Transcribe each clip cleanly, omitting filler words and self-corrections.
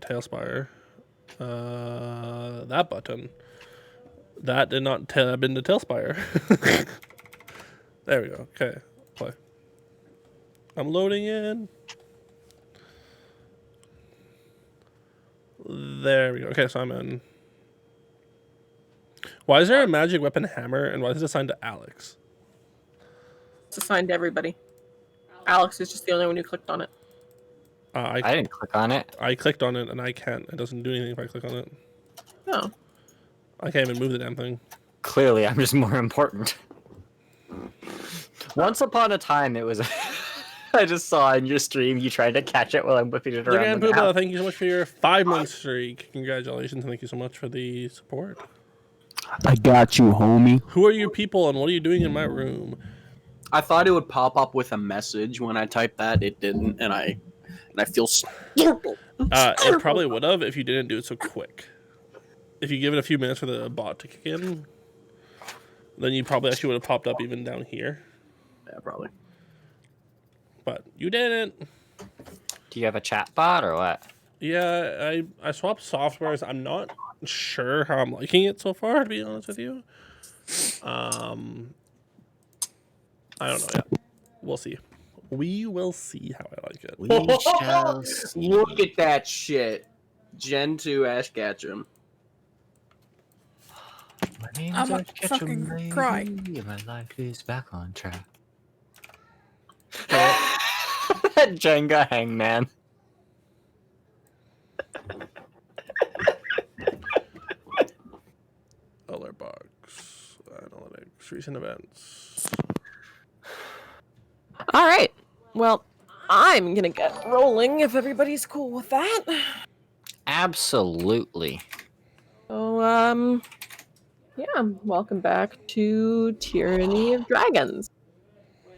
Tailspire. That button. That did not tab into Tailspire. There we go. Okay, play. I'm loading in. There we go. Okay, so I'm in. Why is there a magic weapon hammer, and why is it assigned to Alex? It's assigned to everybody. Alex is just the only one who clicked on it. I didn't click on it. I clicked on it, and I can't. It doesn't do anything if I click on it. Oh. I can't even move the damn thing. Clearly, I'm just more important. Once upon a time, it was... I just saw in your stream you tried to catch it while I'm whipping it around the map. Thank you so much for your 5-month streak. Congratulations, and thank you so much for the support. I got you, homie. Who are you people, and what are you doing in my room? I thought it would pop up with a message when I typed that. It didn't, and I feel stupid. It probably would have if you didn't do it so quick. If you give it a few minutes for the bot to kick in, then you probably actually would have popped up even down here. Yeah, probably. But you didn't. Do you have a chat bot or what? Yeah, I swapped softwares. I'm not sure how I'm liking it so far, to be honest with you. I don't know yet. We'll see. We will see how I like it. We shall see. Look at that shit. Gen 2 Ash Ketchum. My name's I'm a Ash Ketchum, fucking baby, cry. and my life is back on track. Jenga hangman. Alert box. Analytics. Recent events. All right. Well, I'm gonna get rolling if everybody's cool with that. Absolutely. So, yeah, welcome back to Tyranny of Dragons.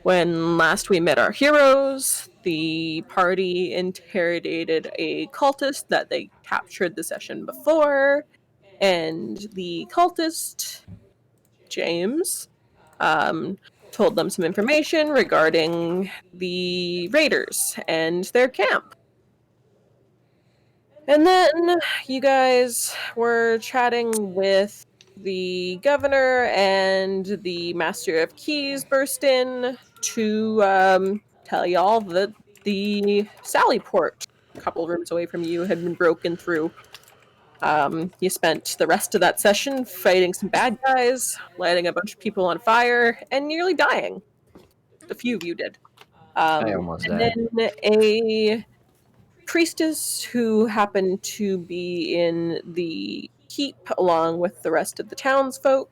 When last we met our heroes, the party interrogated a cultist that they captured the session before, and the cultist, James, told them some information regarding the raiders and their camp. And then you guys were chatting with the governor, and the Master of Keys burst in to tell y'all that the Sallyport, a couple rooms away from you, had been broken through. You spent the rest of that session fighting some bad guys, lighting a bunch of people on fire, and nearly dying. A few of you did. I almost and died. then a priestess who happened to be in the keep along with the rest of the townsfolk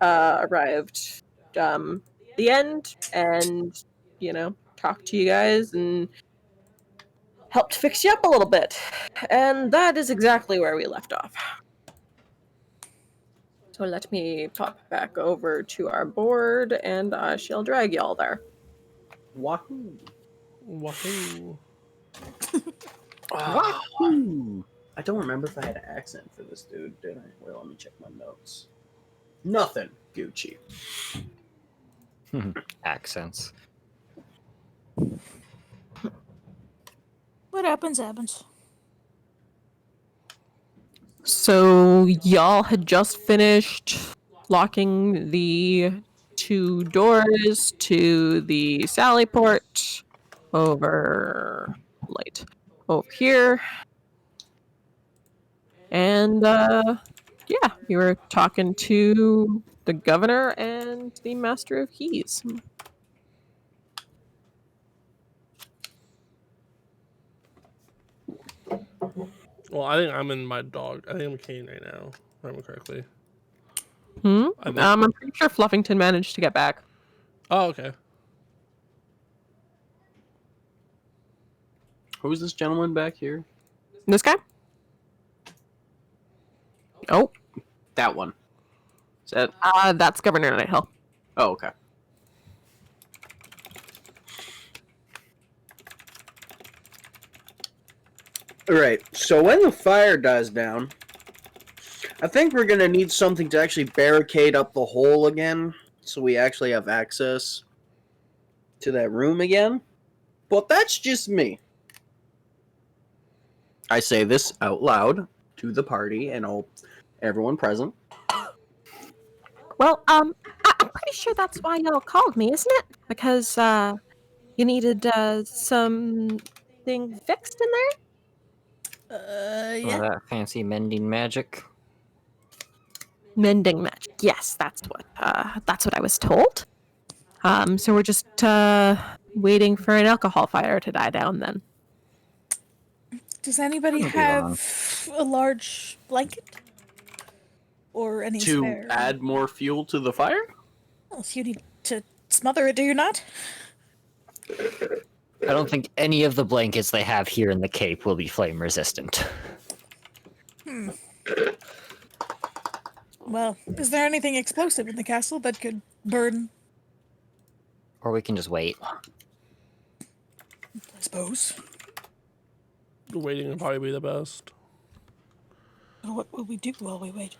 arrived the end and, talked to you guys and helped fix you up a little bit. And that is exactly where we left off. So let me pop back over to our board and I shall drag y'all there. Wahoo. Wahoo. Wahoo. I don't remember if I had an accent for this dude, did I? Well, let me check my notes. Nothing. Gucci. Accents. What happens. So y'all had just finished locking the 2 doors to the Sallyport over here. And yeah, you were talking to the governor and the Master of Keys. Well, I think I'm in my dog. I think I'm Kane right now, if I remember correctly. I'm pretty sure Fluffington managed to get back. Oh, okay. Who's this gentleman back here? This guy? Oh. That one. Is that... that's Governor Nighthill. Oh, okay. Alright, so when the fire dies down, I think we're going to need something to actually barricade up the hole again, so we actually have access to that room again. But that's just me. I say this out loud to the party and everyone present. Well, I'm pretty sure that's why y'all called me, isn't it? Because you needed something fixed in there. Oh, that fancy mending magic. Mending magic. Yes, that's what I was told. So we're just waiting for an alcohol fire to die down then. Does anybody Could be wrong. have a large blanket? Or any To spare? add more fuel to the fire? Well, you need to smother it, do you not? I don't think any of the blankets they have here in the Cape will be flame resistant. Well, is there anything explosive in the castle that could burn? Or we can just wait. I suppose. Waiting would probably be the best. Well, what will we do while we wait?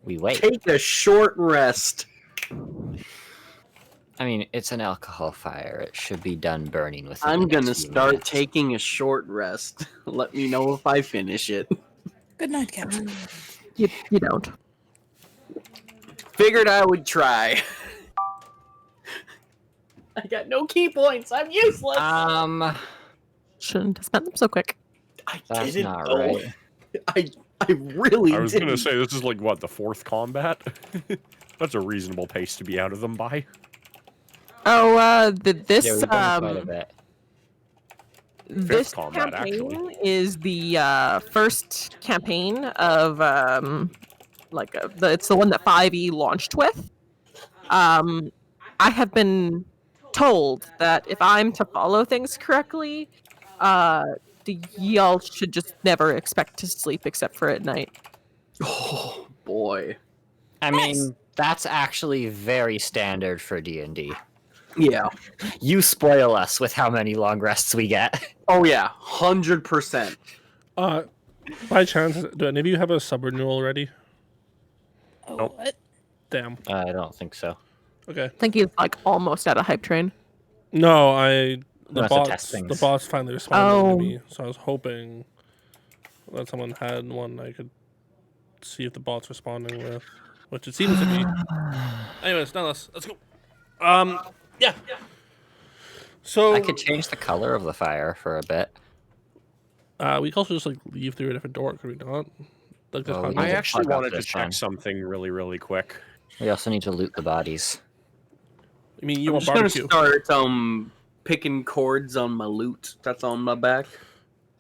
We wait. Take a short rest. I mean, it's an alcohol fire. It should be done burning within I'm the gonna next few start minutes. taking a short rest. Let me know if I finish it. Good night, Captain. You don't. Figured I would try. I got no key points. I'm useless. Shouldn't have spent them so quick. I That's didn't not know. right. I really I was didn't. gonna say this is like what, the 4th combat? That's a reasonable pace to be out of them by. Oh, Yeah, this we've done quite a bit. this combat, campaign actually. is the first campaign of it's the one that 5e launched with. I have been told that if I'm to follow things correctly, y'all should just never expect to sleep except for at night. Oh boy. I mean, that's actually very standard for D&D. Yeah. You spoil us with how many long rests we get. Oh yeah. 100%. By chance, do any of you have a sub renewal ready? Oh, Nope. what? Damn. I don't think so. Okay. I think he's like almost at a hype train. No, the That's a bots. test The things. bots finally responded Oh. to me, so I was hoping that someone had one I could see if the bot's responding with, which it seems to be. Anyways, nonetheless, let's go. Yeah. So I could change the color of the fire for a bit. we could also just like leave through a different door, could we not? Like Well, we I need to actually plug up wanted to this check one. something really quick. We also need to loot the bodies. I mean, you I'm want just barbecue? gonna start picking cords on my loot that's on my back.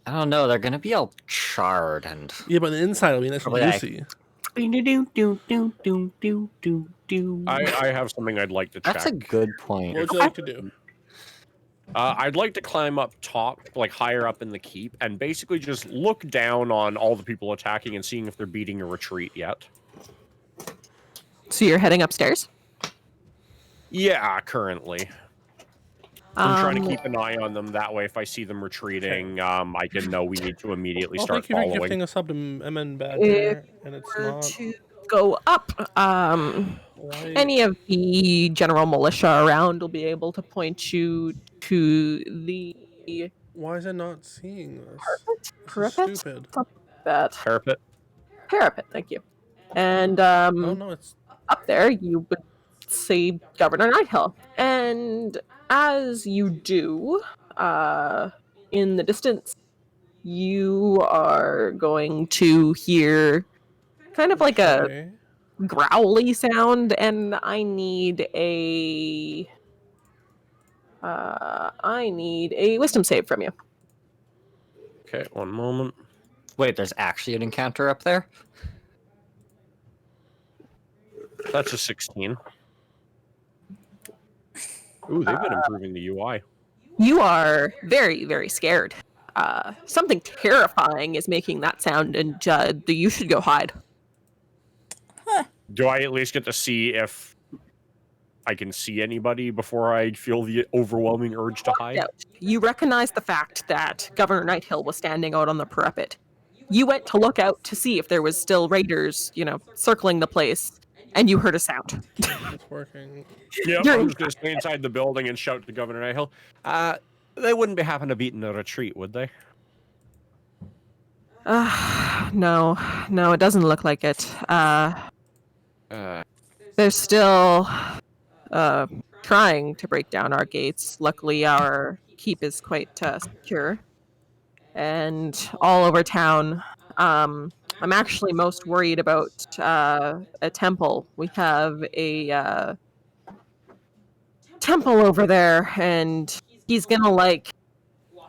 I don't know, they're gonna be all charred and... Yeah, but the inside will be nice and Probably juicy. I have something I'd like to check. That's a good point. What would you like to do? I'd like to climb up top, like higher up in the keep, and basically just look down on all the people attacking and seeing if they're beating a retreat yet. So you're heading upstairs? Yeah, currently. I'm trying to Um, keep an eye on them. That way, if I see them retreating, I can know we need to immediately Well, start thank you for following. gifting a sub to MN Badger, and it's Or not. to go up. Why, Any of the general militia around will be able to point you to the why is it not seeing this? parapet. This is stupid. That Parapet. parapet. Thank you. And Oh no, it's up there you would see Governor Nighthill, and as you do, in the distance, you are going to hear kind of like a okay. growly sound, and I need a wisdom save from you. Okay, one moment. Wait, there's actually an encounter up there? That's a 16. Ooh, they've been improving the UI. You are very, very scared. Something terrifying is making that sound, and you should go hide. Do I at least get to see if I can see anybody before I feel the overwhelming urge to hide? Out. You recognize the fact that Governor Nighthill was standing out on the parapet. You went to look out to see if there was still raiders, circling the place, and you heard a sound. It's working. Yeah, You're I'm just going to stay inside the building and shout to Governor Nighthill. They wouldn't be having to beat in a retreat, would they? No, it doesn't look like it. Uh, They're still trying to break down our gates. Luckily, our keep is quite secure. And all over town, I'm actually most worried about a temple. We have a temple over there, and he's gonna like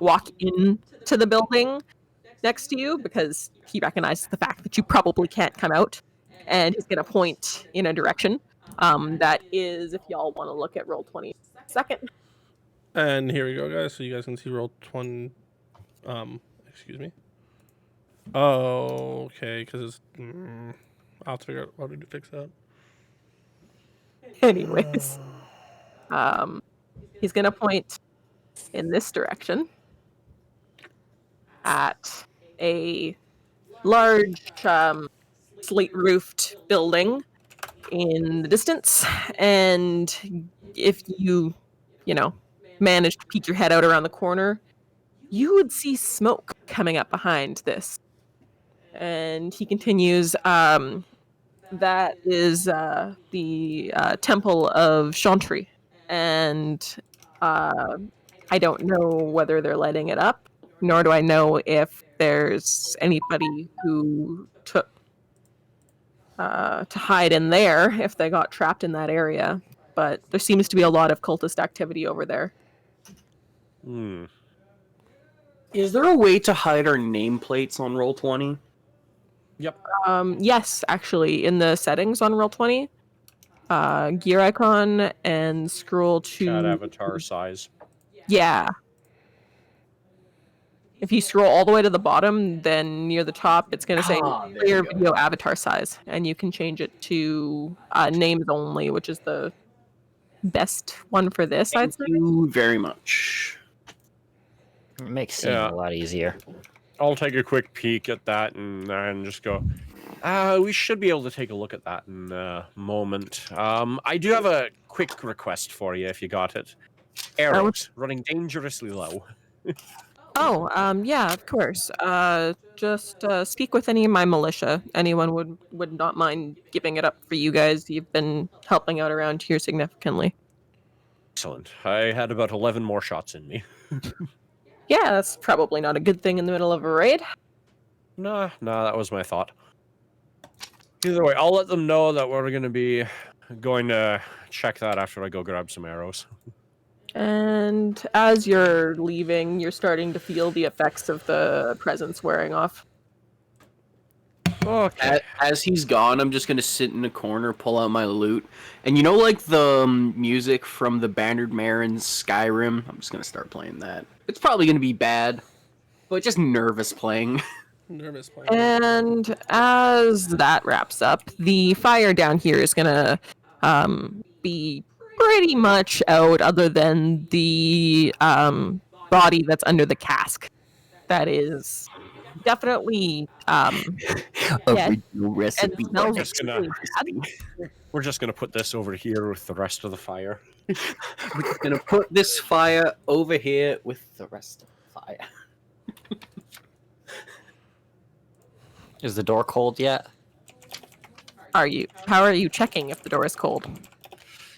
walk into the building next to you because he recognizes the fact that you probably can't come out, and he's gonna point in a direction. That is, if y'all want to look at roll 20 second. And here we go, guys. So you guys can see roll 20. Excuse me. Oh, okay. Because it's. I'll have to figure out how to fix that. Anyways, he's gonna point in this direction at a large slate-roofed building in the distance, and if you manage to peek your head out around the corner, you would see smoke coming up behind this. And he continues, that is the Temple of Chantry, and I don't know whether they're lighting it up, nor do I know if there's anybody who took to hide in there if they got trapped in that area. But there seems to be a lot of cultist activity over there. hmm. Is there a way to hide our nameplates on Roll20? Yep. Yes, actually, in the settings on Roll20, gear icon and scroll to Chat avatar size. Yeah. If you scroll all the way to the bottom, then near the top, it's going to say there clear you go. video avatar size, and you can change it to names only, which is the best one for this, I'd Thank say. you very much. It makes seeing Yeah. a lot easier. I'll take a quick peek at that and just go. We should be able to take a look at that in a moment. I do have a quick request for you if you got it. Arrows running dangerously low. Oh, yeah, of course. Just speak with any of my militia. Anyone would not mind giving it up for you guys. You've been helping out around here significantly. Excellent. I had about 11 more shots in me. Yeah, that's probably not a good thing in the middle of a raid. Nah, that was my thought. Either way, I'll let them know that we're going to be going to check that after I go grab some arrows. And as you're leaving, you're starting to feel the effects of the presence wearing off. Okay. As he's gone, I'm just gonna sit in a corner, pull out my loot, and like the music from the Bannered Mare in Skyrim. I'm just gonna start playing that. It's probably gonna be bad, but just nervous playing. Nervous playing. And as that wraps up, the fire down here is gonna be pretty much out, other than the body that's under the cask. That is definitely dead Original and recipe. smells just gonna- really bad. We're just going to put this over here with the rest of the fire. We're just gonna put this fire over here with the rest of the fire. Is the door cold yet? How are you checking if the door is cold?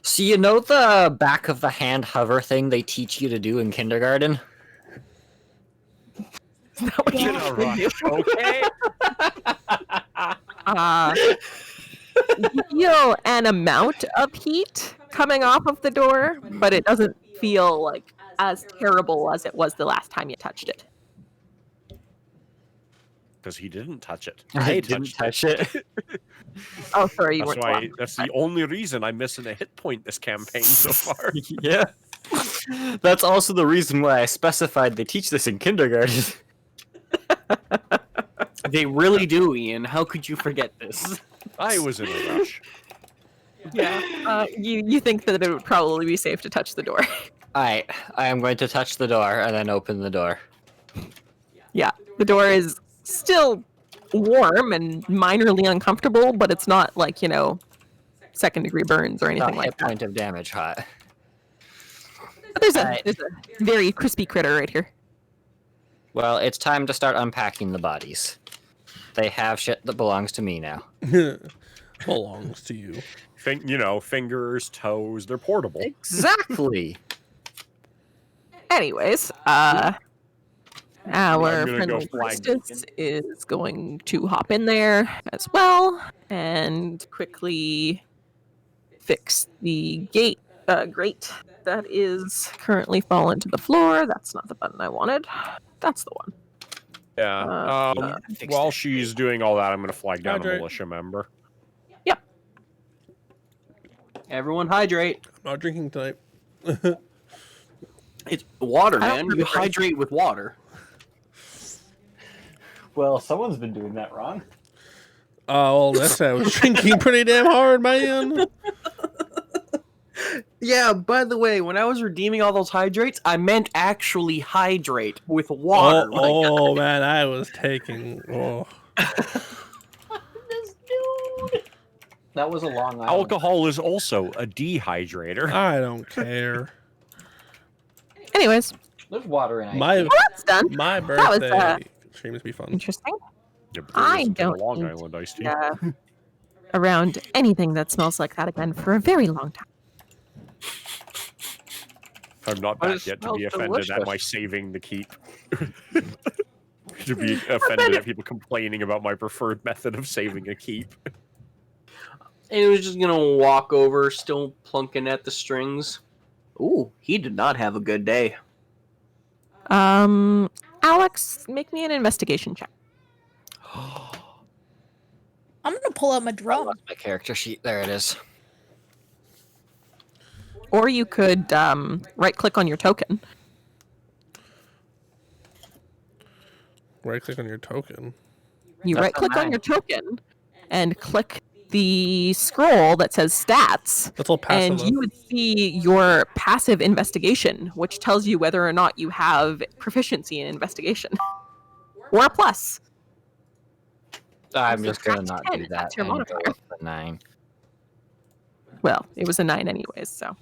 So you know the back of the hand hover thing they teach you to do in kindergarten? Is that what In a rush, okay? You feel an amount of heat coming off of the door, but it doesn't feel like as terrible as it was the last time you touched it. Because he didn't touch it. I They didn't touched touch it. Oh, sorry, you That's weren't. why. Why? That's the only reason I'm missing a hit point this campaign so far. Yeah. That's also the reason why I specified they teach this in kindergarten. They really do, Ian. How could you forget this? I was in a rush. Yeah. You think that it would probably be safe to touch the door? Alright, I am going to touch the door and then open the door. Yeah, the door is still warm and minorly uncomfortable, but it's not like second-degree burns or anything Not like hit that. point of damage hot. But there's Alright. a very crispy critter right here. Well, it's time to start unpacking the bodies. They have shit that belongs to me now. Belongs to you. Fingers, toes, they're portable. Exactly. Anyways, I'm our gonna go friendly flag priestess is going to hop in there as well and quickly fix the grate that is currently fallen to the floor. That's not the button I wanted. That's the one. Yeah. While she's doing all that, I'm gonna flag down a Hydrate. militia member. Yep. Everyone hydrate. I'm not drinking tonight. It's water, I don't man. have You a drink. hydrate with water. Well, someone's been doing that wrong. Oh, that's I was drinking pretty damn hard, man. Yeah, by the way, when I was redeeming all those hydrates, I meant actually hydrate with water. Oh, man, I was taking. Oh. That was a long island. Alcohol is also a dehydrator. I don't care. Anyways, There's water in My well, that's done. my was, birthday stream must be fun. Interesting. Yeah, but there I isn't a don't Long need Island iced tea. Around anything that smells like that again for a very long time. I'm not But back it yet to be smells offended at delicious. my saving the keep. To be offended at people complaining about my preferred method of saving a keep. And he was just gonna walk over, still plunking at the strings. Ooh, he did not have a good day. Alex, make me an investigation check. I'm gonna pull out my I drum. lost my character sheet. There it is. Or you could right-click on your token. Right click on your token. You That's right-click a on your token and click the scroll that says stats, That's all passive. and you would see your passive investigation, which tells you whether or not you have proficiency in investigation. Or a plus. I'm just gonna subtract not 10, do that. that's your and go modifier. with the 9. Well, it was a 9 anyways, so.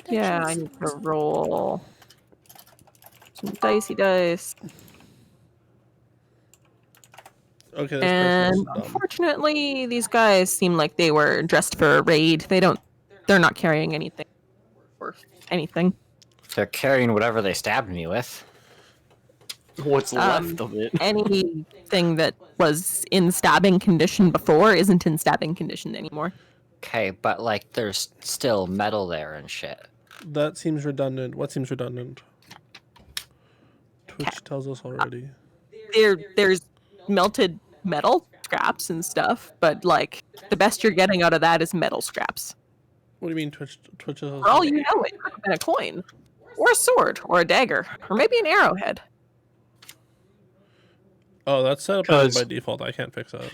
Yeah, I need to roll some dicey dice. Okay, this And person's dumb. unfortunately, these guys seem like they were dressed for a raid. They're not carrying anything worth anything. They're carrying whatever they stabbed me with. What's left of it? Anything that was in stabbing condition before isn't in stabbing condition anymore. Okay, but like there's still metal there and shit. That seems redundant. What seems redundant? Twitch tells us already. There's melted metal scraps and stuff, but like the best you're getting out of that is metal scraps. What do you mean Twitch tells us? For all you know, it could have been a coin, or a sword, or a dagger, or maybe an arrowhead. Oh, that's set up by default. I can't fix that.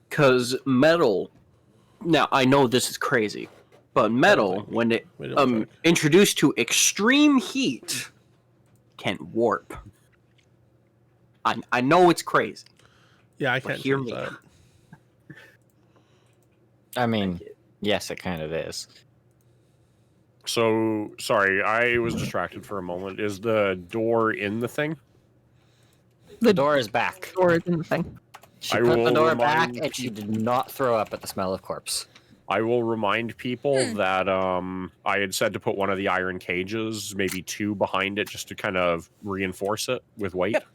Because metal. Now, I know this is crazy, but metal, when it We don't check. introduced to extreme heat, can warp. I know it's crazy. Yeah, I but can't hear change me. that. I mean, yes, it kind of is. So, sorry, I was distracted for a moment. Is the door in the thing? The door is back. Door is in the thing. She I put the will door back remind and she did not throw up at the smell of corpse. I will remind people that I had said to put one of the iron cages, maybe 2 behind it, just to kind of reinforce it with weight. Yep.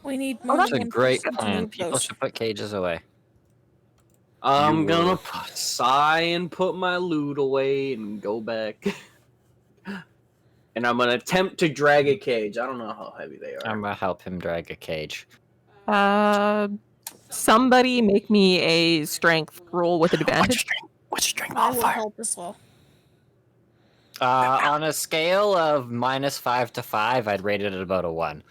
We need more That's a than great 1% to plan. move People those. should put cages away. I'm You gonna will. sigh and put my loot away and go back. And I'm gonna attempt to drag a cage. I don't know how heavy they are. I'm gonna help him drag a cage. Somebody make me a strength roll with advantage. What's your strength I will help as well. On a scale of -5 to 5, I'd rate it at about a 1.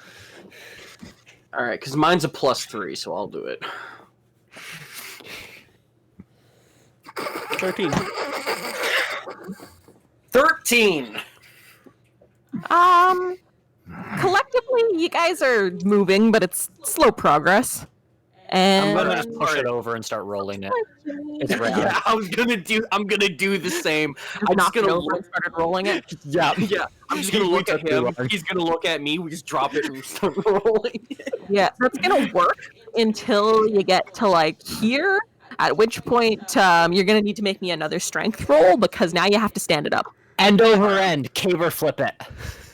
All right, because mine's a +3, so I'll do it. 13. 13. Collectively, you guys are moving, but it's slow progress. And I'm gonna just push it over and start rolling it. It's round. Yeah, I'm gonna do the same. I'm just knocked it gonna over look. and started rolling it. Yeah. Yeah, I'm just gonna We look at took too him. long. He's gonna look at me. We just drop it and start rolling. Yeah, that's gonna work until you get to like here. At which point, you're gonna need to make me another strength roll because now you have to stand it up. End over end. Cave or flip it.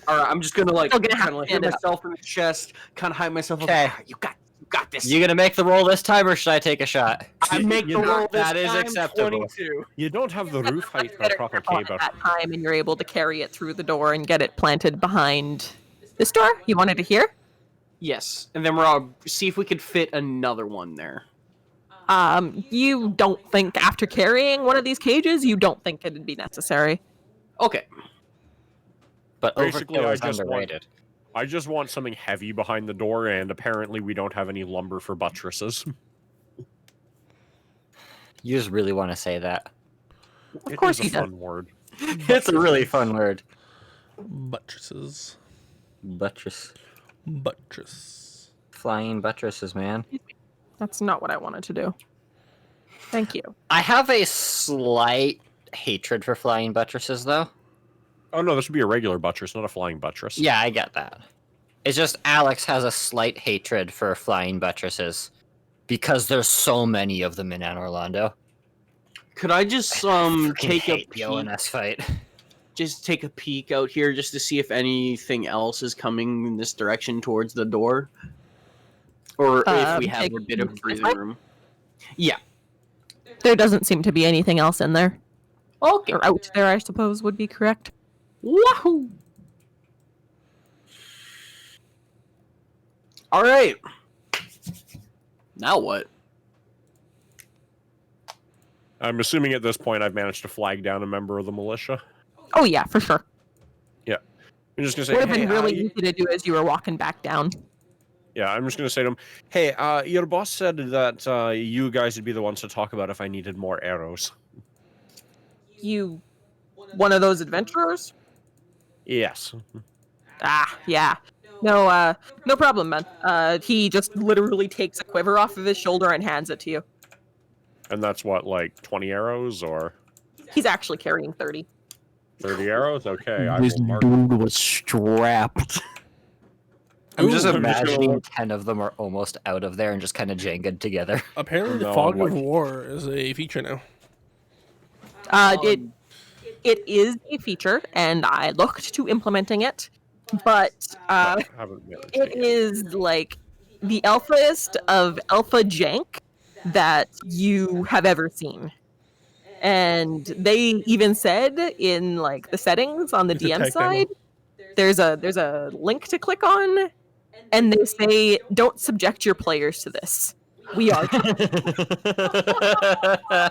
All right, I'm just gonna like Still gonna have kind of to hit stand it up. myself in the chest, kind of hype myself up. Okay. "Ah, you got this. You gonna make the roll this time, or should I take a shot? I make the roll this That is time, acceptable. 22. You don't have the roof height for a Better proper grip on cave it out. that time, and you're able to carry it through the door and get it planted behind this door. You wanted to hear? Yes, and then we're all see if we could fit another one there. You don't think after carrying one of these cages, you don't think it'd be necessary. Okay. But Basically, overkill is underrated. I just want something heavy behind the door, and apparently we don't have any lumber for buttresses. You just really want to say that. Of course it is he a does. fun word. It's a really fun word. Buttresses. Buttress. Buttress. Flying buttresses, man. That's not what I wanted to do. Thank you. I have a slight hatred for flying buttresses, though. Oh no, this would be a regular buttress, not a flying buttress. Yeah, I get that. It's just Alex has a slight hatred for flying buttresses because there's so many of them in Anne Orlando. Could I just take a the ONS fight. just take a peek out here just to see if anything else is coming in this direction towards the door, or if we have take a a bit of peek this breathing way? room. Yeah. There doesn't seem to be anything else in there. Okay. Or out there, I suppose, would be correct. Wahoo! All right. Now what? I'm assuming at this point I've managed to flag down a member of the militia. Oh yeah, for sure. I'm just gonna say, Would have hey, been really easy to do as you were walking back down. yeah, I'm just gonna say to him, hey, your boss said that you guys would be the ones to talk about if I needed more arrows. You, one of those adventurers? Yes. Ah, yeah. No, no problem, man. He just literally takes a quiver off of his shoulder and hands it to you. And that's what, like 20 arrows or He's actually carrying 30. 30 arrows? Okay, I This will mark. dude was strapped. I'm just Ooh, I'm just gonna imagining look- 10 of them are almost out of there and just kind of Jenga'd together. Apparently, the No, fog I'm of like- war is a feature now. It is a feature, and I looked to implementing it, but I haven't really it seen is like the alphaest of alpha jank that you have ever seen. And they even said in like the settings on the It's a DM tech demo. side, there's a link to click on, and they say don't subject your players to this. We are.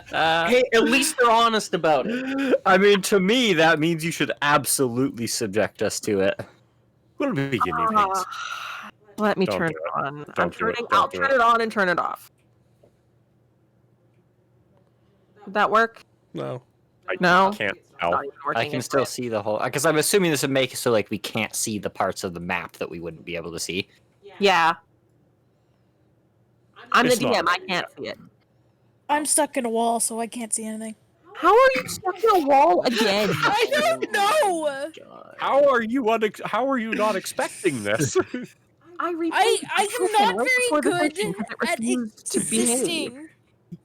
Hey, at least they're honest about it. I mean, to me, that means you should absolutely subject us to it. We'll be guinea pigs. Let me Don't turn do it on. I'm Don't do it. turning. Don't I'll do turn it. it on and turn it off. Would that work? No. I No. can't It's tell. not even working. I can It's still not. see the whole. Because I'm assuming this would make it so like we can't see the parts of the map that we wouldn't be able to see. Yeah. I'm the It's not DM. I really can't see it. I'm stuck in a wall, so I can't see anything. How are you stuck in a wall again? I don't know. How are you not expecting this? I I'm not very good at to behave. existing.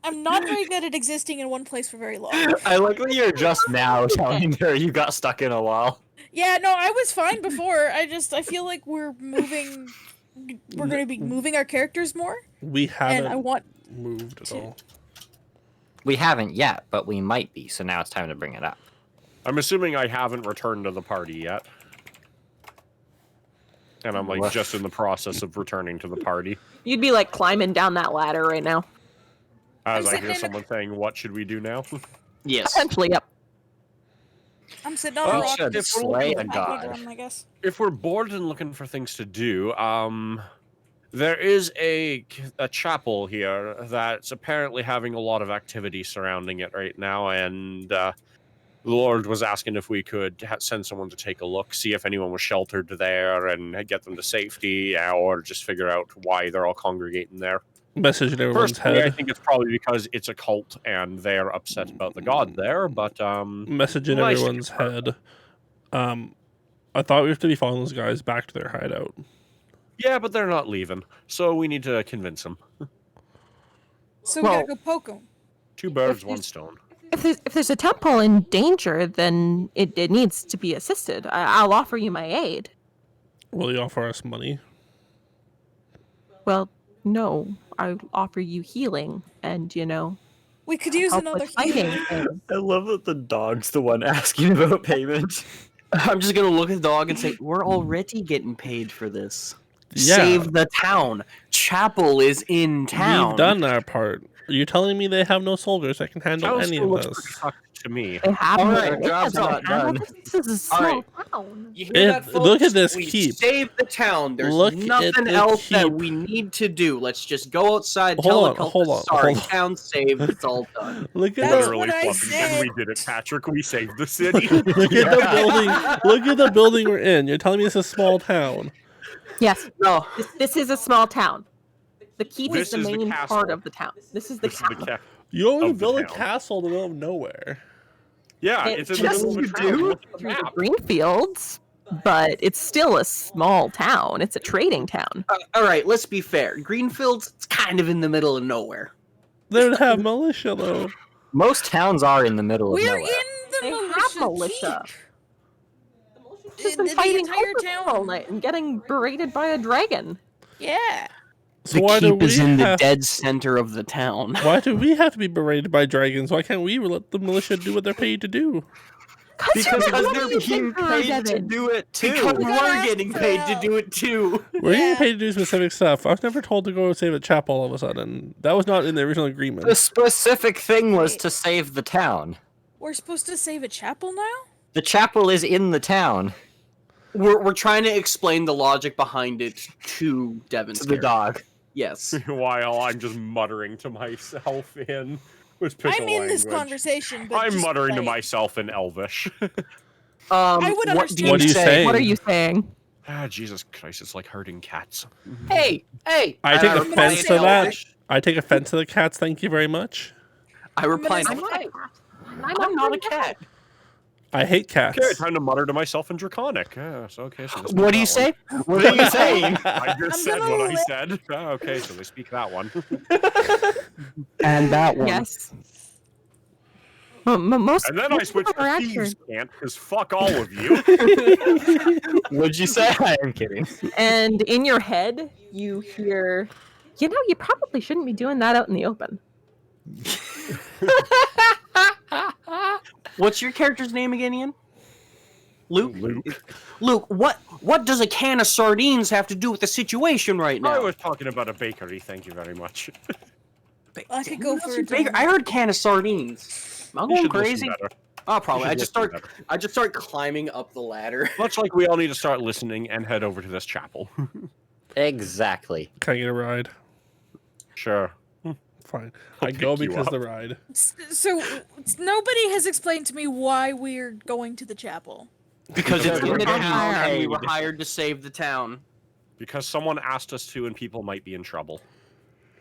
I'm not very good at existing in one place for very long. I like that you're just now telling her you got stuck in a wall. Yeah, no, I was fine before. I feel like we're moving. We're going to be moving our characters more, We and I haven't want. moved at all. We haven't yet, but we might be. So now it's time to bring it up. I'm assuming I haven't returned to the party yet. And I'm like What? just in the process of returning to the party. You'd be like climbing down that ladder right now. As I'm I sitting hear in a- someone saying, what should we do now? Yes. Essentially, yep. I'm sitting on Well, a rock. should just slay a looking at god. them, I guess. If we're bored and looking for things to do, there is a chapel here that's apparently having a lot of activity surrounding it right now, and the Lord was asking if we could send someone to take a look, see if anyone was sheltered there, and get them to safety, or just figure out why they're all congregating there. message in everyone's Personally, I head. think it's probably because it's a cult and they're upset about the god there, but Message in nice to everyone's confirm. head. I thought we have to be following those guys back to their hideout. Yeah, but they're not leaving, so we need to convince them. So we gotta go poke them. 2 birds, If 1 there's- stone. If there's a temple in danger, then it needs to be assisted. I'll offer you my aid. Will you offer us money? Well, no, I'll offer you healing, and We could use help another with fighting healer. things. I love that the dog's the one asking about payment. I'm just gonna look at the dog and say, "We're already getting paid for this. Yeah. Save the town. Chapel is in town. We've done our part. Are you telling me they have no soldiers that can handle Sounds any still of looks pretty this? fucked to me. They have All no right, it job's doesn't not handle done. this. This is a small All right. town. You hear It- that, folks? look at this we keep. Save the town. There's Look at nothing the else that keep. we need to do. Let's just go outside, Hold tell on, the cultists, hold on, sorry, hold on. town saved, it's all done. Look at That's the what I fluffy, and said. we did it, Patrick. We saved the city. look at the building. Look at the building we're in. You're telling me it's a small town. Yes, No, this is a small town. The keep This is the is the main castle. part of the town. This is the This is the town. ca- You don't even Of the build a town. castle in the middle of nowhere. Yeah, It it's in the just middle of a you town. do Look at the through the map. green fields, but it's still a small town. It's a trading town. all right, let's be fair. Greenfields, it's kind of in the middle of nowhere. They would have militia though. Most towns are in the middle of We're nowhere. in the They militia. have militia. keep. Just The been fighting entire cultists town. all night and getting berated by a dragon. Yeah. So The why do keep is we in the have? dead center of the town. Why do we have to be berated by dragons? Why can't we let the militia do what they're paid to do? Because you're they're being paid to do it too. Because We we're gotta ask getting for paid to help. do it too. We're getting Yeah. paid to do specific stuff. I was never told to go save a chapel all of a sudden. That was not in the original agreement. The specific thing was to save the town. We're supposed to save a chapel now? The chapel is in the town. We're trying to explain the logic behind it to Devin's To the character. dog. Yes. While I'm just muttering to myself in with pickle I'm in this language. conversation, but I'm just, muttering to like, myself in Elvish. I would what do understand. What are you saying? What are you saying? Ah, Jesus Christ, it's like herding cats. Hey, hey! I take reply offense in to that. Elvish. I take offense to the cats. Thank you very much. I reply in I'm Elvish. gonna- I'm not a cat. I hate cats. Okay, time to mutter to myself in Draconic. Yes, okay, so What do you say? What are you saying? I just I'm said gonna what I let- said. Ah, okay, so they speak that one. And that one. Yes. Most And then I most switched people are to accurate. thieves can't, because fuck all of you. What'd you say? I am kidding. And in your head, you hear, you probably shouldn't be doing that out in the open. What's your character's name again, Ian? Luke? Luke. Luke, what does a can of sardines have to do with the situation right I now? was talking about a bakery, thank you very much. I could go for a Baker, I heard can of sardines. Am I You going should listen crazy? better. Oh, probably. You I should just listen start. I just start climbing up the ladder. Much like we all need to start listening and head over to this chapel. Exactly. Can I get a ride? Sure. Fine. I'll I go pick you because up. the ride. So nobody has explained to me why we're going to the chapel. Because it's Because in the we're town, and we paid. were hired to save the town. Because someone asked us to and people might be in trouble.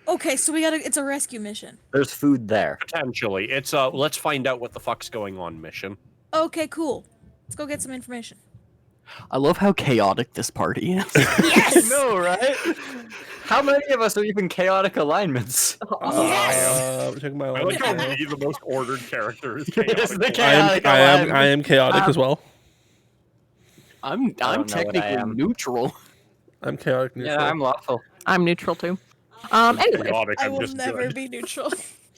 Okay, so it's a rescue mission. There's food there. Potentially. It's a let's find out what the fuck's going on mission. Okay, cool. Let's go get some information. I love how chaotic this party is. Yes! No, right? How many of us are even chaotic alignments? Check my I like how line. me, the most ordered character, is Yes, the chaotic. I am chaotic as well. I'm know what I technically am. neutral. I'm chaotic neutral. Yeah, I'm lawful. I'm neutral too. Anyway, Chaotic, I I'm will just never good. be neutral.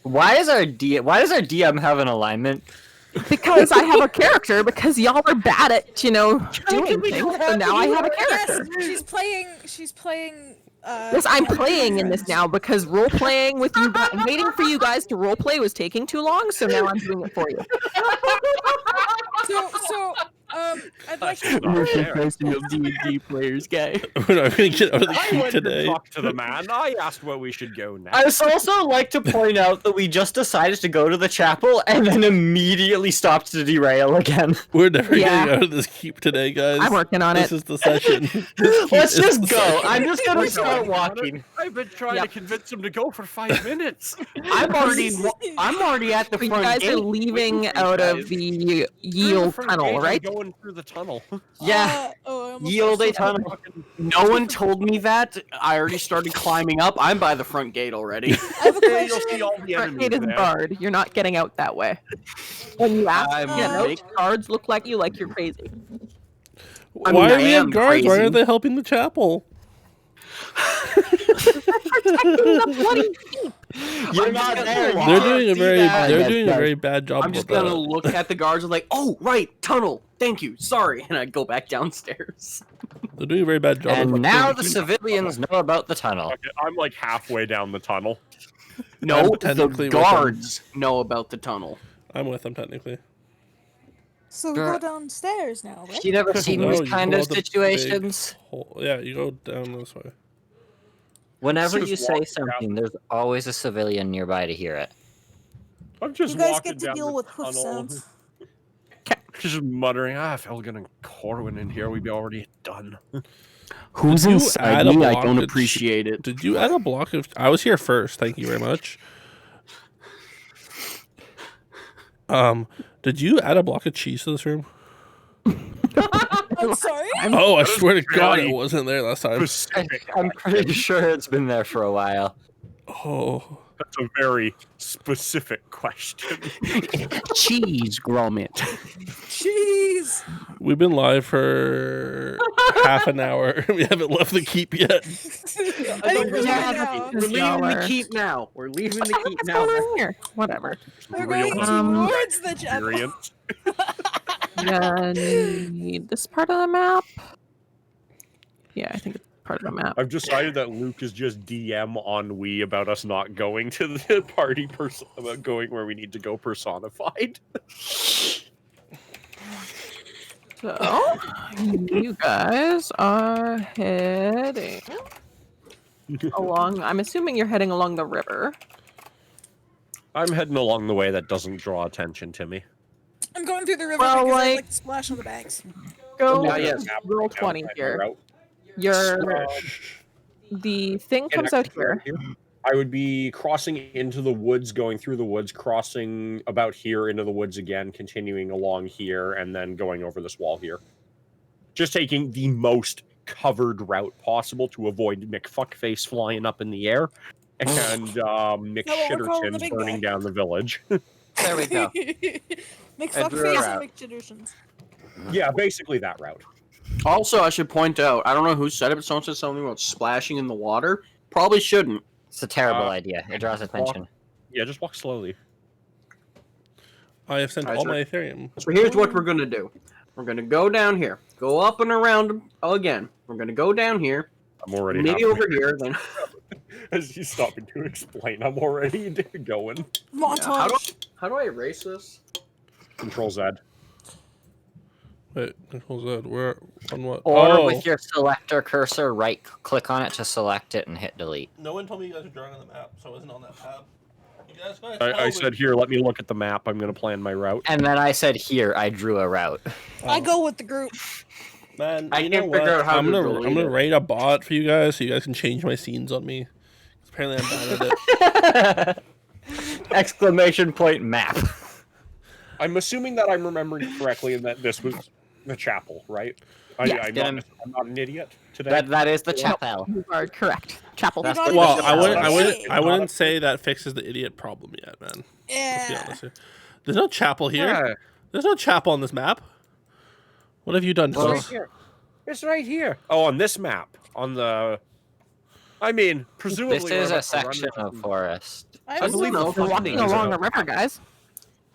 Why does our DM have an alignment? because I have a character, because y'all are bad at, doing things, so now I have a character. Yes, she's playing. Yes, I'm playing in this now because role playing with you guys, waiting for you guys to role play was taking too long, so now I'm doing it for you. So I'd like That's to. not fair. Professional D&D players, guy. We're not going to get out of the I keep went today. to talk to the man. I asked where we should go next. I would also like to point out that we just decided to go to the chapel and then immediately stopped to derail again. We're never Yeah. getting out of this keep today, guys. I'm working on This it. is the session. This keep Let's is just the go. session. I'm just gonna We're start going on it. walking. I've been trying to convince him to go for 5 minutes. I'm already at the You front guys gate. are leaving waiting for out you of guys. the Through the yield front tunnel, gate, I'm right? Going through the tunnel. Yeah. I almost Yield a lost something. tunnel. No one told me that. I already started climbing up. I'm by the front gate already. I have a Okay, you'll see question. all the Front enemies gate is there. barred. You're not getting out that way. When you ask I'm to get out, make- guards look like you like you're crazy. I Why mean, are I they am guards? Why crazy. aren't they helping the chapel? The bloody You're I'm not just there. gonna They're walk. doing a See very that? they're Yes, doing a yes. very bad job I'm just with gonna that. look at the guards and like, oh right, tunnel. Thank you. Sorry, and I go back downstairs. They're doing a very bad job. And of now protecting the keep. civilians know about the tunnel. Okay, I'm like halfway down the tunnel. No, I'm the technically with them. guards know about the tunnel. I'm with them technically. So we go downstairs now, right? You never seen No, these you kind go of out the big situations? hole. Yeah, you go down this way. Whenever Just you say walk something, there's always a civilian nearby to hear it. I'm just You guys walking get to down deal the with hoof tunnel, sounds. just muttering, if Elgin and Corwin in here, we'd be already done. Who's Did you inside add a me? I block don't to appreciate it. Did you add a block of? I was here first. Thank you very much. Did you add a block of cheese to this room? I'm sorry. Oh, I swear to God, it very wasn't there last time. Specific. I'm pretty sure it's been there for a while. Oh, That's a very specific question. Cheese, Gromit. Jeez. we've been live for half an hour. We haven't left the keep yet. I think we're Yeah, leaving now. We're leaving Y'all the are- keep now. We're leaving What the the keep heck's now. going on here? Whatever. We're Real going Um, towards the chapel. experience. Yeah, need this part of the map. Yeah, I think it's part of the map. I've decided that Luke is just DM on Wii about us not going to the party about going where we need to go personified. So, you guys are heading along. I'm assuming you're heading along the river. I'm heading along the way that doesn't draw attention to me. I'm going through the river Well, because I like- like to splash on the banks. Go Yeah, yeah. roll 20 Down my here. route. Your the thing comes out here. I would be crossing into the woods, going through the woods, crossing about here into the woods again, continuing along here, and then going over this wall here. Just taking the most covered route possible to avoid McFuckface flying up in the air and what we're calling the McShittertons big burning guy. down the village. There we go. Make I fuck drew her face out. and McJittersons. Yeah, basically that route. Also, I should point out, I don't know who said it, but someone said something about splashing in the water. Probably shouldn't. It's a terrible Uh, idea. It draws attention. Yeah, just walk slowly. I have sent Alright, all sir. my Ethereum. So here's what we're gonna do. We're gonna go down here, go up and around again. We're gonna go down here, I'm already maybe halfway. over here. Then As you stopping to explain, I'm already going. Montage. how do I erase this? Control Z. Wait, Control Z. Where on what? Or Oh, with your selector cursor, right click on it to select it and hit delete. no one told me you guys were drawing on the map, so I wasn't on that tab. You guys go I said, here, let me look at the map. I'm going to plan my route. And then I said, here, I drew a route. I go with the group. Man, I you can't know figure what? out how I'm to gonna delete it. write a bot for you guys so you guys can change my scenes on me. 'Cause apparently I'm bad at it. Exclamation point map. I'm assuming that I'm remembering correctly and that this was the chapel, right? Yes. I'm not an idiot today. That is the chapel. You are correct. Chapel. That's Not Well, even I wouldn't, I sure. wouldn't, I wouldn't say that fixes the idiot problem yet, man. Let's be Yeah. honest here. There's no chapel here. Yeah, There's no chapel on this map. What have you done? it's Well, right here. It's right here. Oh, on this map. On the... I mean, presumably... This we're is about a to run section into of some- forest. I I believe also- the We're fucking walking names along are- the river, guys.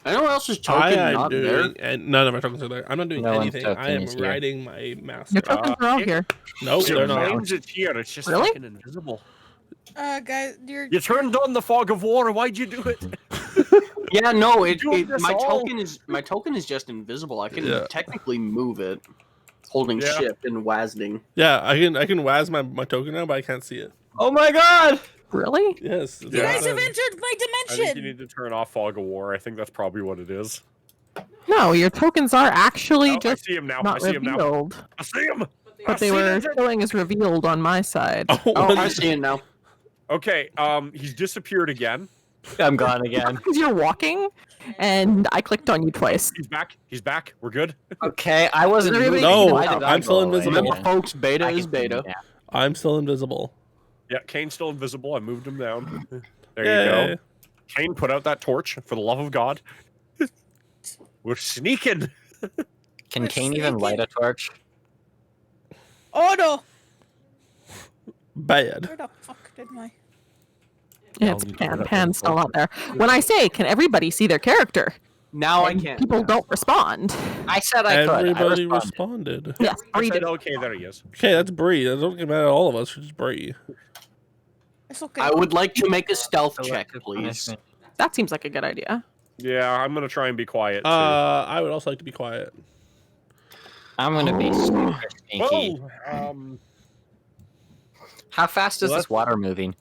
Anyone else's I token am not there? doing, and none of my tokens are there. I'm not doing No one's anything. token I am is here. riding my master. Your tokens are all here. No, It they're not. claims it's here. It's just Really? fucking invisible. Guys, you're. You turned on the fog of war. Why'd you do it? Yeah, no, Doing this my all? token is just invisible. I can Yeah. technically move it, holding Yeah. shift and WASDing. Yeah, I can waz my token now, but I can't see it. Oh my god! Really? Yes. You Yeah. guys have entered my I think you dimension. need to turn off Fog of War. I think that's probably what it is. No, your tokens are actually Oh, I just see him now. I not see him now. revealed. I see him. But they were showing as revealed on my side. Oh, I see it now. Okay. He's disappeared again. I'm gone again. Because you're walking, and I clicked on you twice. He's back. He's back. We're good. Okay, I wasn't moving. No, Why did I I'm still go away? invisible. Remember, folks, beta I is can- beta. yeah. I'm still invisible. Yeah, Kane's still invisible. I moved him down. There Yay. you go. Kane, put out that torch for the love of God. We're sneaking. Can We're Kane even light a torch? Oh no! Bad. Where the fuck did my? Yeah, it's Pan's still out there. When I say, can everybody see their character? Now I And can. people don't respond. I said I could. Everybody I responded. responded. Yes, I Bree said, did. okay, there he is. Okay, that's Bree. That doesn't matter to all of us. It's just Bree. It's okay. I would like to make a stealth check, Collective please. punishment. That seems like a good idea. Yeah, I'm gonna try and be quiet too. I would also like to be quiet. I'm gonna be super sneaky. Whoa! How fast is Well, this water moving?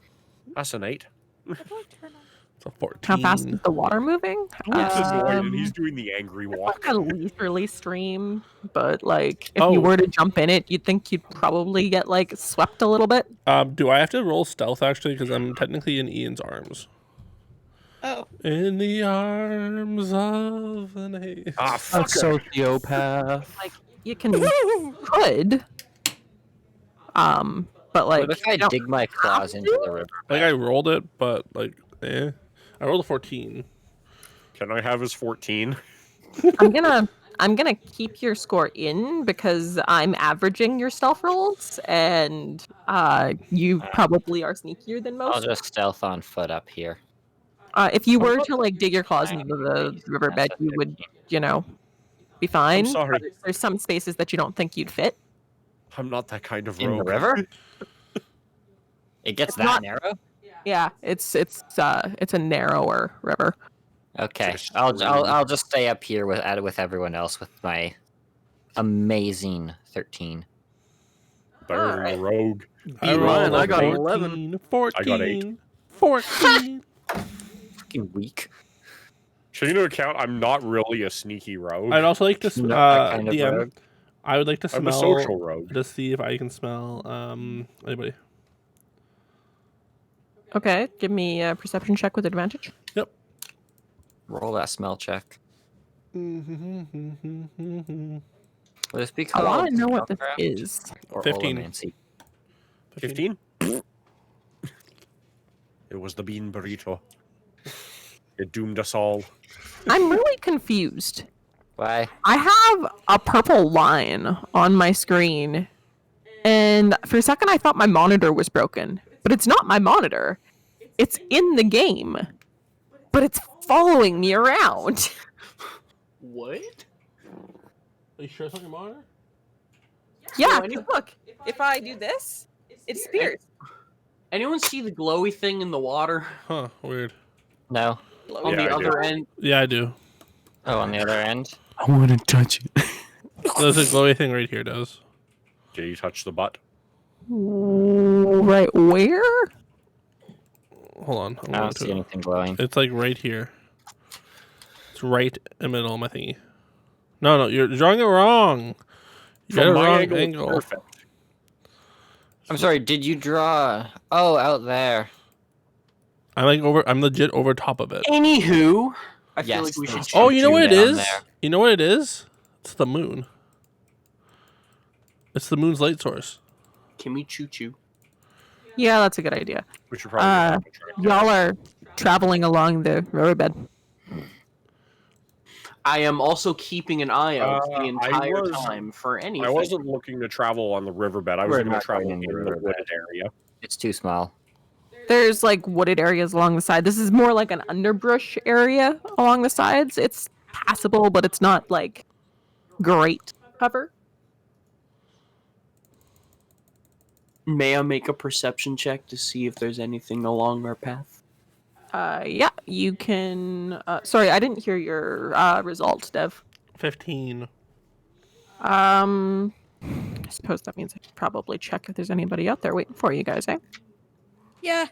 That's an 8. How do I turn on- It's a 14. How fast is the water moving? It's annoying, Um, and he's doing the angry It's walk. like a leisurely stream, but like if Oh. you were to jump in it, you'd think you'd probably get like swept a little bit. Do I have to roll stealth actually? Because I'm technically in Ian's arms. Oh, In the arms of an ace. Ah, fuck. sociopath. Like you could, but like What if I you don't dig my claws into the river? Like I rolled it, but like, I rolled a 14. Can I have his 14? I'm gonna keep your score in because I'm averaging your stealth rolls, and you probably are sneakier than I'll most. just stealth on foot up here. If you were to like dig your claws into the riverbed, you would, be fine. I'm sorry. But there's some spaces that you don't think you'd fit. I'm not that kind of In the rogue. river? It gets It's that not- narrow? Yeah, it's a narrower river. Okay, Just I'll just stay up here with everyone else with my amazing 13. Better than Alright. the rogue. I mine, rolled I a got 14, 14, I got 8. 14. Fucking weak. Taking into account, I'm not really a sneaky rogue. I'd also like to Not that kind of DM. rogue. I would like to I'm a smell social rogue. to see if I can smell anybody. Okay, give me a perception check with advantage. Roll that smell check. Mm-hmm. Will this be I called? want to know what this spellcraft is. or 15. Olomancy? 15? It was the bean burrito. It doomed us all. I'm really confused. Why? I have a purple line on my screen, and for a second I thought my monitor was broken, but it's not my monitor. It's in the game, but it's following me around. What? Are you sure it's on your monitor? Yeah, any- look. If I do this, it disappears. Anyone see the glowy thing in the water? Huh, weird. No. On Yeah, the I other end? Yeah, I do. Oh, on the other end? I want to touch it. There's a glowy thing right here, does. Did you touch the butt? Right where? Hold on. I'm I going don't to see it. anything glowing. It's like right here. It's right in the middle of my thingy. No, you're drawing it wrong. You got it From my wrong angle, it's angle. perfect. I'm sorry, did you draw? Oh, out there. I'm legit over top of it. Anywho, I feel Yes, like we should. that's- Oh, you know what it down is? there. You know what it is? It's the moon. It's the moon's light source. Can we choo choo? Yeah, that's a good idea. We should probably Y'all are traveling along the riverbed. I am also keeping an eye out the I entire was- time for anything. I wasn't looking to travel on the riverbed. I was We're going to not travel going in in the the riverbed. wooded area. It's too small. There's like wooded areas along the side. This is more like an underbrush area along the sides. It's passable, but it's not like great cover. May I make a perception check to see if there's anything along our path? Yeah, you can. Sorry, I didn't hear your result, Dev. 15. I suppose that means I should probably check if there's anybody out there waiting for you guys, eh? Yeah.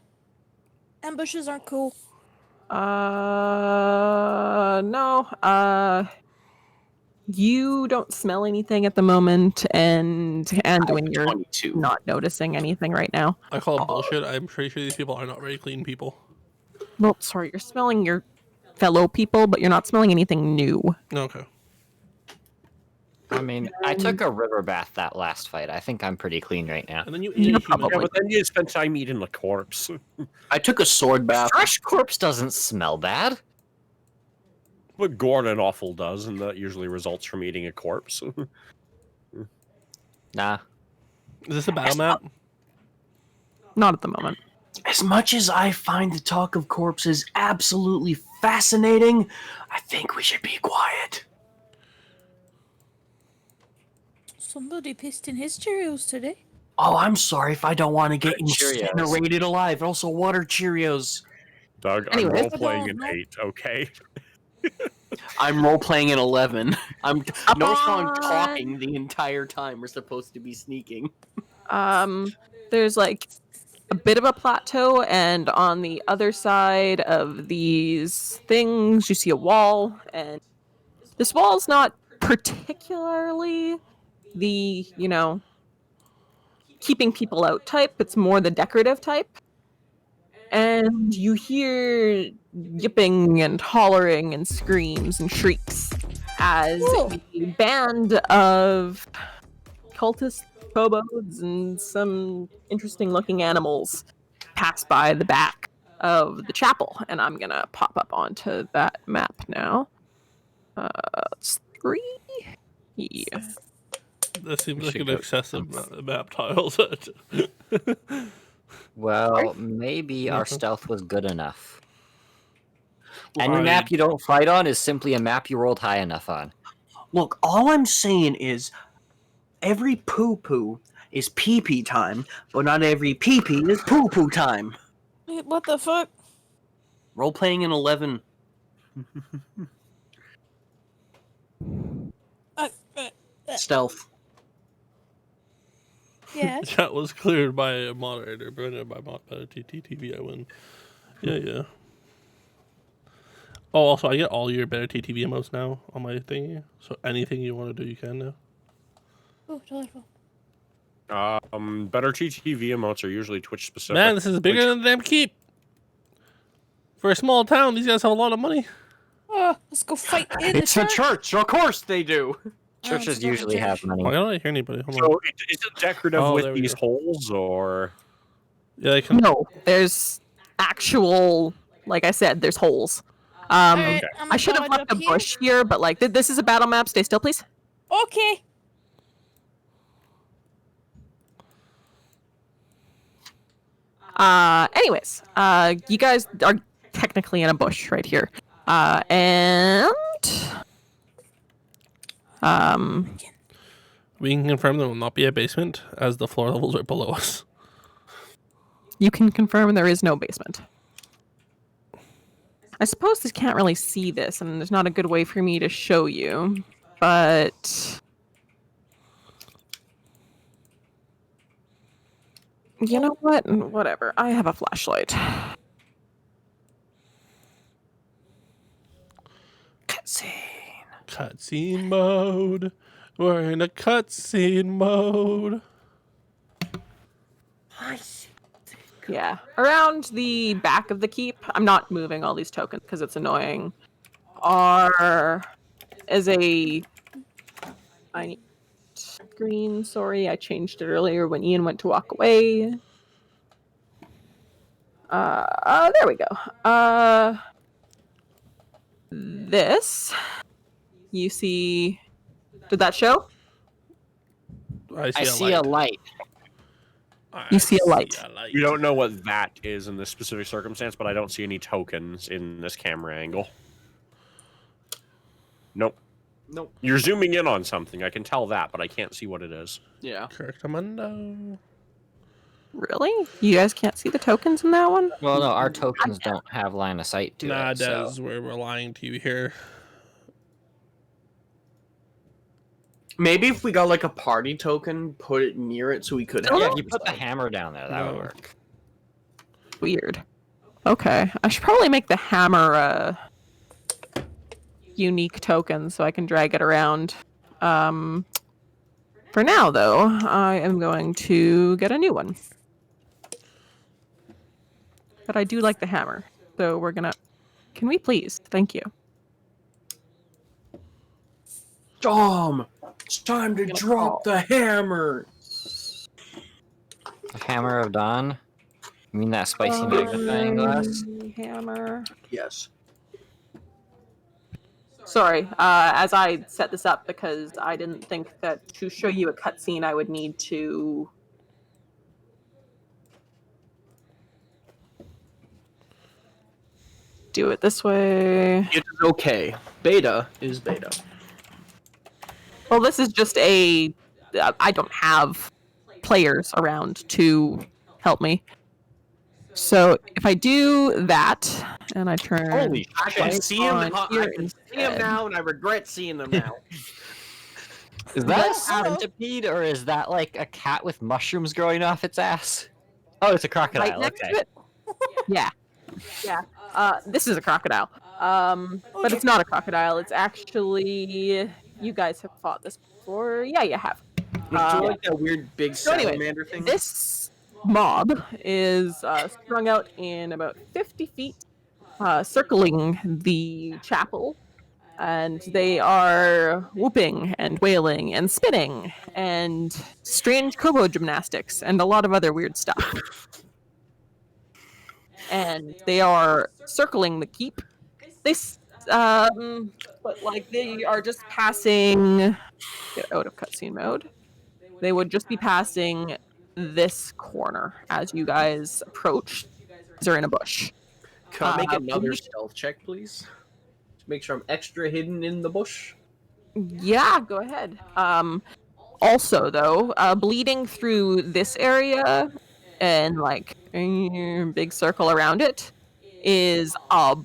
Ambushes aren't cool. No. You don't smell anything at the moment, and when you're 22. not noticing anything right now. I call it bullshit. I'm pretty sure these people are not very clean people. Well, sorry, you're smelling your fellow people, but you're not smelling anything new. Okay. I mean, I took a river bath that last fight. I think I'm pretty clean right now. And then you ate You're a human. probably- Yeah, but then you spent time eating a corpse. I took a sword bath. Fresh corpse doesn't smell bad. What Gordon awful does, and that usually results from eating a corpse. Nah. Is this a battle map? Not at the moment. As much as I find the talk of corpses absolutely fascinating, I think we should be quiet. Somebody pissed in his Cheerios today. Oh, I'm sorry if I don't want to get Cheerios. incinerated alive. Also, water Cheerios. Doug, Anyways. I'm role-playing an No. 8, okay? I'm role playing an 11. Notice how I'm on. talking the entire time. We're supposed to be sneaking. There's like a bit of a plateau, and on the other side of these things, you see a wall, and this wall's not particularly the, keeping people out type. It's more the decorative type. And you hear yipping and hollering and screams and shrieks as a band of cultist kobolds and some interesting looking animals pass by the back of the chapel. And I'm gonna pop up onto that map now. It's 3. Yeah. That seems We like should an go- excessive map tile. Well, maybe our Mhm. stealth was good enough. Any I- map you don't fight on is simply a map you rolled high enough on. Look, all I'm saying is every poo-poo is pee-pee time, but not every pee-pee is poo-poo time. Wait, what the fuck? Role playing an 11. Uh, Stealth. yeah. Chat was cleared by a moderator, Brendan by mod better TTV. I win. Yeah. Oh, also, I get all your better TTV emotes now on my thingy. So anything you want to do, you can now. Oh, delightful. Better TTV emotes are usually Twitch specific. Man, this is bigger than the damn keep. For a small town, these guys have a lot of money. Oh, let's go fight in the It's a church. church. Of course they do. Churches it's not a usually have church. money. Why don't I hear anybody? Hold on. So is it decorative Oh, there with we these go. holes, or Yeah, they can. No, there's actual, like I said, there's holes. Alright, I'm I should have gonna left dodge a up bush here, but like this is a battle map. Stay still, please. Here. Okay. Anyways, you guys are technically in a bush right here. And We can confirm there will not be a basement, as the floor levels are below us. you can confirm there is no basement. I suppose this can't really see this, and there's not a good way for me to show you, but you know what? Whatever. I have a flashlight. Cutscene. Cutscene mode. We're in a cutscene mode. Yeah. Around the back of the keep, I'm not moving all these tokens because it's annoying. Is a tiny screen. Sorry, I changed it earlier when Ian went to walk away. There we go. This you see. Did that show? I I see a light. You see a light. you don't know what that is in this specific circumstance, but I don't see any tokens in this camera angle. Nope. Nope. You're zooming in on something. I can tell that, but I can't see what it is. Yeah. Correctamundo. Really? You guys can't see the tokens in that one? Well, no, our tokens don't have line of sight to Nah, it. Des, So. we're relying to you here. Maybe if we got like a party token, put it near it so we could have. Yeah, if you put the hammer down there, that would No. work. Weird. Okay, I should probably make the hammer a unique token so I can drag it around. For now, though, I am going to get a new one. But I do like the hammer, so we're gonna... Can we please? Thank you. Dom, it's time to drop the hammer. The Hammer of Dawn? You mean that spicy magnifying glass? Hammer. Yes. Sorry, as I set this up, because I didn't think that to show you a cutscene I would need to... do it this way. It is okay. Beta is beta. Well, this is just a... I don't have players around to help me. So if I do that, and I turn... Holy I can shit. see him. On I here can see him instead. now, and I regret seeing them now. Is that a Yes. centipede, or is that like a cat with mushrooms growing off its ass? Oh, it's a crocodile. right next Okay. to it. Yeah. Yeah. This is a crocodile. But it's not a crocodile. It's actually... You guys have fought this before. Yeah, you have. Do you like that weird big So anyway, salamander thing? This mob is strung out in about 50 feet, circling the chapel, and they are whooping and wailing and spitting and strange kobo gymnastics and a lot of other weird stuff. And they are circling the keep. But like they are just passing. Get out of cutscene mode. They would just be passing this corner as you guys approach. They're in a bush. Can I make another we- stealth check, please? To make sure I'm extra hidden in the bush. Yeah, go ahead. Also, though, bleeding through this area and like big circle around it is a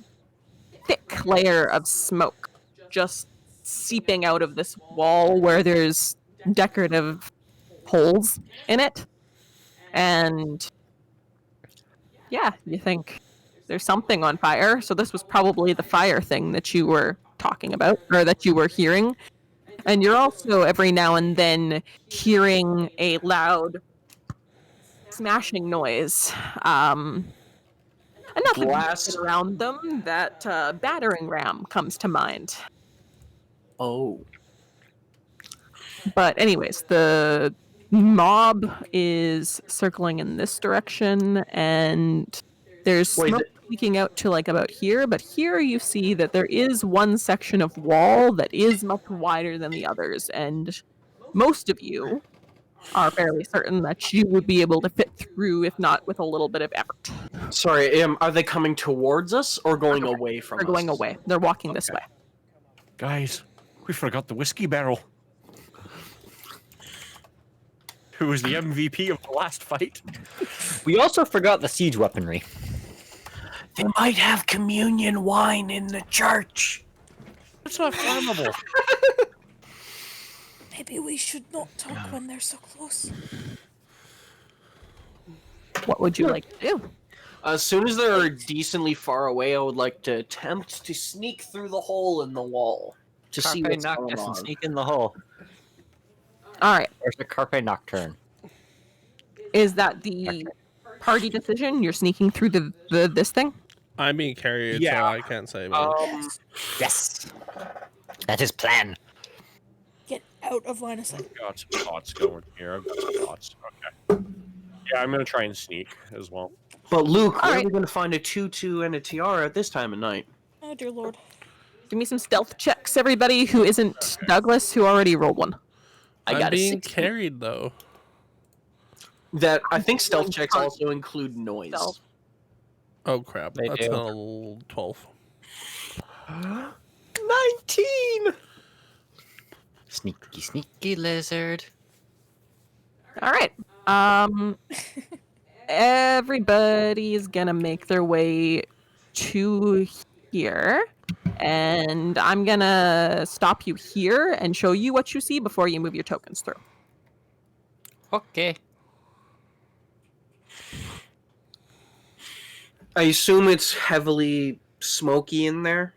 thick layer of smoke just seeping out of this wall where there's decorative holes in it. And yeah, you think there's something on fire. So this was probably the fire thing that you were talking about, or that you were hearing. And you're also every now and then hearing a loud smashing noise. Enough Blast. around them that battering ram comes to mind. Oh. But anyways, the mob is circling in this direction, and there's Wait, smoke leaking out to like about here. But here you see that there is one section of wall that is much wider than the others, and most of you are fairly certain that you would be able to fit through, if not with a little bit of effort. Sorry, are they coming towards us or going away from They're us? going away. They're walking this way. Guys, we forgot the whiskey barrel. Who was the MVP of the last fight? We also forgot the siege weaponry. They might have communion wine in the church. That's not flammable. Maybe we should not talk when they're so close. What would you like to do? As soon as they're decently far away, I would like to attempt to sneak through the hole in the wall to see Carpe what's going Noctis and on. sneak in the hole. All right. There's the Carpe Nocturne. Is that the party decision? You're sneaking through the this thing? I'm being carried, Yeah. so I can't say much. Yes. That is plan. Get out of line of sight. I've got some thoughts going here. I've got some thoughts. Okay. Yeah, I'm gonna try and sneak as well. But Luke, where are Alright. we going to find a tutu and a tiara at this time of night? Oh dear lord. Give me some stealth checks, everybody who isn't Douglas, who already rolled one. I I'm got a being 16. carried though. That I think stealth Rolling checks hard. also include noise. Stealth. Oh crap! They That's do. a 12. 19. Sneaky, sneaky lizard. All right. everybody's gonna make their way to here, and I'm gonna stop you here and show you what you see before you move your tokens through. Okay. I assume it's heavily smoky in there.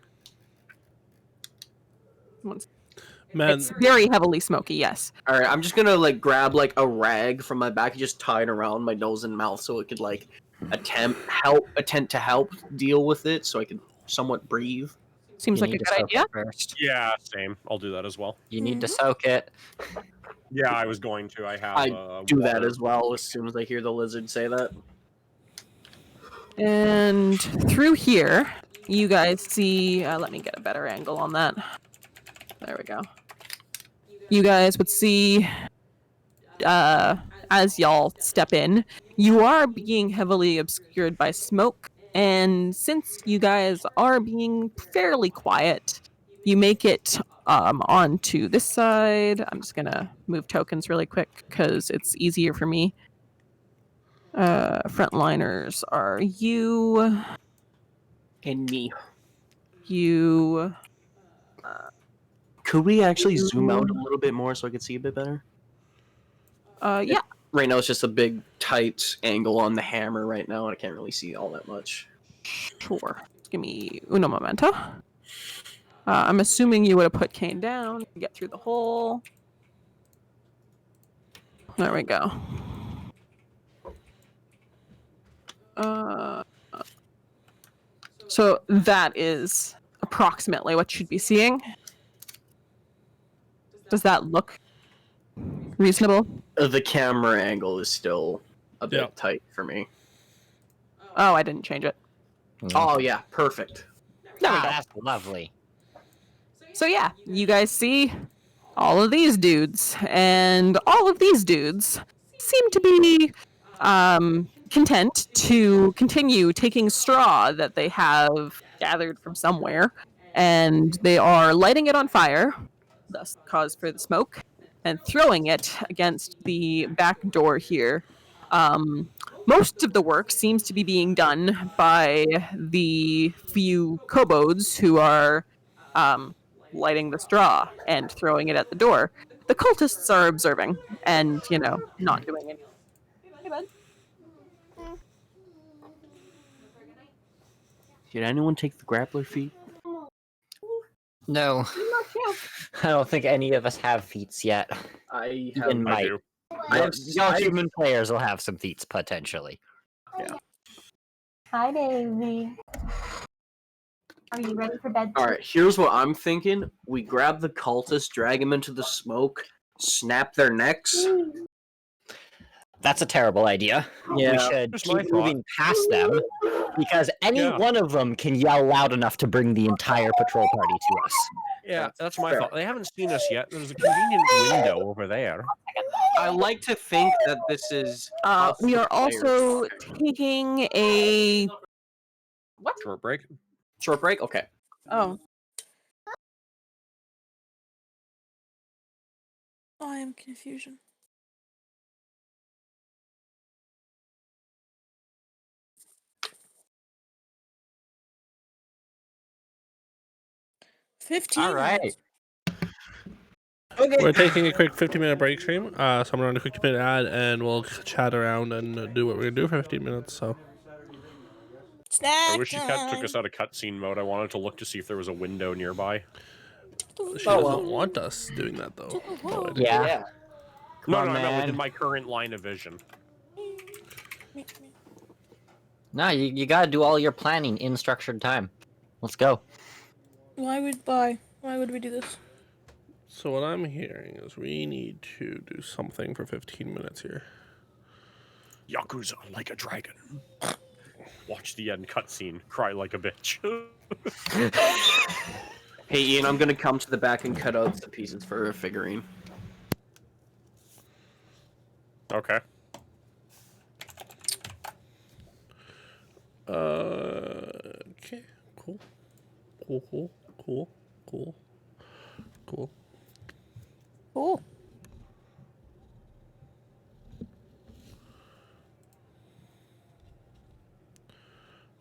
Man, It's very heavily smoky, yes. All right, I'm just gonna like grab like a rag from my back and just tie it around my nose and mouth so it could like attempt to help deal with it, so I could somewhat breathe. Seems You like a need to good soak idea. it first. Yeah, same. I'll do that as well. You need to soak it. Yeah, I was going to. I have. I do that water. as well as soon as I hear the lizard say that. And through here, you guys see. Let me get a better angle on that. There we go. You guys would see, as y'all step in, you are being heavily obscured by smoke. And since you guys are being fairly quiet, you make it onto this side. I'm just gonna move tokens really quick because it's easier for me. Frontliners are you, And me. you. Could we actually zoom out a little bit more so I could see a bit better? Yeah. Right now it's just a big tight angle on the hammer right now, and I can't really see all that much. Sure. Give me uno momento. I'm assuming you would have put Kane down to get through the hole. There we go. So that is approximately what you'd be seeing. Does that look reasonable? The camera angle is still a bit Yeah. tight for me. Oh, I didn't change it. Oh yeah, perfect. There we go. That's lovely. So yeah, you guys see all of these dudes, and all of these dudes seem to be content to continue taking straw that they have gathered from somewhere, and they are lighting it on fire, thus cause for the smoke, and throwing it against the back door here. Most of the work seems to be being done by the few kobolds who are lighting the straw and throwing it at the door. The cultists are observing and, not doing anything. Hey, bud. Did anyone take the grappler feat? No. I don't think any of us have feats yet. I Even I might. do. Y'all human players will have some feats potentially. Hi, Daisy. Are you ready for bed? All right, here's what I'm thinking. We grab the cultists, drag them into the smoke, snap their necks. That's a terrible idea. Yeah. We should Just my keep thought. moving past them because any Yeah. one of them can yell loud enough to bring the entire patrol party to us. Yeah, that's my fair. thought. They haven't seen us yet. There's a convenient window over there. I like to think that this is. us, We the are players. also taking a. Short break. Short break? Okay. Oh, I am confusion. All right. minutes. we're taking a quick 15-minute break stream. So I'm gonna run a quick 2-minute ad, and we'll chat around and do what we're gonna do for 15 minutes. So Snack I wish you took time. us out of cutscene mode. I wanted to look to see if there was a window nearby. she doesn't want us doing that though. Oh, No, I do. Yeah. No, on, no, I meant man. within my current line of vision. No, you gotta do all your planning in structured time. Let's go. Why would we do this? So what I'm hearing is we need to do something for 15 minutes here. Yakuza like a dragon. Watch the end cutscene. Cry like a bitch. Hey, Ian, I'm gonna come to the back and cut out the pieces for a figurine. Okay. Okay. Cool. Cool. Cool.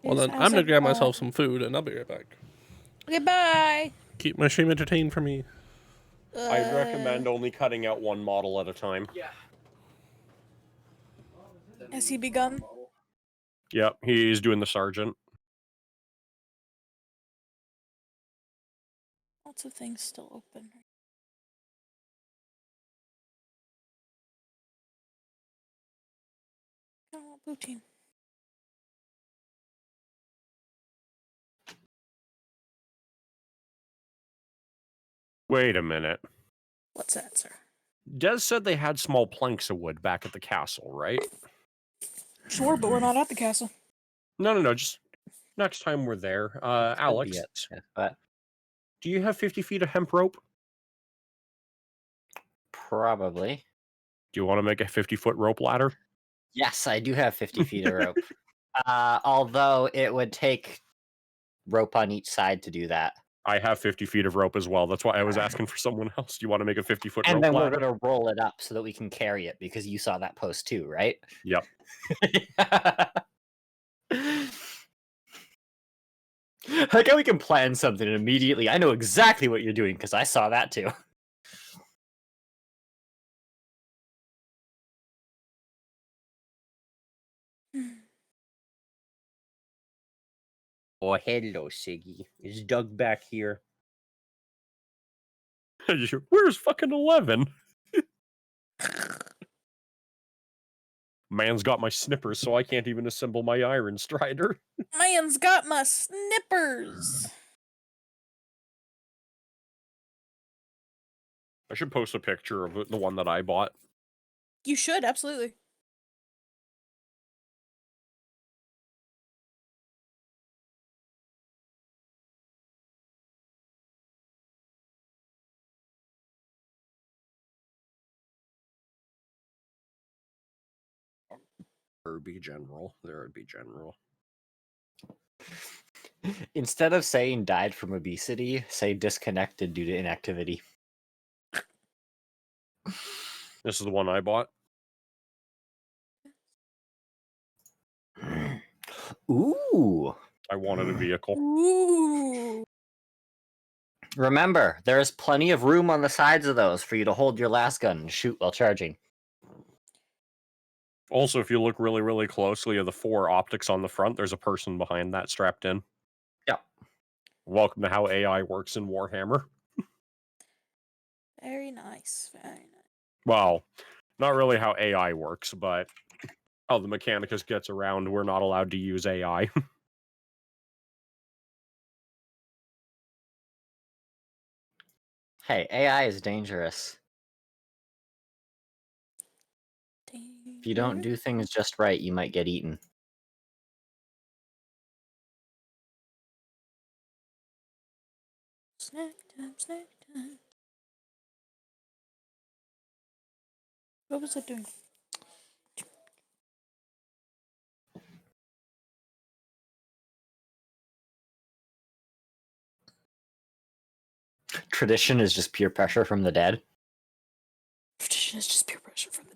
Well, is then I'm gonna as grab I myself some food, and I'll be right back. Goodbye. Keep my stream entertained for me. I'd recommend only cutting out one model at a time. Has he begun? Yep, he's doing the sergeant. Lots of things still open. Oh, blue team. Wait a minute. What's that, sir? Des said they had small planks of wood back at the castle, right? Sure, but we're not at the castle. No, just next time we're there. Alex, But do you have 50 feet of hemp rope? probably. Do you want to make a 50-foot rope ladder? Yes, I do have 50 feet of rope. Although it would take rope on each side to do that. I have 50 feet of rope as well. That's why I was asking for someone else. Do you want to make a 50-foot And rope then we're ladder? going to roll it up so that we can carry it because you saw that post too, right? Yep. Like how we can plan something and immediately I know exactly what you're doing because I saw that too. Oh, hello, Siggy. Is Doug back here? Where's fucking 11? Man's got my snippers, so I can't even assemble my iron strider. Man's got my snippers. I should post a picture of the one that I bought. You should, absolutely. Or be general. There would be general. Instead of saying died from obesity, say disconnected due to inactivity. This is the one I bought. Ooh. I wanted a vehicle. Ooh. Remember, there is plenty of room on the sides of those for you to hold your last gun and shoot while charging. Also, if you look really, really closely at the 4 optics on the front, there's a person behind that strapped in. Yeah. Welcome to how AI works in Warhammer. Very nice. Very nice. Well, not really how AI works, but how the Mechanicus gets around. We're not allowed to use AI. Hey, AI is dangerous. If you don't do things just right, you might get eaten. Snack time, snack time. What was it doing? Tradition is just peer pressure from the dead. Tradition is just peer pressure from the dead.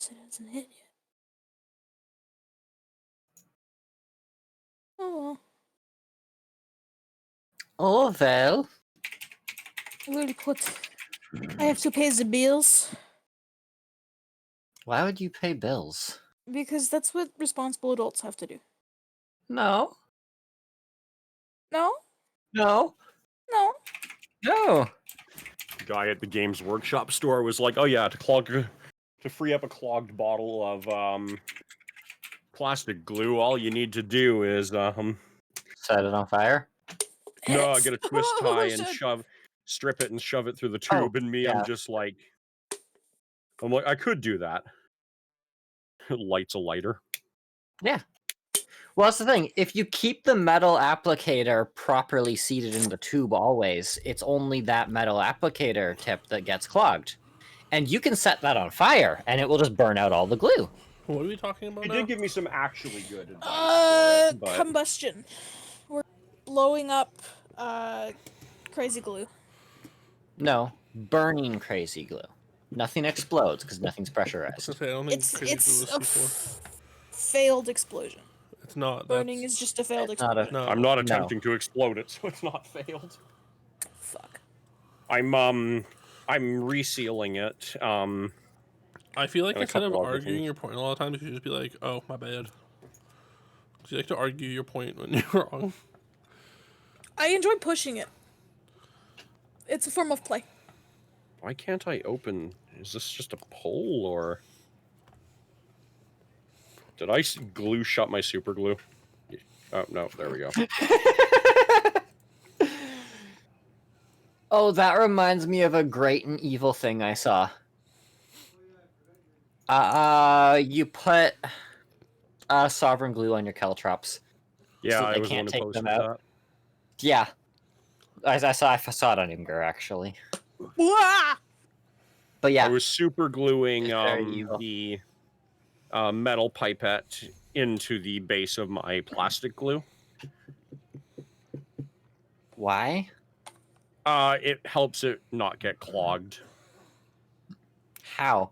It hasn't hit yet. Oh Oh, well. well. I have to pay the bills. Why would you pay bills? Because that's what responsible adults have to do. No. No? No. No. No. Guy at the Games Workshop store was like, "Oh yeah, to free up a clogged bottle of plastic glue, all you need to do is Set it on fire? no, get a twist tie and Explosion. strip it and shove it through the Oh, tube." And me, yeah. I'm like, I could do that. Lights a lighter. Yeah. Well, that's the thing. If you keep the metal applicator properly seated in the tube always, it's only that metal applicator tip that gets clogged. And you can set that on fire, and it will just burn out all the glue. What are we talking about You now? did give me some actually good advice for it, but Combustion. We're blowing up, crazy glue. No, burning crazy glue. Nothing explodes because nothing's I was pressurized. gonna say, I don't think It's crazy glue a is C4. failed explosion. It's not. Burning That's is just a failed It's not a- explosion. no. I'm not No. attempting to explode it, so it's not failed. Fuck. I'm resealing it. I feel like and a instead of couple other arguing things. your point a lot of times, you should just be like, "Oh, my bad." 'Cause you like to argue your point when you're wrong. I enjoy pushing it. It's a form of play. Why can't I open? Is this just a pole or? Did I glue shut my super glue? Oh no, there we go. Oh, that reminds me of a great and evil thing I saw. You put sovereign glue on your caltrops. Yeah, So I they was the one can't who take them posted out. that. Yeah. I saw it on Imgur, actually. Wah! But yeah. I was super gluing It's very evil. the metal pipette into the base of my plastic glue. Why? It helps it not get clogged. How?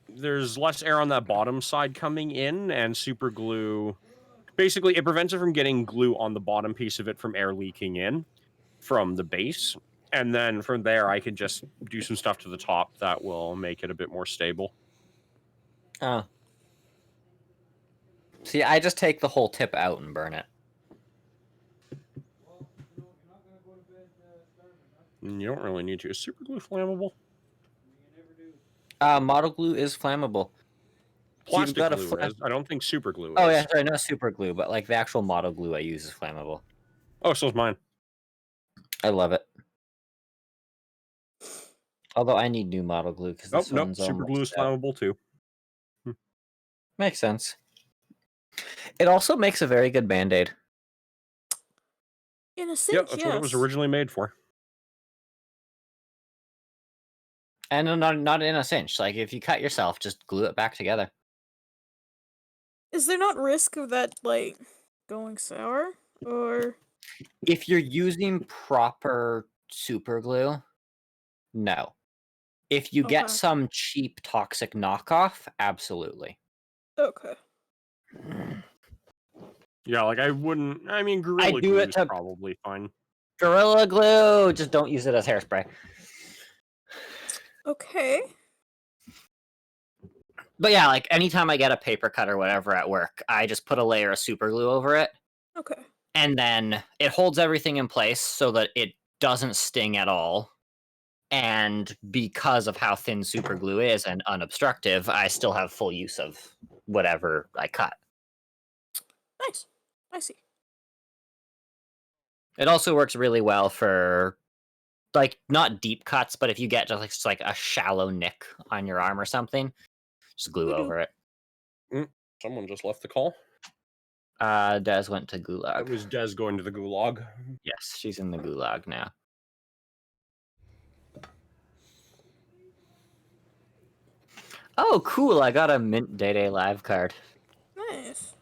There's less air on that bottom side coming in, and super glue. Basically, it prevents it from getting glue on the bottom piece of it from air leaking in from the base. And then from there, I can just do some stuff to the top that will make it a bit more stable. Oh. See, I just take the whole tip out and burn it. You don't really need to. Is super glue flammable? Model glue is flammable. So you've Plastic got a glue is. I don't think super glue is. Oh yeah, sorry, not super glue, but like the actual model glue I use is flammable. Oh, so's mine. I love it. Although I need new model glue because Oh, this nope. one's Super glue is almost out. flammable too. Makes sense. It also makes a very good band-aid. In a sense, Yep, that's what it was yes. originally made for. And not in a cinch. Like if you cut yourself, just glue it back together. Is there not risk of that, like, going sour? Or... If you're using proper super glue, no. If you get Okay. some cheap toxic knockoff, absolutely. Okay. Yeah, like I wouldn't. I mean, Gorilla do Glue it is to- probably fine. Gorilla glue, just don't use it as hairspray. Okay. But yeah, like anytime I get a paper cut or whatever at work, I just put a layer of super glue over it, Okay. and then it holds everything in place so that it doesn't sting at all. And because of how thin super glue is and unobstructive, I still have full use of whatever I cut. Nice. I see. It also works really well for, like, not deep cuts, but if you get just like a shallow nick on your arm or something, just glue Voodoo. over it. Someone just left the call. Des went to It Gulag. was Des going to the gulag. Yes, she's in the Gulag now. Oh, cool! I got a Mint Day Live card. Nice.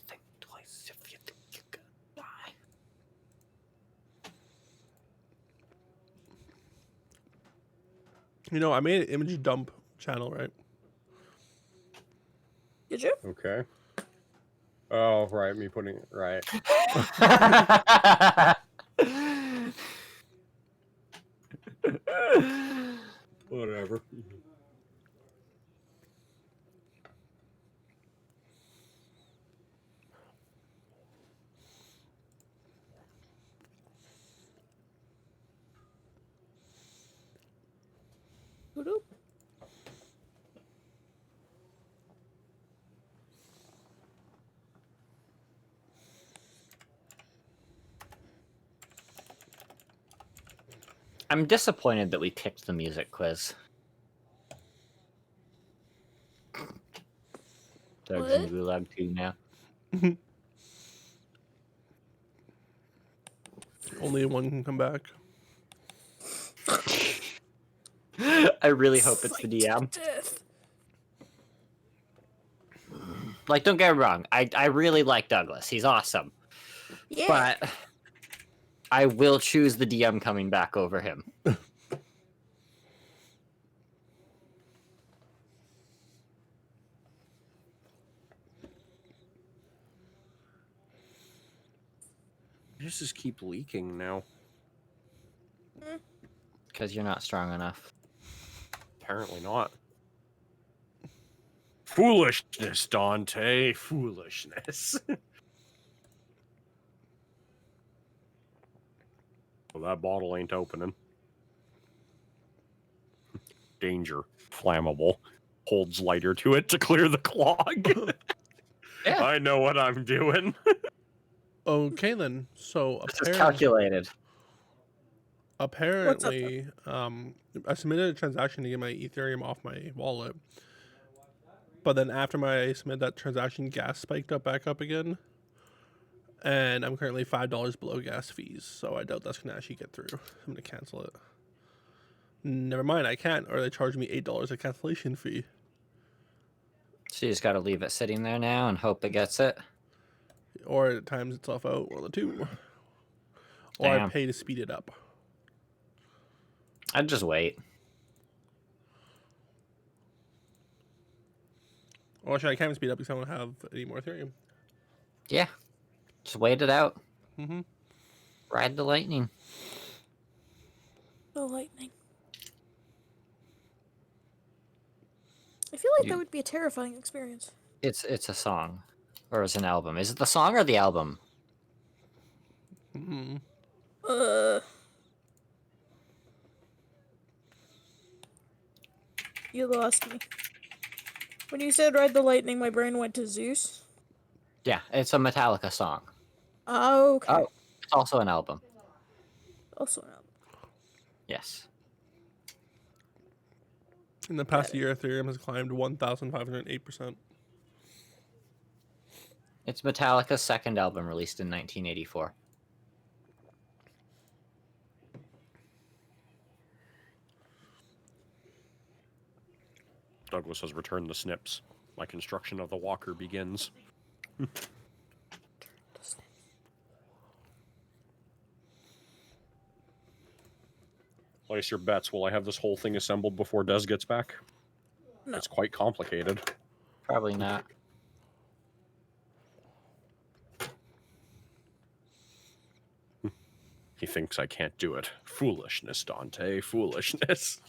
Think twice if you think you could die. You know, I made an image dump channel, right? Did you? Okay. Oh, right. Me putting it right. Whatever. Voodoo? I'm disappointed that we picked the music quiz. Doug's in Gulag 2 now. Only one can come back. I really hope it's the DM. Death. Like, don't get me wrong. I really like Douglas. He's awesome. Yeah. But I will choose the DM coming back over him. This just keep leaking now. Because you're not strong enough. Apparently not. Foolishness, Dante. Foolishness. Well, that bottle ain't opening. Danger. Flammable. Holds lighter to it to clear the clog. Yeah. I know what I'm doing. Okay then. So This is calculated. apparently, I submitted a transaction to get my Ethereum off my wallet. But then after I submitted that transaction, gas spiked up back up again. And I'm currently $5 below gas fees, so I doubt that's gonna actually get through. I'm gonna cancel it. Never mind, I can't, or they charge me $8 a cancellation fee. So you just gotta leave it sitting there now and hope it gets it. Or it times itself out, one of the two. Or I Damn. pay to speed it up. I'd just wait. Or actually, I can't even speed up because I don't have any more Ethereum. Yeah. Just wait it out. Mm-hmm. Ride the lightning. The lightning. I feel like that would be a terrifying experience. It's a song. Or it's an album. Is it the song or the album? Mm-hmm. You lost me. When you said Ride the Lightning, my brain went to Zeus. Yeah, it's a Metallica song. Oh, okay. Oh, it's also an album. Also an album. Yes. In the past year, Ethereum has climbed 1,508%. It's Metallica's second album released in 1984. Douglas has returned the snips. My construction of the walker begins. Place your bets. Will I have this whole thing assembled before Des gets back? No. It's quite complicated. Probably not. He thinks I can't do it. Foolishness, Dante. Foolishness.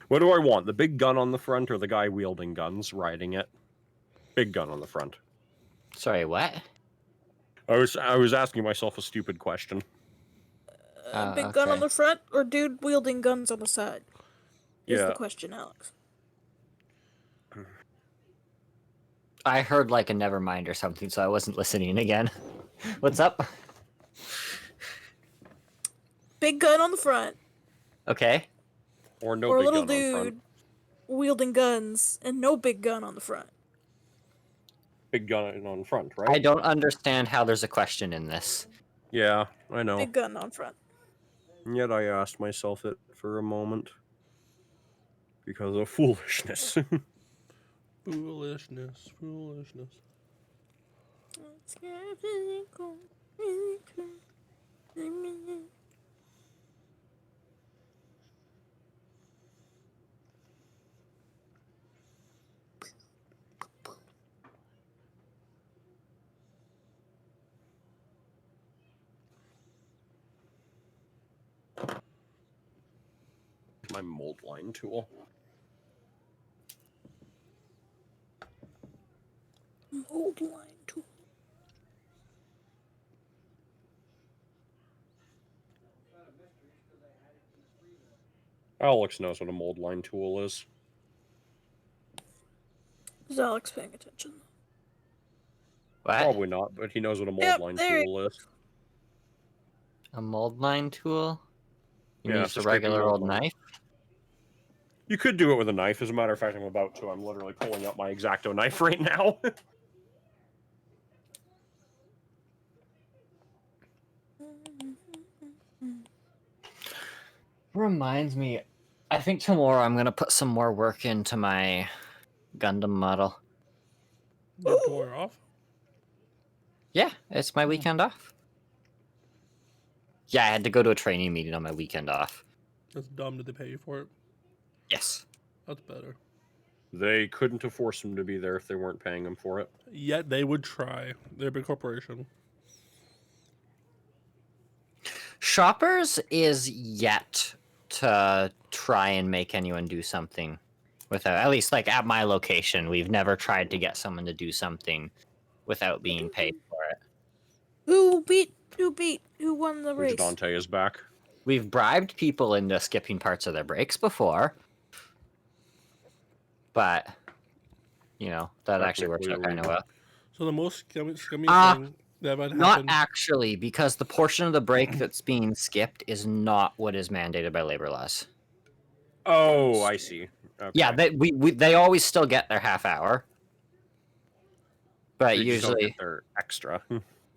What do I want? The big gun on the front or the guy wielding guns riding it? Big gun on the front. Sorry, what? I was asking myself a stupid question. Big gun on okay. the front or dude wielding guns on the side? Is Yeah. the question, Alex. I heard like a nevermind or something, so I wasn't listening again. What's up? Big gun on the front. Okay. Or no Or a big little gun on dude front. wielding guns and no big gun on the front. Big gun on front, right? I don't understand how there's a question in this. Yeah, I know. Big gun on front. And yet I asked myself it for a moment. Because of foolishness. Foolishness, foolishness. My mold line tool. Mold line tool. Alex knows what a mold line tool is. Is Alex paying attention? What? Probably not, but he knows what a mold Yep, line there- tool is. A mold line tool? You Yeah, mean it's just a a scraping regular mold old line. knife? You could do it with a knife. As a matter of fact, I'm about to. I'm literally pulling out my X-Acto knife right now. Reminds me, I think tomorrow I'm gonna put some more work into my Gundam model. You have tomorrow off? Yeah, it's my weekend off. Yeah, I had to go to a training meeting on my weekend off. That's dumb. Did they pay you for it? Yes. That's better. They couldn't have forced him to be there if they weren't paying him for it. Yet they would try. They're a big corporation. Shoppers is yet to try and make anyone do something without, at least like at my location, we've never tried to get someone to do something without being paid for it. Who won the race? Dante is back. We've bribed people into skipping parts of their breaks before, but you know that actually works out kind of well. So the most scummy thing that might happen... Not actually, because the portion of the break that's being skipped is not what is mandated by labor laws. Oh, I see. Okay. Yeah, they always still get their half hour, but They just don't usually get their extra.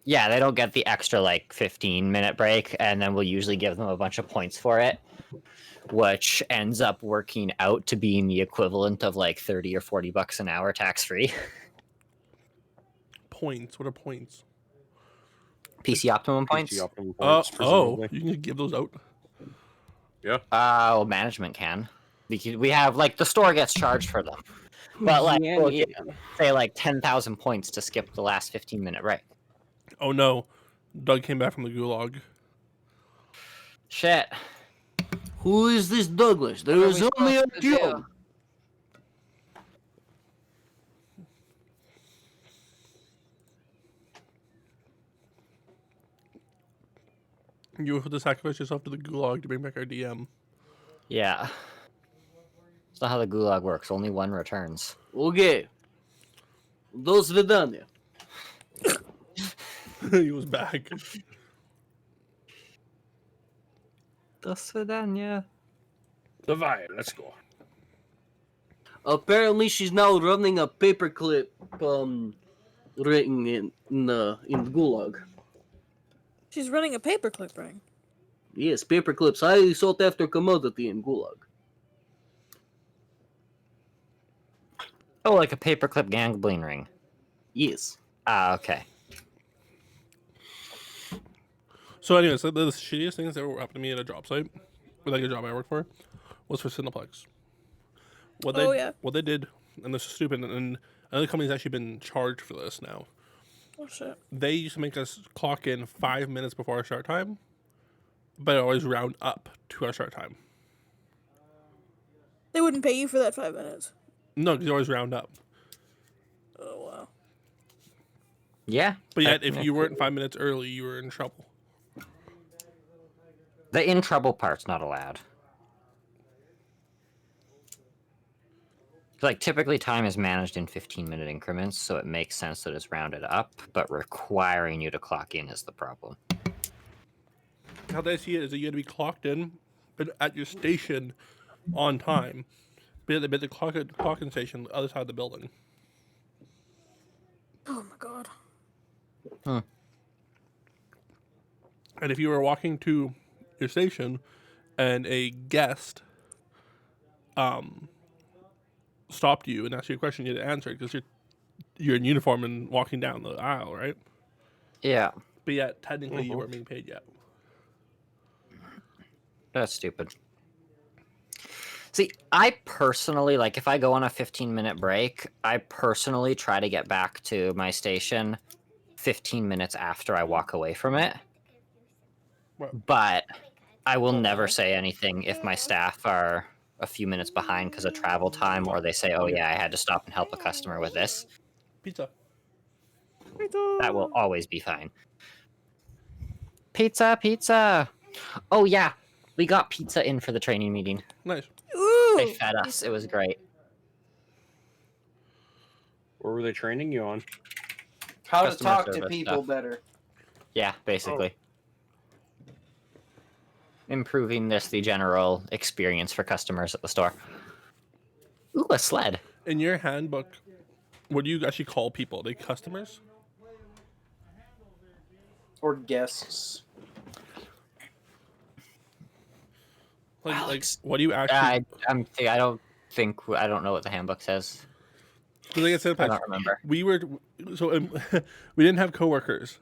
yeah, they don't get the extra like 15-minute break, and then we'll usually give them a bunch of points for it, which ends up working out to being the equivalent of like 30 or 40 bucks an hour tax free. Points. What are points? PC Optimum points. PC Optimum points, presumably. You can give those out. Yeah. Well, management can. We have like the store gets charged for them, but like we'll give, say like 10,000 points to skip the last 15-minute break. Oh no, Doug came back from the gulag. Shit. Who is this Douglas? There is only a few. You have to sacrifice yourself to the gulag to bring back our DM. Yeah. It's not how the gulag works. Only one returns. Okay. До свидания. He was back. До свидания. Divide, let's go. Apparently, she's now running a paperclip ring in the gulag. She's running a paperclip ring. Yes, paperclips highly sought after commodity in gulag. Oh, like a paperclip gambling ring. Yes. Ah, okay. So anyways, the shittiest things that ever happened to me at a job site, with like a job I worked for, was for Cineplex. What they did, and this is stupid, and another company's actually been charged for this now. Oh shit. They used to make us clock in 5 minutes before our start time, but always round up to our start time. They wouldn't pay you for that 5 minutes. No, because you always round up. Oh wow. Yeah. But yet, if you weren't 5 minutes early, you were in trouble. The in trouble part's not allowed. Like, typically time is managed in 15-minute increments, so it makes sense that it's rounded up, but requiring you to clock in is the problem. How they see it is that you had to be clocked in at your station on time, but the clock-in station the other side of the building. Oh my god. And if you were walking to your station and a guest stopped you and asked you a question, you had to answer it because you're in uniform and walking down the aisle, right? Yeah. But yet, technically, you weren't being paid yet. That's stupid. See, I personally, like, if I go on a 15-minute break, I personally try to get back to my station 15 minutes after I walk away from it. But I will never say anything if my staff are a few minutes behind because of travel time, or they say, oh yeah, I had to stop and help a customer with this. Pizza. That will always be fine. Pizza. Oh yeah, we got pizza in for the training meeting. Nice. Ooh. They fed us. It was great. What were they training you on? How to Customer talk to service people stuff. better. Yeah, basically. Improving the general experience for customers at the store. Ooh, a sled. In your handbook, what do you actually call people? Are they customers? Or guests. Like what do you actually? I don't know what the handbook says. Because like I said, I don't remember. we were so we didn't have coworkers.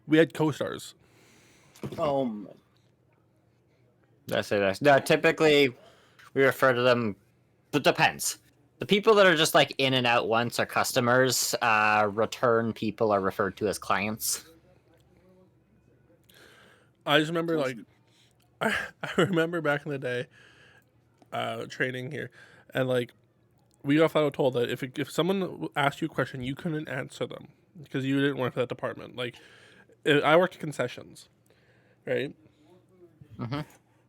We had co-stars. That's it. No, typically we refer to them. It depends. The people that are just like in and out once are customers. Return people are referred to as clients. I just remember like I remember back in the day training here, and like we got flat out told that if someone asked you a question, you couldn't answer them because you didn't work for that department. Like I worked at concessions, right? Mm-hmm.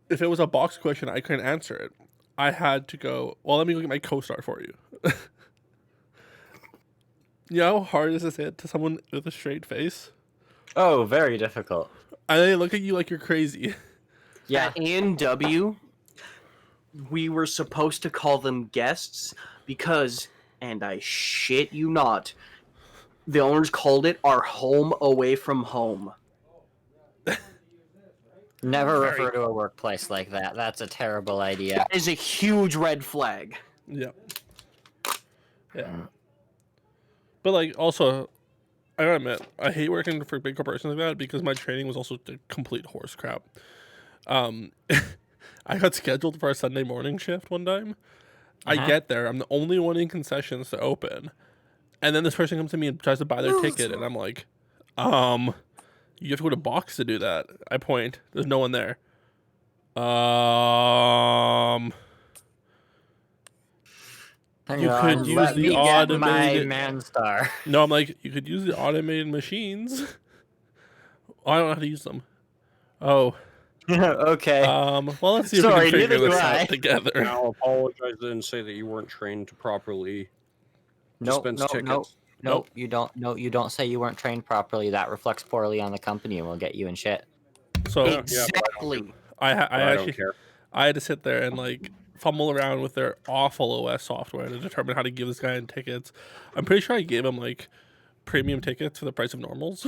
If it was a box question, I couldn't answer it. I had to go, well, let me go get my co-star for you. You know how hard is to say it to someone with a straight face? Oh, very difficult. And they look at you like you're crazy. Yeah. At A&W, we were supposed to call them guests because, and I shit you not, the owners called it our home away from home. Never refer to a workplace like that. That's a terrible idea. That is a huge red flag. Yeah. Yeah. But like also, I gotta admit, I hate working for big corporations like that because my training was also a complete horse crap. I got scheduled for a Sunday morning shift one time. I get there, I'm the only one in concessions to open, and then this person comes to me and tries to buy their ticket, and I'm like, you have to go to box to do that. I point. There's no one there. You could use the automated. My man star. No, I'm like, you could use the automated machines. I don't know how to use them. Oh. Okay. Well, let's see if Sorry, we can figure neither this do I. out together. Now apologize and say that you weren't trained to properly dispense tickets. Nope. You don't. No, you don't say you weren't trained properly. That reflects poorly on the company and will get you in shit. So Exactly. I I don't actually care. I had to sit there and like fumble around with their awful OS software to determine how to give this guy tickets. I'm pretty sure I gave him like premium tickets for the price of normals.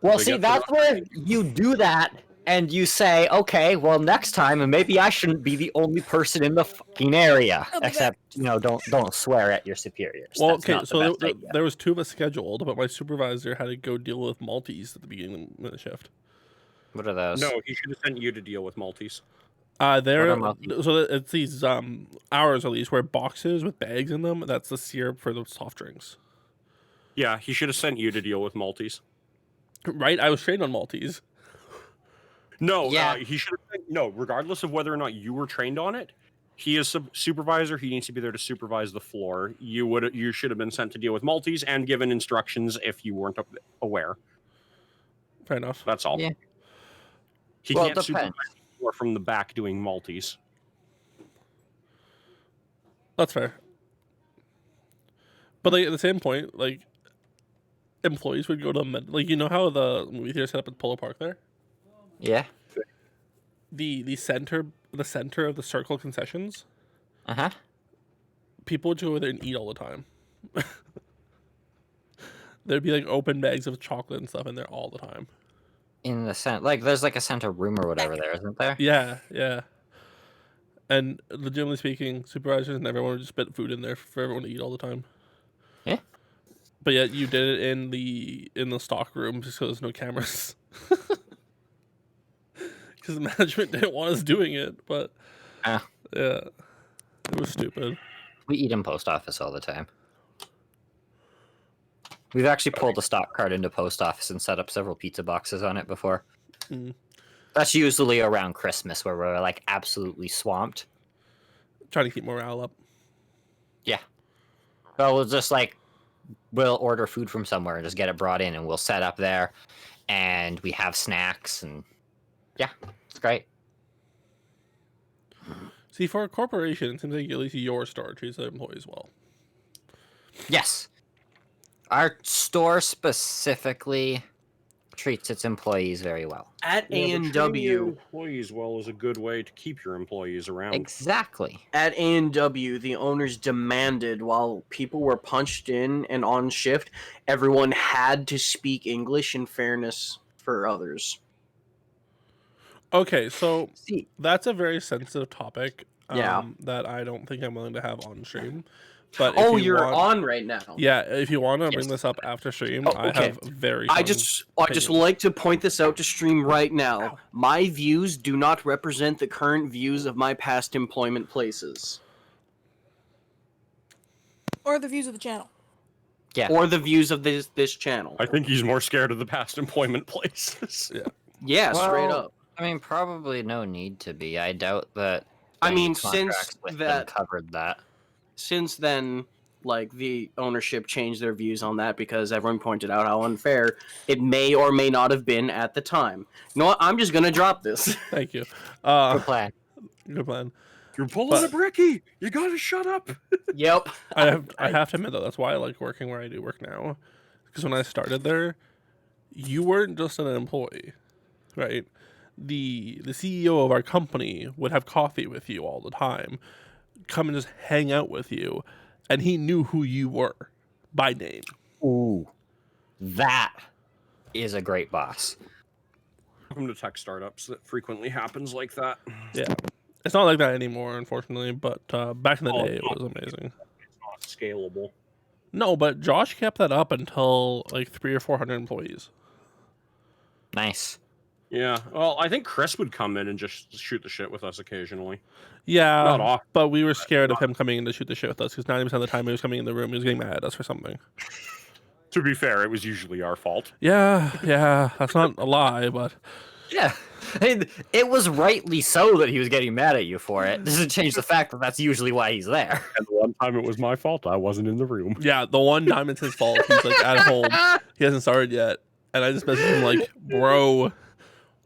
Well, They see, get that's where you do that and you say, okay, well, next time, and maybe I shouldn't be the only person in the fucking area. I'll be Except, don't swear at your superiors. Well, That's okay, not the so best idea. there was 2 of us scheduled, but my supervisor had to go deal with Maltese at the beginning of the shift. What are those? No, he should have sent you to deal with Maltese. There. What are Maltese? So it's these hours at least where boxes with bags in them. That's the syrup for the soft drinks. Yeah, he should have sent you to deal with Maltese. Right, I was trained on Maltese. No, Yeah. he should have. No, regardless of whether or not you were trained on it, he is supervisor. He needs to be there to supervise the floor. You should have been sent to deal with Maltese and given instructions if you weren't aware. Fair enough. That's all. Yeah. He Well, can't it supervise depends. the floor from the back doing Maltese. That's fair. But like at the same point, like employees would go to like you know how the movie theater set up at Polo Park there. Yeah. The center of the circle concessions. Uh-huh. People would go over there and eat all the time. There'd be like open bags of chocolate and stuff in there all the time. In the center, like, there's like a center room or whatever there, isn't there? Yeah, yeah. And legitimately speaking, supervisors and everyone would just spit food in there for everyone to eat all the time. Yeah. But yet you did it in the stock room just because there's no cameras. Because the management didn't want us doing it, but Ah. yeah, it was stupid. We eat in post office all the time. We've actually pulled a stock cart into post office and set up several pizza boxes on it before. Mm. That's usually around Christmas where we're like absolutely swamped. Trying to keep morale up. Yeah. So we'll just like, we'll order food from somewhere and just get it brought in and we'll set up there and we have snacks and yeah, it's great. See, for a corporation, it seems like at least your store treats their employees well. Yes. Our store specifically treats its employees very well. At Yeah, but treating your A&W, employees well is a good way to keep your employees around. Exactly. at A&W, the owners demanded while people were punched in and on shift, everyone had to speak English in fairness for others. Okay, so See, that's a very sensitive topic. Yeah. That I don't think I'm willing to have on stream. But if oh, you you're want, on right now. yeah, if you want to bring Yes. this up after stream, Oh, I okay. have very. I strong just opinions. like to point this out to stream right now. My views do not represent the current views of my past employment places Or the views of the channel. Yeah. or the views of this channel. I think he's more scared of the past employment places. Yeah. Yeah, straight Well, up. I mean, probably no need to be. I doubt that. I any mean, contracts since with them that covered that. since then, like the ownership changed their views on that because everyone pointed out how unfair it may or may not have been at the time. You know what? I'm just gonna drop this. Thank you. Good plan. Good plan. You're pulling But- a bricky. You gotta shut up. Yep. I have to admit though, that's why I like working where I do work now. Because when I started there, you weren't just an employee, right? The CEO of our company would have coffee with you all the time, come and just hang out with you, and he knew who you were by name. Ooh, that is a great boss. Welcome to tech startups. That frequently happens like that. Yeah, it's not like that anymore, unfortunately. But back in the Oh, day, it no. was amazing. It's not scalable. No, but Josh kept that up until like 300 or 400 employees. Nice. Yeah. Well, I think Chris would come in and just shoot the shit with us occasionally. Yeah, Not often. but we were scared of him coming in to shoot the shit with us because 90% of the time he was coming in the room, he was getting mad at us for something. To be fair, it was usually our fault. Yeah, that's not a lie, but Yeah. I mean, it was rightly so that he was getting mad at you for it. Doesn't change the fact that that's usually why he's there. And the one time it was my fault, I wasn't in the room. yeah, the one time it's his fault. He's like at home, he hasn't started yet, and I just messaged him like, "Bro,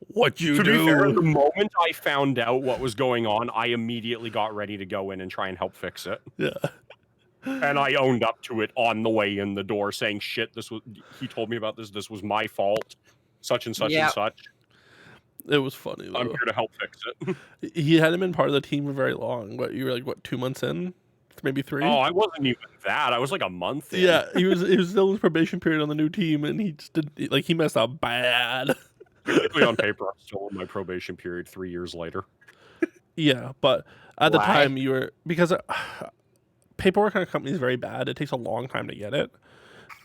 what you To be fair, the do?" moment I found out what was going on, I immediately got ready to go in and try and help fix it. Yeah, And I owned up to it on the way in the door, saying, "Shit, he told me about this. This was my fault. Such and such Yeah. and such. it was funny I'm though. here to help fix it." He hadn't been part of the team for very long. But you were like, what, 2 months in, maybe 3? Oh, I wasn't even that. I was like a month in. Yeah, he was still in his probation period on the new team, and he just did like he messed up bad. Technically, on paper, I'm still in my probation period 3 years later. Yeah, but at the Why? time you were because paperwork on a company is very bad. It takes a long time to get it,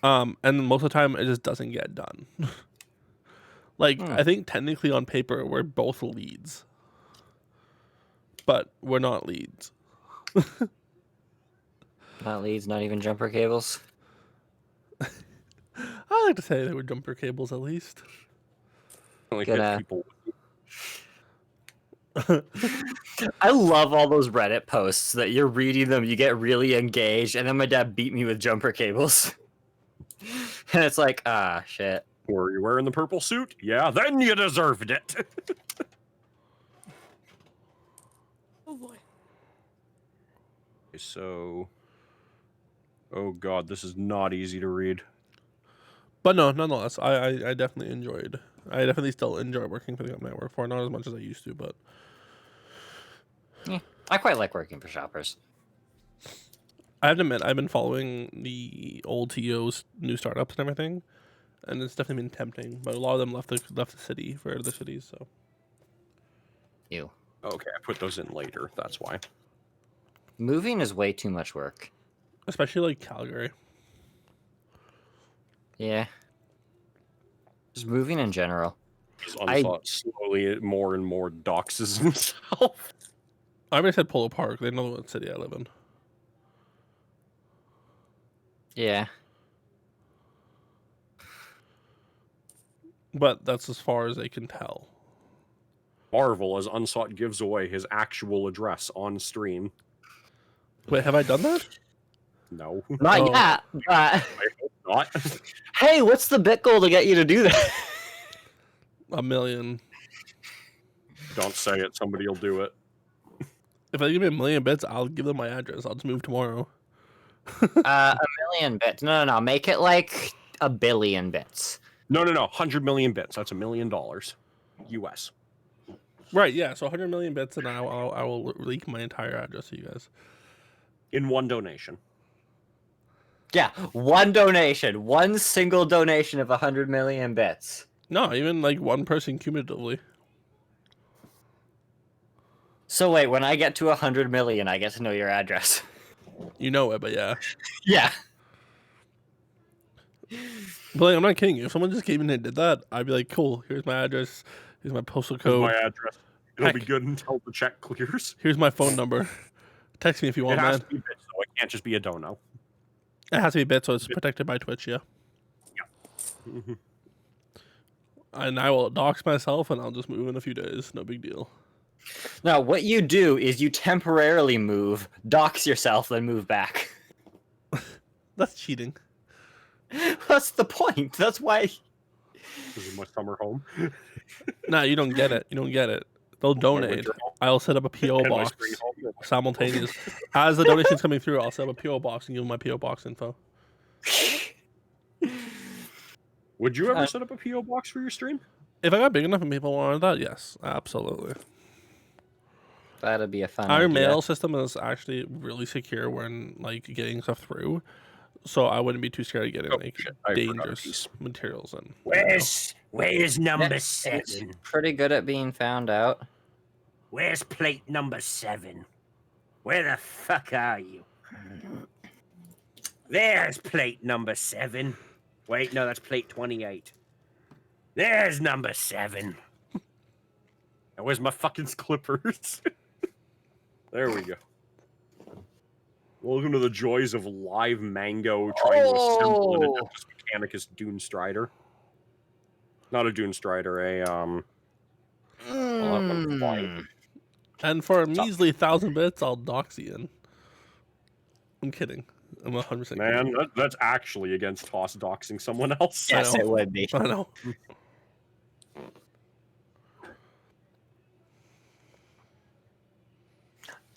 and most of the time it just doesn't get done. Like I think technically on paper we're both leads, but we're not leads. Not leads, not even jumper cables. I like to say they were jumper cables at least. Like Good, hit people. I love all those Reddit posts that you're reading them, you get really engaged, and then my dad beat me with jumper cables. And it's like, ah, shit. Were you wearing the purple suit? Yeah, then you deserved it. Oh boy. So, oh god, this is not easy to read. But no, nonetheless, I definitely enjoyed. I definitely still enjoy working for the company I work for. Not as much as I used to, but I quite like working for shoppers. I have to admit I've been following the old TO's new startups and everything, and it's definitely been tempting. But a lot of them left the city for other cities. So Ew. Okay, I put those in later. That's why. Moving is way too much work. especially like Calgary. Yeah. Just moving in general. Because Unsought slowly more and more doxes himself. I already said Polo Park. They know what city I live in. Yeah. But that's as far as they can tell. Marvel as Unsought gives away his actual address on stream. Wait, have I done that? No. Not Oh. yet, but I hope not. hey, what's the bit goal to get you to do that? 1 million. Don't say it, somebody will do it. If they give me 1 million bits, I'll give them my address. I'll just move tomorrow. 1 million bits. No, make it like 1 billion bits. No, 100 million bits. That's $1 million US. Right, yeah. So 100 million bits, and I will leak my entire address to you guys. In one donation. Yeah, one donation, one single donation of 100 million bits. No, even like one person cumulatively. So wait, when I get to 100 million, I get to know your address. You know it, but yeah. Yeah. But like, I'm not kidding you. If someone just came in and did that, I'd be like, cool, here's my address, here's my postal Here's code, my address. It'll be Heck. good until the check clears. here's my phone number. Text me if you It want, has man. to be bits, though. It can't just be a dono. It has to be bit, so it's protected by Twitch, yeah. Yeah. And I will dox myself, and I'll just move in a few days. No big deal. Now, what you do is you temporarily move, dox yourself, then move back. That's cheating. That's the point. That's why. This is my summer home. Nah, you don't get it. You don't get it. They'll donate. winter home. I'll set up a PO And my box spring home. simultaneous. As the donation's coming through, I'll set up a PO box and give them my PO box info. Would you ever set up a PO box for your stream? If I got big enough and people wanted that, yes, absolutely. That'd be a fun Our idea. mail system is actually really secure when like getting stuff through, so I wouldn't be too scared of getting like shit, I forgot a dangerous piece. materials in. Where's number It's 7? pretty good at being found out. Where's plate number 7? Where the fuck are you? There's plate number 7. Wait, no, that's plate 28. There's number 7. Now, where's my fucking clippers? There we go. Welcome to the joys of live Mango trying to assemble an Adeptus Mechanicus Dune Strider. Not a Dune Strider, I'll have them flying. And for a measly 1,000 bits, I'll dox Ian. I'm kidding. I'm 100% Man, kidding. that's actually against Toss doxing someone else. Yes, know. it would be. I know.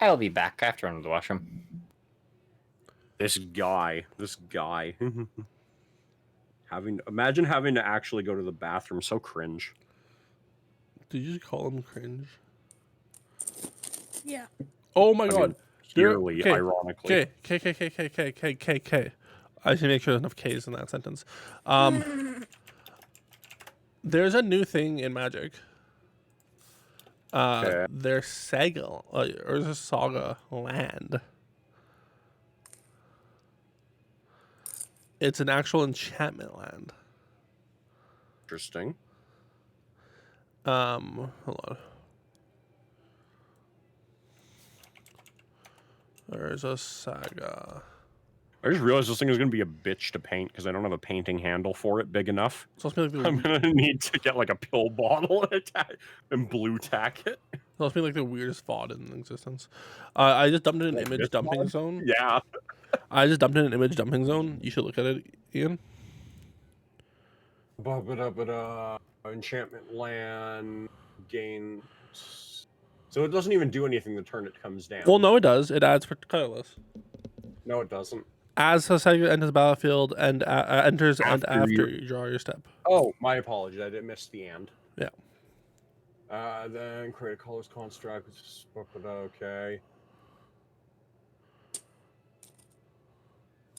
I'll be back after run to the washroom. This guy. Imagine having to actually go to the bathroom. So cringe. Did you just call him cringe? Yeah. Oh my I god. mean, purely ironically. K. I should make sure there's enough K's in that sentence. There's a new thing in Magic. Okay. There's Saga, or is it Saga Land? It's an actual enchantment land. Interesting. Hold on. There's a Saga. I just realized this thing is going to be a bitch to paint because I don't have a painting handle for it big enough. It's supposed to be like I'm the, going to need to get like a pill bottle and blue tack it. it's supposed to be like the weirdest font in existence. I just dumped it in an image this dumping mod? zone. Yeah. I just dumped it in an image dumping zone. You should look at it, Ian. Enchantment land gains. So it doesn't even do anything the turn it comes down. Well, no, it does. It adds for colorless. No, it doesn't. As the Saga enters the battlefield and enters and After after you- you draw your step. Oh, my apologies. I didn't miss the and. Yeah. Then create a colors construct. Okay.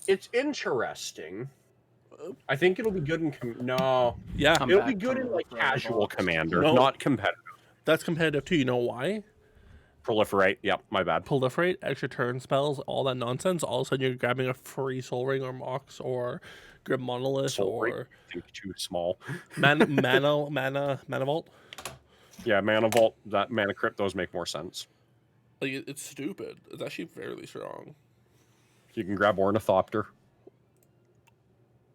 It's interesting. I think it'll be good in no. Yeah, Come It'll be back good from in the like forever casual box. commander, No. not competitive. that's competitive too. You know why? Proliferate. Yep, my bad. Proliferate, extra turn spells, all that nonsense. All of a sudden, you're grabbing a free Soul Ring or Mox or Grim Monolith Soul Ring. or I think too small. Mana Vault. Yeah, Mana Vault, that Mana Crypt, those make more sense. Like it's stupid. It's actually fairly strong. You can grab Ornithopter.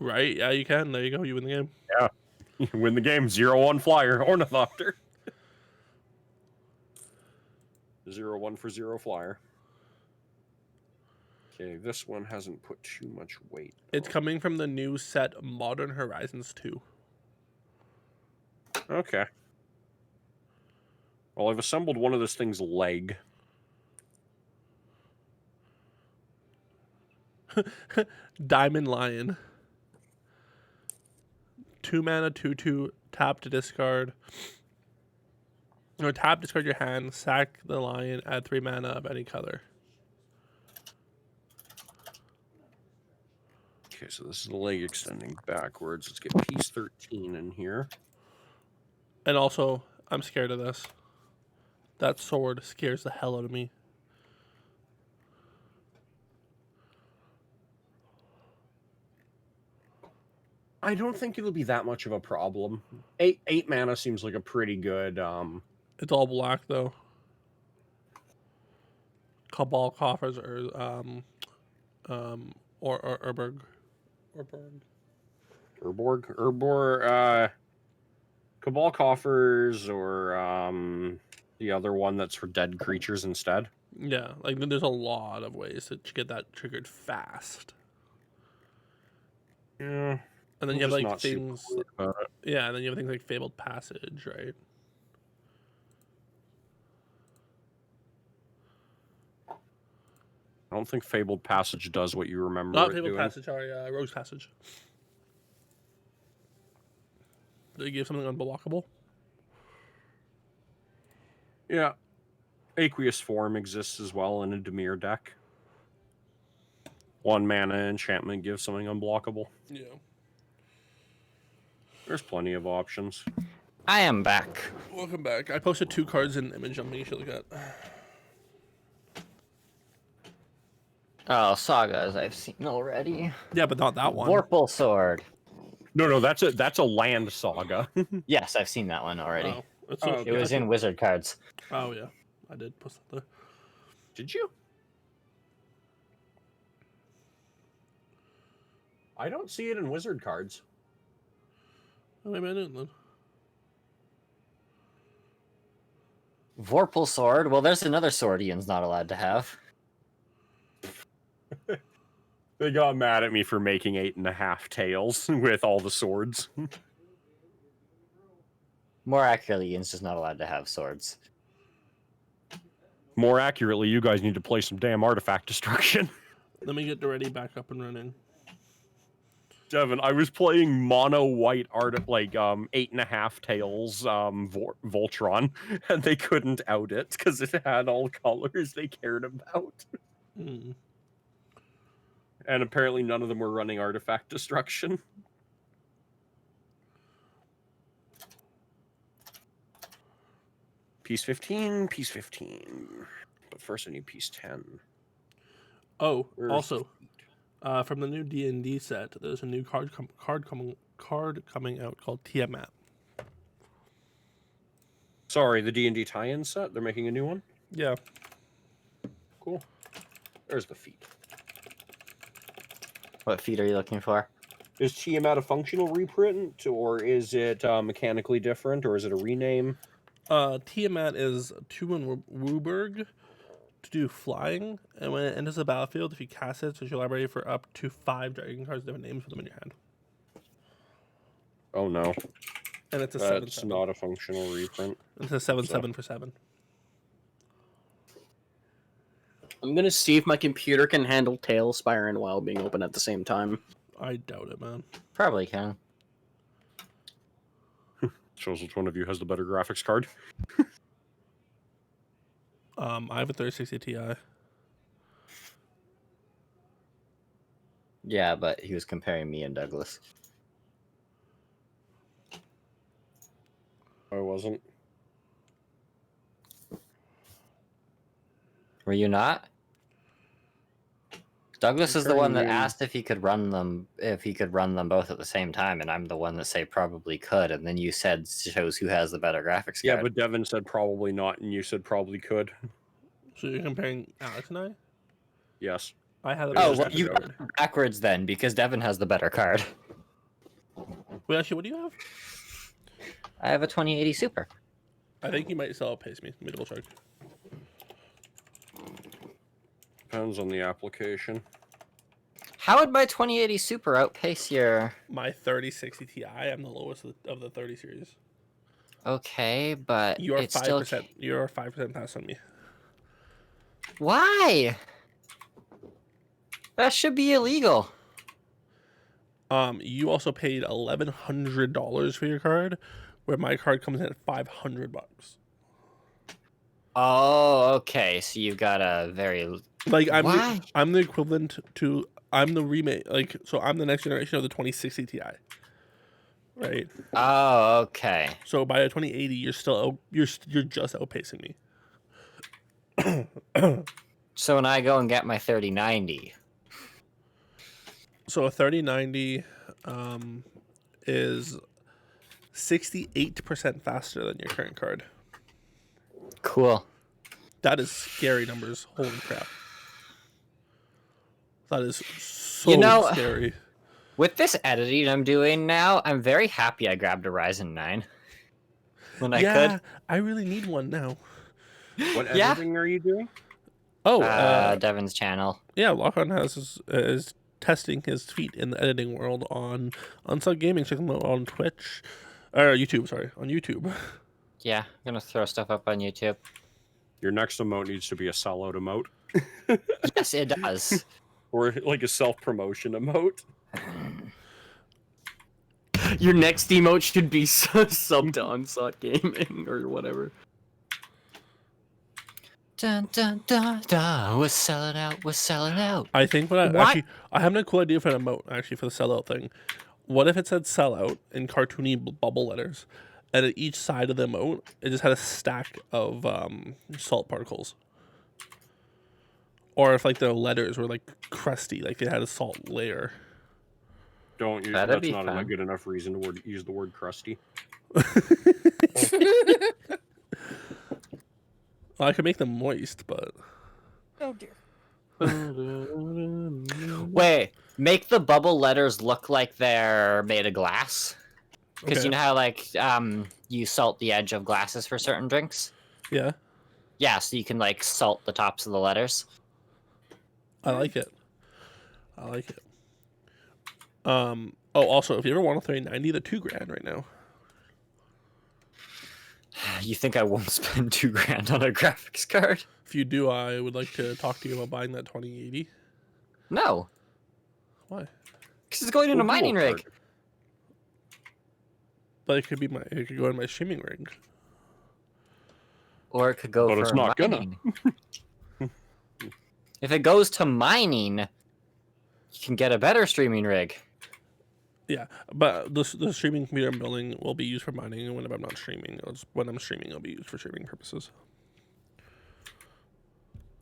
Right? Yeah, you can. There you go. You win the game. You can win the game. 0-1 flyer. Ornithopter. 0-1 for 0 flyer. Okay, this one hasn't put too much weight. It's on coming from the new set Modern Horizons 2. it. Okay. Well, I've assembled one of this thing's leg. Diamond Lion. 2 mana, 2/2, tap to discard. Or tap, discard your hand, sack the lion, add 3 mana of any color. Okay, so this is the leg extending backwards. Let's get piece 13 in here. And also, I'm scared of this. That sword scares the hell out of me. I don't think it'll be that much of a problem. Eight mana seems like a pretty good. It's all black though. Cabal coffers or Urborg. Cabal coffers, or the other one that's for dead creatures instead. Yeah, like there's a lot of ways to get that triggered fast. Yeah. And then I'm you have just like not super things. worried about it. Yeah, and then you have things like Fabled Passage, right? I don't think Fabled Passage does what you remember Not it Fabled doing. Passage, sorry, Rogue's Passage. Do you give something unblockable? Yeah. Aqueous Form exists as well in a Dimir deck. 1 mana enchantment gives something unblockable. Yeah. There's plenty of options. I am back. Welcome back. I posted 2 cards in image on me you should look at. Oh, sagas I've seen already. Yeah, but not that one. Vorpal Sword. No, that's a land saga. Yes, I've seen that one already. Oh, it's Oh, so, It was in Wizard cards. Oh yeah, I did post that there. Did you? I don't see it in Wizard cards. Oh, maybe I didn't then. Vorpal Sword. Well, there's another sword Ian's not allowed to have. They got mad at me for making 8.5 tails with all the swords. More accurately, Ian's just not allowed to have swords. More accurately, you guys need to play some damn artifact destruction. Let me get the ready back up and running. Devin, I was playing mono white art, like 8.5 tails Voltron, and they couldn't out it because it had all colors they cared about. Hmm. And apparently none of them were running artifact destruction. Piece 15, piece 15. But first I need piece 10. Oh, Where's also, from the new D&D set, there's a new card coming out called Tiamat. Sorry, the D&D tie-in set? They're making a new one? Yeah. Cool. There's the feat. What feat are you looking for? Is Tiamat a functional reprint, or is it mechanically different, or is it a rename? Tiamat is 2 in Wooburg to do flying, and when it enters the battlefield, if you cast it, search your library for up to 5 dragon cards, different names for them in your hand. Oh no. And it's a That's 7/7. not a functional reprint. It's a 7/7 for 7. I'm gonna see if my computer can handle Tailspiring while being open at the same time. I doubt it, man. Probably can. Shows which one of you has the better graphics card. I have a 3060 Ti. Yeah, but he was comparing me and Douglas. I wasn't. Were you not? Douglas is the one that Comparing you- asked if he could run them both at the same time, and I'm the one that say probably could, and then you said shows who has the better graphics Yeah, card. but Devin said probably not, and you said probably could. So you're comparing Alex and I? Yes. I had a Oh, just well, have to you go. got it backwards then, because Devin has the better card. Wait, actually, what do you have? I have a 2080 Super. I think you might still outpace me. Let me double check. Depends on the application. How would my 2080 Super outpace your... My 3060 Ti, I'm the lowest of the 30 series. Okay, but You are it's still... 5%. You are 5% past on me. Why? That should be illegal. You also paid $1,100 for your card, where my card comes in at $500. Oh, okay. So you've got a very Like Why? I'm the equivalent to I'm the remake. Like so, I'm the next generation of the 2060 Ti. Right. Oh, okay. So by a 2080, you're still you're just outpacing me. So when I go and get my 3090, So a 3090 is 68% faster than your current card. cool. That is scary numbers. Holy crap. That is so You know- scary. With this editing I'm doing now, I'm very happy I grabbed a Ryzen 9 when I could. I really need one now. What Yeah. editing are you doing? Oh, Devin's channel. yeah, Lockhart is testing his feet in the editing world on Unsug Gaming. Check him out on Twitch. Or YouTube, sorry. On YouTube. Yeah, I'm gonna throw stuff up on YouTube. Your next emote needs to be a sellout emote. Yes, it does. Or like a self-promotion emote. Your next emote should be sub to Unsought Gaming or whatever. Dun dun dun dun. We're selling out. We're selling out. I think what What? actually I have a cool idea for an emote actually for the sellout thing. What if it said sellout in cartoony bubble letters, and at each side of the emote it just had a stack of salt particles? Or if like the letters were like crusty, like they had a salt layer. Don't use That'd that's be not fun. a good enough reason to use the word crusty. Well, I could make them moist, but Oh dear. Wait, make the bubble letters look like they're made of glass. Because okay. you know how like you salt the edge of glasses for certain drinks. Yeah, Yeah, so you can like salt the tops of the letters. I like it. I like it. Oh, also, if you ever want a 3090, they're $2,000 right now. You think I won't spend $2,000 on a graphics card? If you do, I would like to talk to you about buying that 2080. No, Why? because it's going in a Well, mining dual rig. card. But it could go in my streaming rig. Or it could go But for it's not gonna. mining. If it goes to mining, you can get a better streaming rig. Yeah, but the streaming computer I'm building will be used for mining, and when I'm not streaming, when I'm streaming, it'll be used for streaming purposes.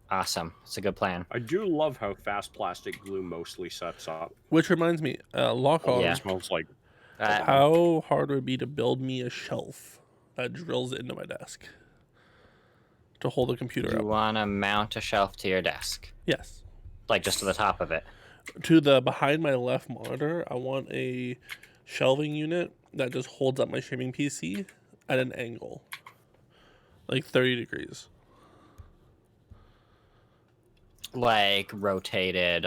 Awesome. It's a good plan. I do love how fast plastic glue mostly sets up. Which reminds me, Lockhart, Yeah. It smells like how hard would it be to build me a shelf that drills into my desk to hold the computer You up? want to mount a shelf to your desk, Yes. like just to the top of it. To the behind my left monitor, I want a shelving unit that just holds up my streaming PC at an angle, like 30 degrees. Like rotated,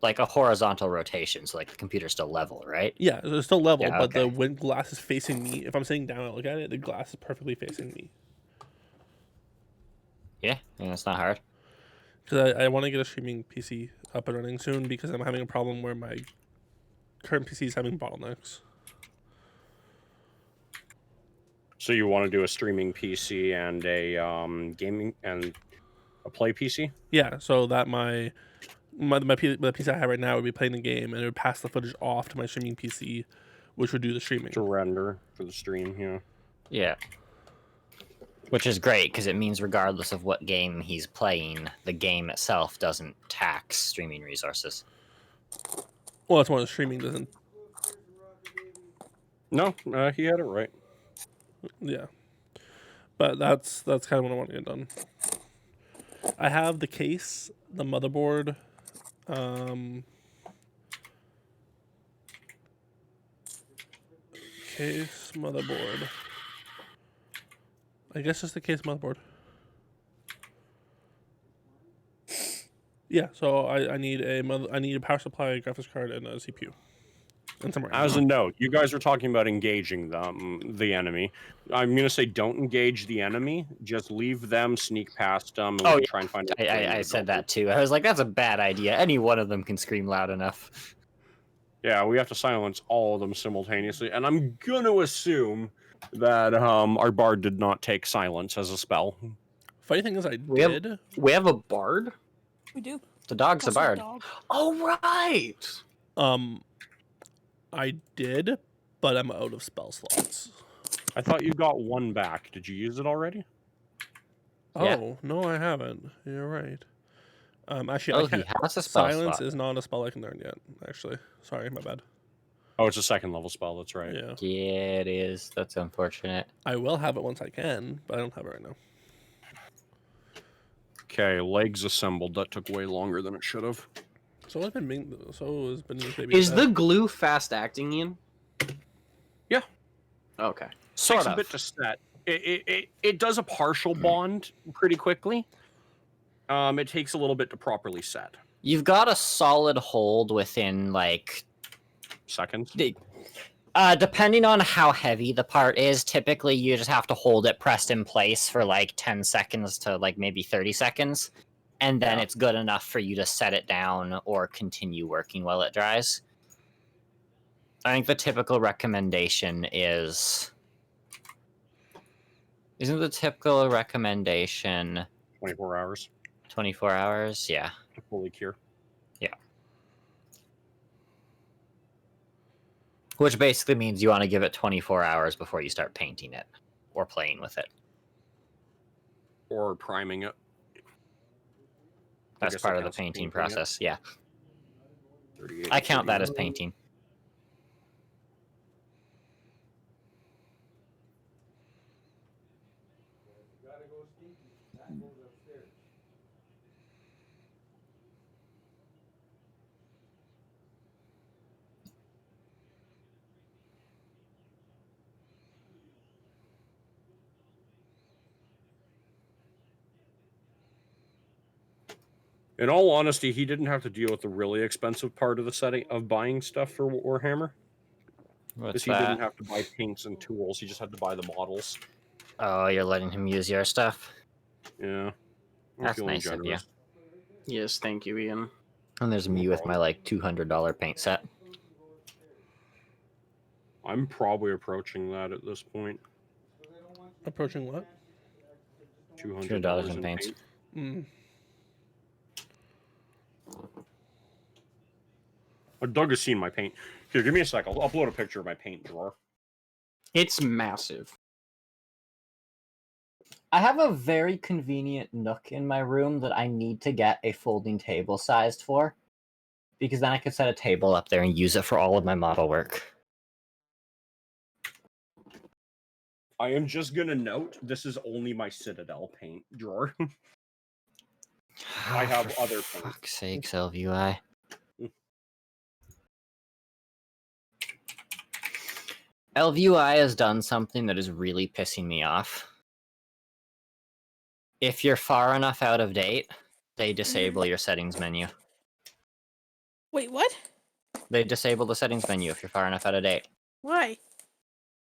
like a horizontal rotation, so like the computer's still level, right? Yeah, it's still level, Yeah, but the okay. when glass is facing me, if I'm sitting down and look at it, the glass is perfectly facing me. Yeah, it's not hard. Because I want to get a streaming PC up and running soon because I'm having a problem where my current PC is having bottlenecks. So you want to do a streaming PC and a gaming and a play PC? Yeah, so that the PC I have right now would be playing the game and it would pass the footage off to my streaming PC, which would do the streaming. To render for the stream, yeah. Yeah. Which is great, because it means regardless of what game he's playing, the game itself doesn't tax streaming resources. Well, that's why the streaming doesn't. No, he had it right. Yeah, but that's kind of what I want to get done. I have the case, the motherboard, case motherboard. I guess just the case motherboard. Yeah, so I need a power supply, a graphics card, and a CPU. And somewhere As a note, you guys were talking about engaging the enemy. I'm gonna say don't engage the enemy. Just leave them, sneak past them, and we Oh, can yeah. try and find. I said that too. I was like, that's a bad idea. Any one of them can scream loud enough. Yeah, we have to silence all of them simultaneously, and I'm gonna assume that our bard did not take silence as a spell. Funny thing is, I We have- did. We have a bard? We do. The dog's a Also bard. dog. Oh, right! I did, but I'm out of spell slots. I thought you got one back. Did you use it already? Yeah. Oh no, I haven't. You're right. Actually, Oh, I can't. he has a spell Silence slot. is not a spell I can learn yet. Actually, sorry, my bad. Oh, it's a second level spell. That's right. Yeah, Yeah, it is. That's unfortunate. I will have it once I can, but I don't have it right now. Okay, legs assembled. That took way longer than it should have. So has been this baby. Is the glue fast acting, Ian? Yeah. Okay. Sort Takes of. a bit to set. It does a partial bond pretty quickly. It takes a little bit to properly set. You've got a solid hold within like Seconds. depending on how heavy the part is, typically you just have to hold it pressed in place for like 10 seconds to like maybe 30 seconds. And then it's good enough for you to set it down or continue working while it dries. I think the typical recommendation is... Isn't the typical recommendation 24 hours 24 hours? Yeah. to fully cure. Which basically means you want to give it 24 hours before you start painting it or playing with it. Or priming it. That's guess part that of the counts as painting painting it. process, yeah. 38, I count that as 31. painting. In all honesty, he didn't have to deal with the really expensive part of the setting of buying stuff for Warhammer. What's Because he didn't that? have to buy paints and tools. He just had to buy the models. Oh, you're letting him use your stuff? Yeah. I'm That's feeling nice of you. generous. Yes, thank you, Ian. And there's me with my like $200 paint set. I'm probably approaching that at this point. Approaching what? $200 in in paints. paint. Mm. Doug has seen my paint. Here, give me a sec. I'll upload a picture of my paint drawer. It's massive. I have a very convenient nook in my room that I need to get a folding table sized for. Because then I could set a table up there and use it for all of my model work. I am just gonna note this is only my Citadel paint drawer. I have For other paints. fuck's sakes, LVI. LVUI has done something that is really pissing me off. If you're far enough out of date, they disable your settings menu. Wait, what? They disable the settings menu if you're far enough out of date. Why?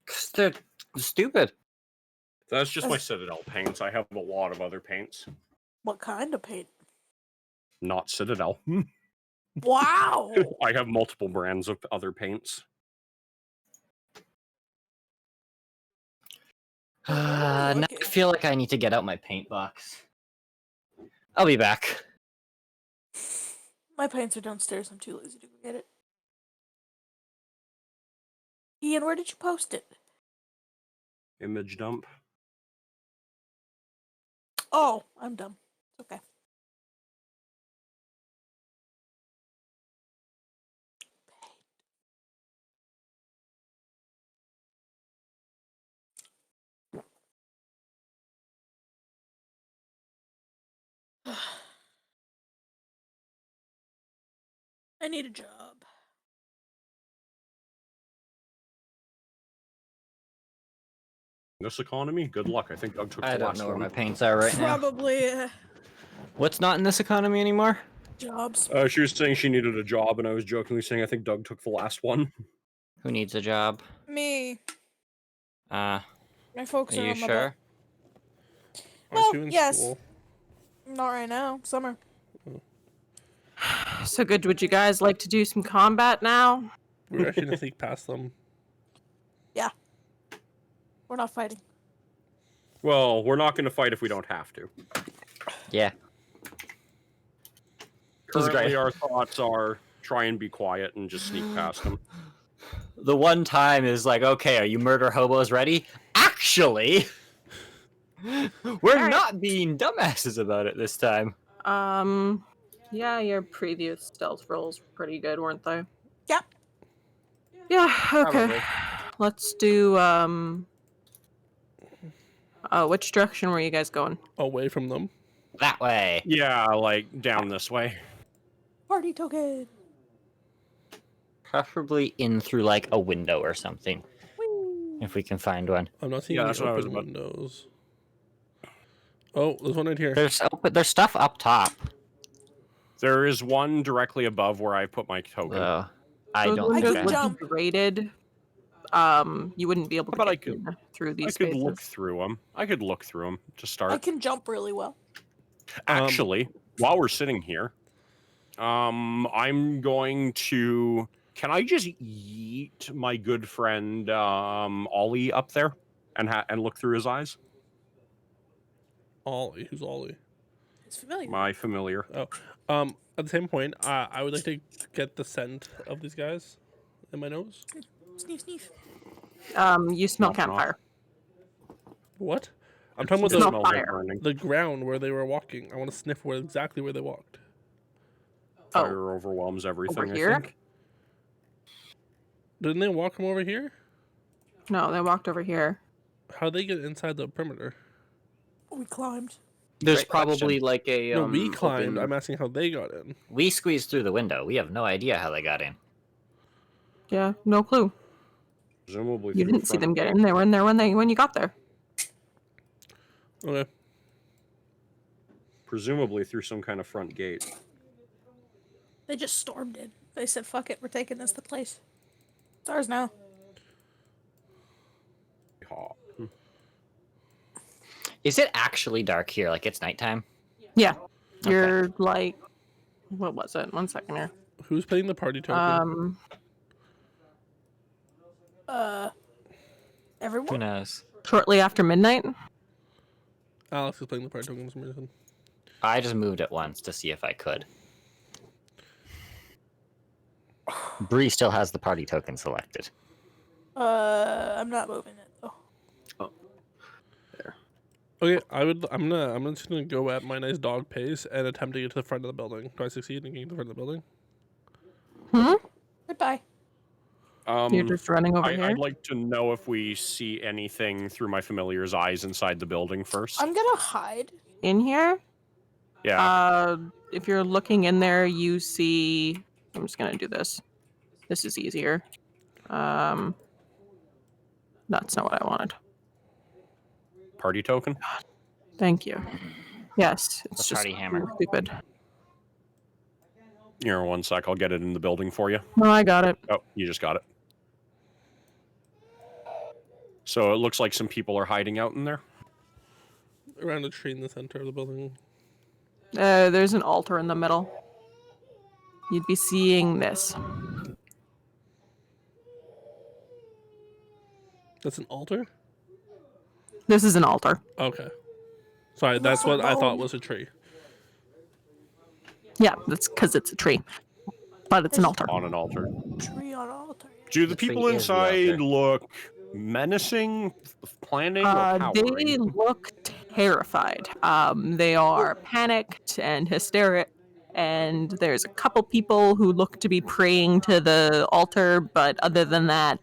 'Cause they're stupid. That's just my Citadel paints. I have a lot of other paints. What kind of paint? Not Citadel. Wow. I have multiple brands of other paints. Now okay. I feel like I need to get out my paint box. I'll be back. My paints are downstairs. I'm too lazy to go get it. Ian, where did you post it? Image dump. Oh, I'm dumb. It's okay. I need a job. This economy? Good luck. I think Doug took the I don't last know where one. my paints are right now. Probably What's not in this economy anymore? jobs. She was saying she needed a job, and I was jokingly saying I think Doug took the last one. Who needs a job? Me. Uh, My folks are are you on my sure? butt. Aren't Well, you in yes. school? Not right now. Summer. So good. Would you guys like to do some combat now? We were actually gonna sneak past them. Yeah. We're not fighting. Well, we're not going to fight if we don't have to. Yeah. This is Currently, great. our thoughts are try and be quiet and just sneak past them. The one time is like, okay, are you murder hobos ready? Actually, we're Alright. not being dumbasses about it this time. Yeah, your previous stealth rolls were pretty good, weren't they? Yep. Yeah, okay. Probably. Let's do, which direction were you guys going? Away from them. That way. Yeah, like down this way. Party token. Preferably in through like a window or something. Whee! If we can find one. I'm not seeing Yeah, any that's what I was open about. windows. Oh, there's one right here. There's stuff up top. There is one directly above where I put my token. I Those don't windows think would I... jump. be rated. You wouldn't be able to But I get could- in through I these could spaces. look through them. I could look through them to start. I can jump really well. Actually, while we're sitting here, I'm going to. Can I just yeet my good friend Ollie up there and look through his eyes? Ollie. Who's Ollie? It's familiar. My familiar. Oh. At the same point, I would like to get the scent of these guys in my nose. Sneef, sneef. You smell Knock, knock. campfire. What? I'm talking It about smell the, smells like fire. burning. the ground where they were walking. I want to sniff exactly where they walked. Oh, Fire overwhelms everything. over I here? think. Didn't they walk from over here? no, they walked over here. How'd they get inside the perimeter? We climbed. There's Great question. probably like a No, we climbed. open- I'm asking how they got in. We squeezed through the window. We have no idea how they got in. Yeah, no clue. Presumably You through didn't see front them get gate. in. They were in there when you got there. Okay. Presumably through some kind of front gate. They just stormed in. They said, fuck it, we're taking this to place. It's ours now. Ha. Is it actually dark here? Like it's nighttime? Yeah, you're like, what was it? 1 second here. Who's playing the party token? Everyone? Who knows? Shortly after midnight. Alex is playing the party token for some reason. I just moved it once to see if I could. Bree still has the party token selected. I'm not moving it though. Okay, I'm just gonna go at my nice dog pace and attempt to get to the front of the building. Do I succeed in getting to the front of the building? Goodbye. You're just running over here. I'd like to know if we see anything through my familiar's eyes inside the building first. I'm gonna hide. In here. Yeah. If you're looking in there, you see. I'm just gonna do this. This is easier. That's not what I wanted. Party token? Thank you. Yes, it's The just party hammer. stupid. Here, 1 sec. I'll get it in the building for you. No, I got it. Oh, you just got it. So it looks like some people are hiding out in there. Around a tree in the center of the building. There's an altar in the middle. You'd be seeing this. That's an altar? This is an altar. Okay. Sorry, that's what I thought was a tree. Yeah, that's because it's a tree. But it's an altar. On an altar. Tree on altar. Do the tree people is the inside altar. look menacing, planning, or They cowering? look terrified. They are panicked and hysteric. And there's a couple people who look to be praying to the altar, but other than that,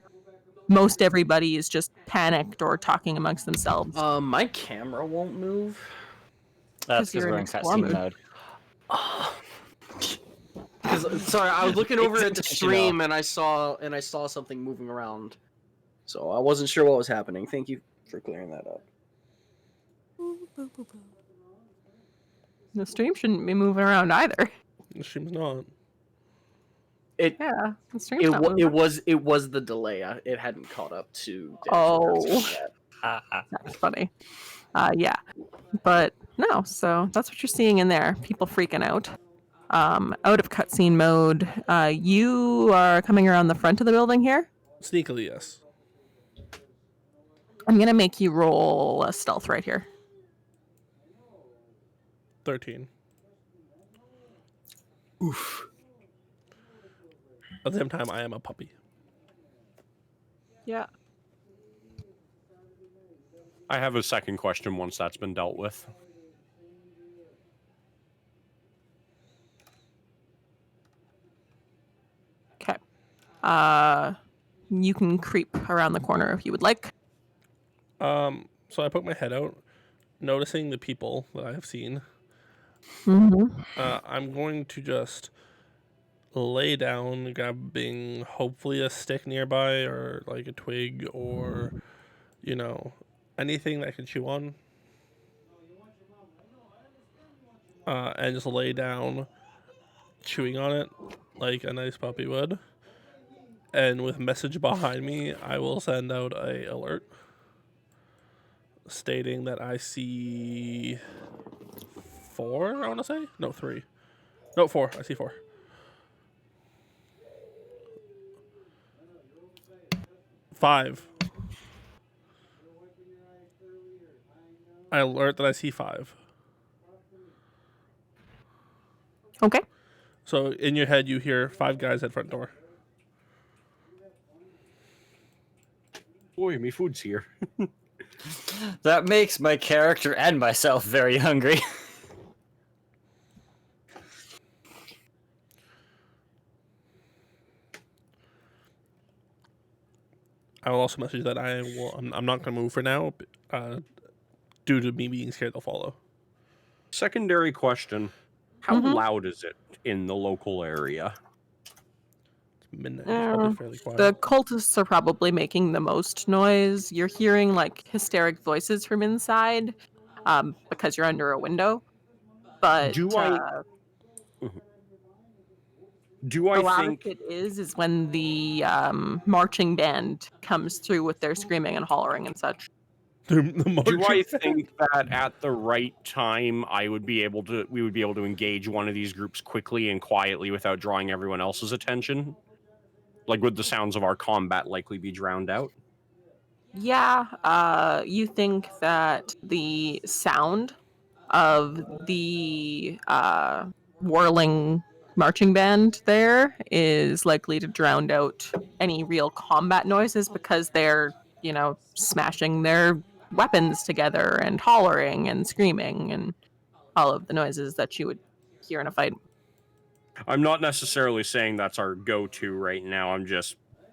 most everybody is just panicked or talking amongst themselves. My camera won't move. That's 'Cause you're because in we're in explore cutscene mode. mode. Sorry, I was looking over It's at the intentional. stream and I saw something moving around. So I wasn't sure what was happening. Thank you for clearing that up. Boo, boo, boo, boo. The stream shouldn't be moving around either. The stream's not. Yeah, the stream's not moving. it was the delay. It hadn't caught up to. Oh. yet. That's funny. Yeah, but no. So that's what you're seeing in there. People freaking out. Out of cutscene mode. You are coming around the front of the building here. Sneakily, yes. I'm gonna make you roll a stealth right here. 13. Oof. At the same time, I am a puppy. Yeah. I have a second question once that's been dealt with. Okay. You can creep around the corner if you would like. So I poke my head out, noticing the people that I have seen. Mm-hmm. I'm going to just lay down, grabbing hopefully a stick nearby or like a twig or, anything that I can chew on. And just lay down, chewing on it like a nice puppy would. And with message behind me, I will send out a alert stating that I see 4, I want to say? No, 3. No, 4. I see 4. Five. I alert that I see 5. Okay. So in your head, you hear 5 guys at front door. Boy, me food's here. That makes my character and myself very hungry. I will also message that I'm not going to move for now, due to me being scared they'll follow. Secondary question. How Mhm. loud is it in the local area? It's midnight. It's probably fairly quiet. The cultists are probably making the most noise. You're hearing like hysteric voices from inside, because you're under a window. But Do I the loudest think it is when the marching band comes through with their screaming and hollering and such. The do I marching think that at the right time we would be able to engage one of these groups quickly and quietly without drawing everyone else's attention? Like, would the sounds of our combat likely be drowned out? Yeah, you think that the sound of the whirling marching band there is likely to drown out any real combat noises because they're, smashing their weapons together and hollering and screaming and all of the noises that you would hear in a fight. I'm not necessarily saying that's our go-to right now.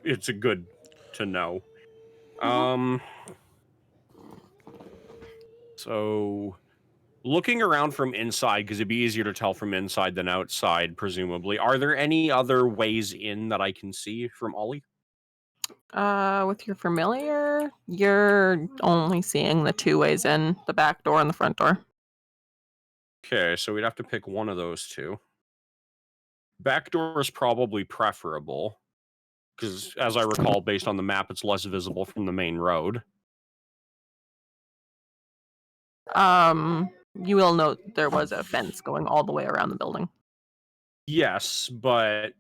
It's a good to know. So looking around from inside, because it'd be easier to tell from inside than outside, presumably. Are there any other ways in that I can see from Ollie? With your familiar, you're only seeing the 2 ways in, the back door and the front door. Okay, so we'd have to pick one of those 2. Back door is probably preferable, because as I recall, based on the map, it's less visible from the main road. You will note there was a fence going all the way around the building. Yes, but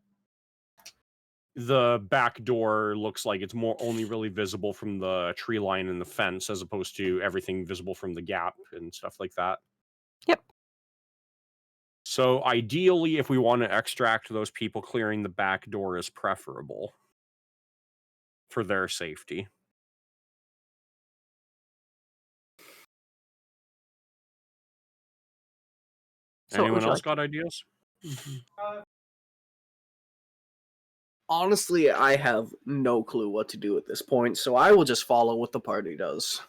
the back door looks like it's only really visible from the tree line and the fence, as opposed to everything visible from the gap and stuff like that. Yep. So ideally, if we want to extract those people, clearing the back door is preferable for their safety. So what would Anyone you else like? got ideas? Honestly, I have no clue what to do at this point, so I will just follow what the party does.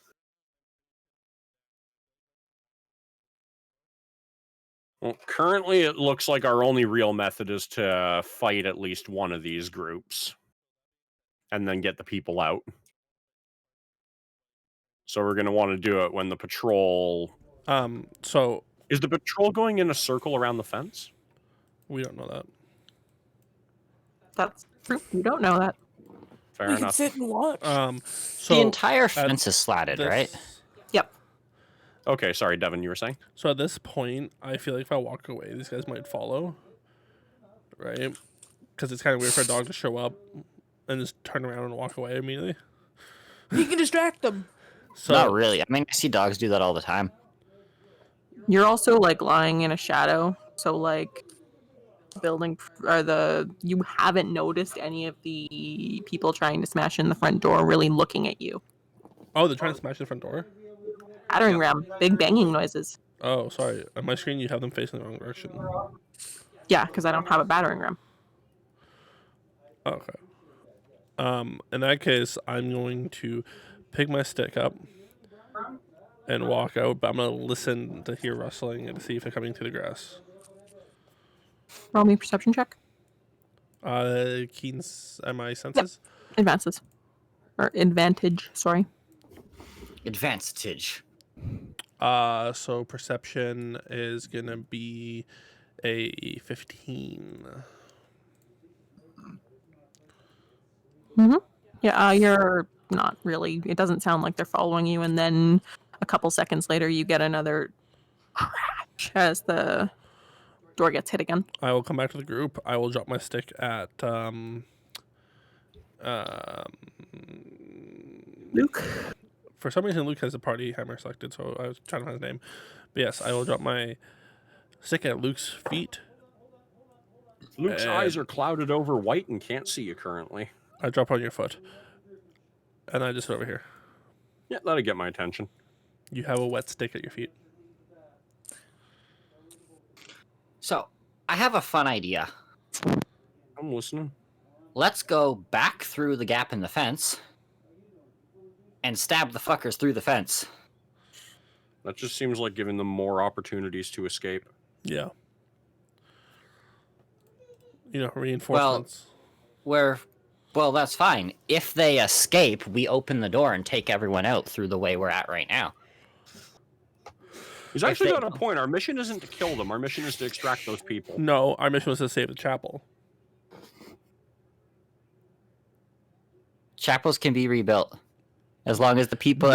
Well, currently it looks like our only real method is to fight at least one of these groups and then get the people out. So we're going to want to do it when the patrol... So Is the patrol going in a circle around the fence? we don't know that. That's true. You don't know that. Fair We can enough. sit and watch. So the entire at fence is slatted, right? Yep. Okay, sorry, Devin, you were saying? So at this point, I feel like if I walk away, these guys might follow, right? Because it's kind of weird for a dog to show up and just turn around and walk away immediately. You can distract them. So Not really. I mean, I see dogs do that all the time. You're also like lying in a shadow, so like building or you haven't noticed any of the people trying to smash in the front door really looking at you. Oh, they're trying to smash the front door? Battering ram, big banging noises. Oh, sorry. On my screen, you have them facing the wrong direction. Yeah, because I don't have a battering ram. Okay. In that case, I'm going to pick my stick up and walk out, but I'm going to listen to hear rustling and to see if they're coming through the grass. Roll me a perception check. Keen's MI senses? Advances. Or advantage, sorry. Advantage. So perception is going to be a 15. Mm-hmm. Yeah, you're not really. It doesn't sound like they're following you, and then a couple seconds later, you get another crash as the door gets hit again. I will come back to the group. I will drop my stick at Luke. For some reason, Luke has a party hammer selected, so I was trying to find his name. But yes, I will drop my stick at Luke's feet. Luke's eyes are clouded over white and can't see you currently. I drop on your foot. And I just sit over here. Yeah, that'll get my attention. You have a wet stick at your feet. So, I have a fun idea. I'm listening. Let's go back through the gap in the fence and stab the fuckers through the fence. That just seems like giving them more opportunities to escape. Yeah. You know, reinforcements. Well, that's fine. If they escape, we open the door and take everyone out through the way we're at right now. He's actually got a point. Our mission isn't to kill them. Our mission is to extract those people. No, our mission was to save the chapel. Chapels can be rebuilt. As long as the people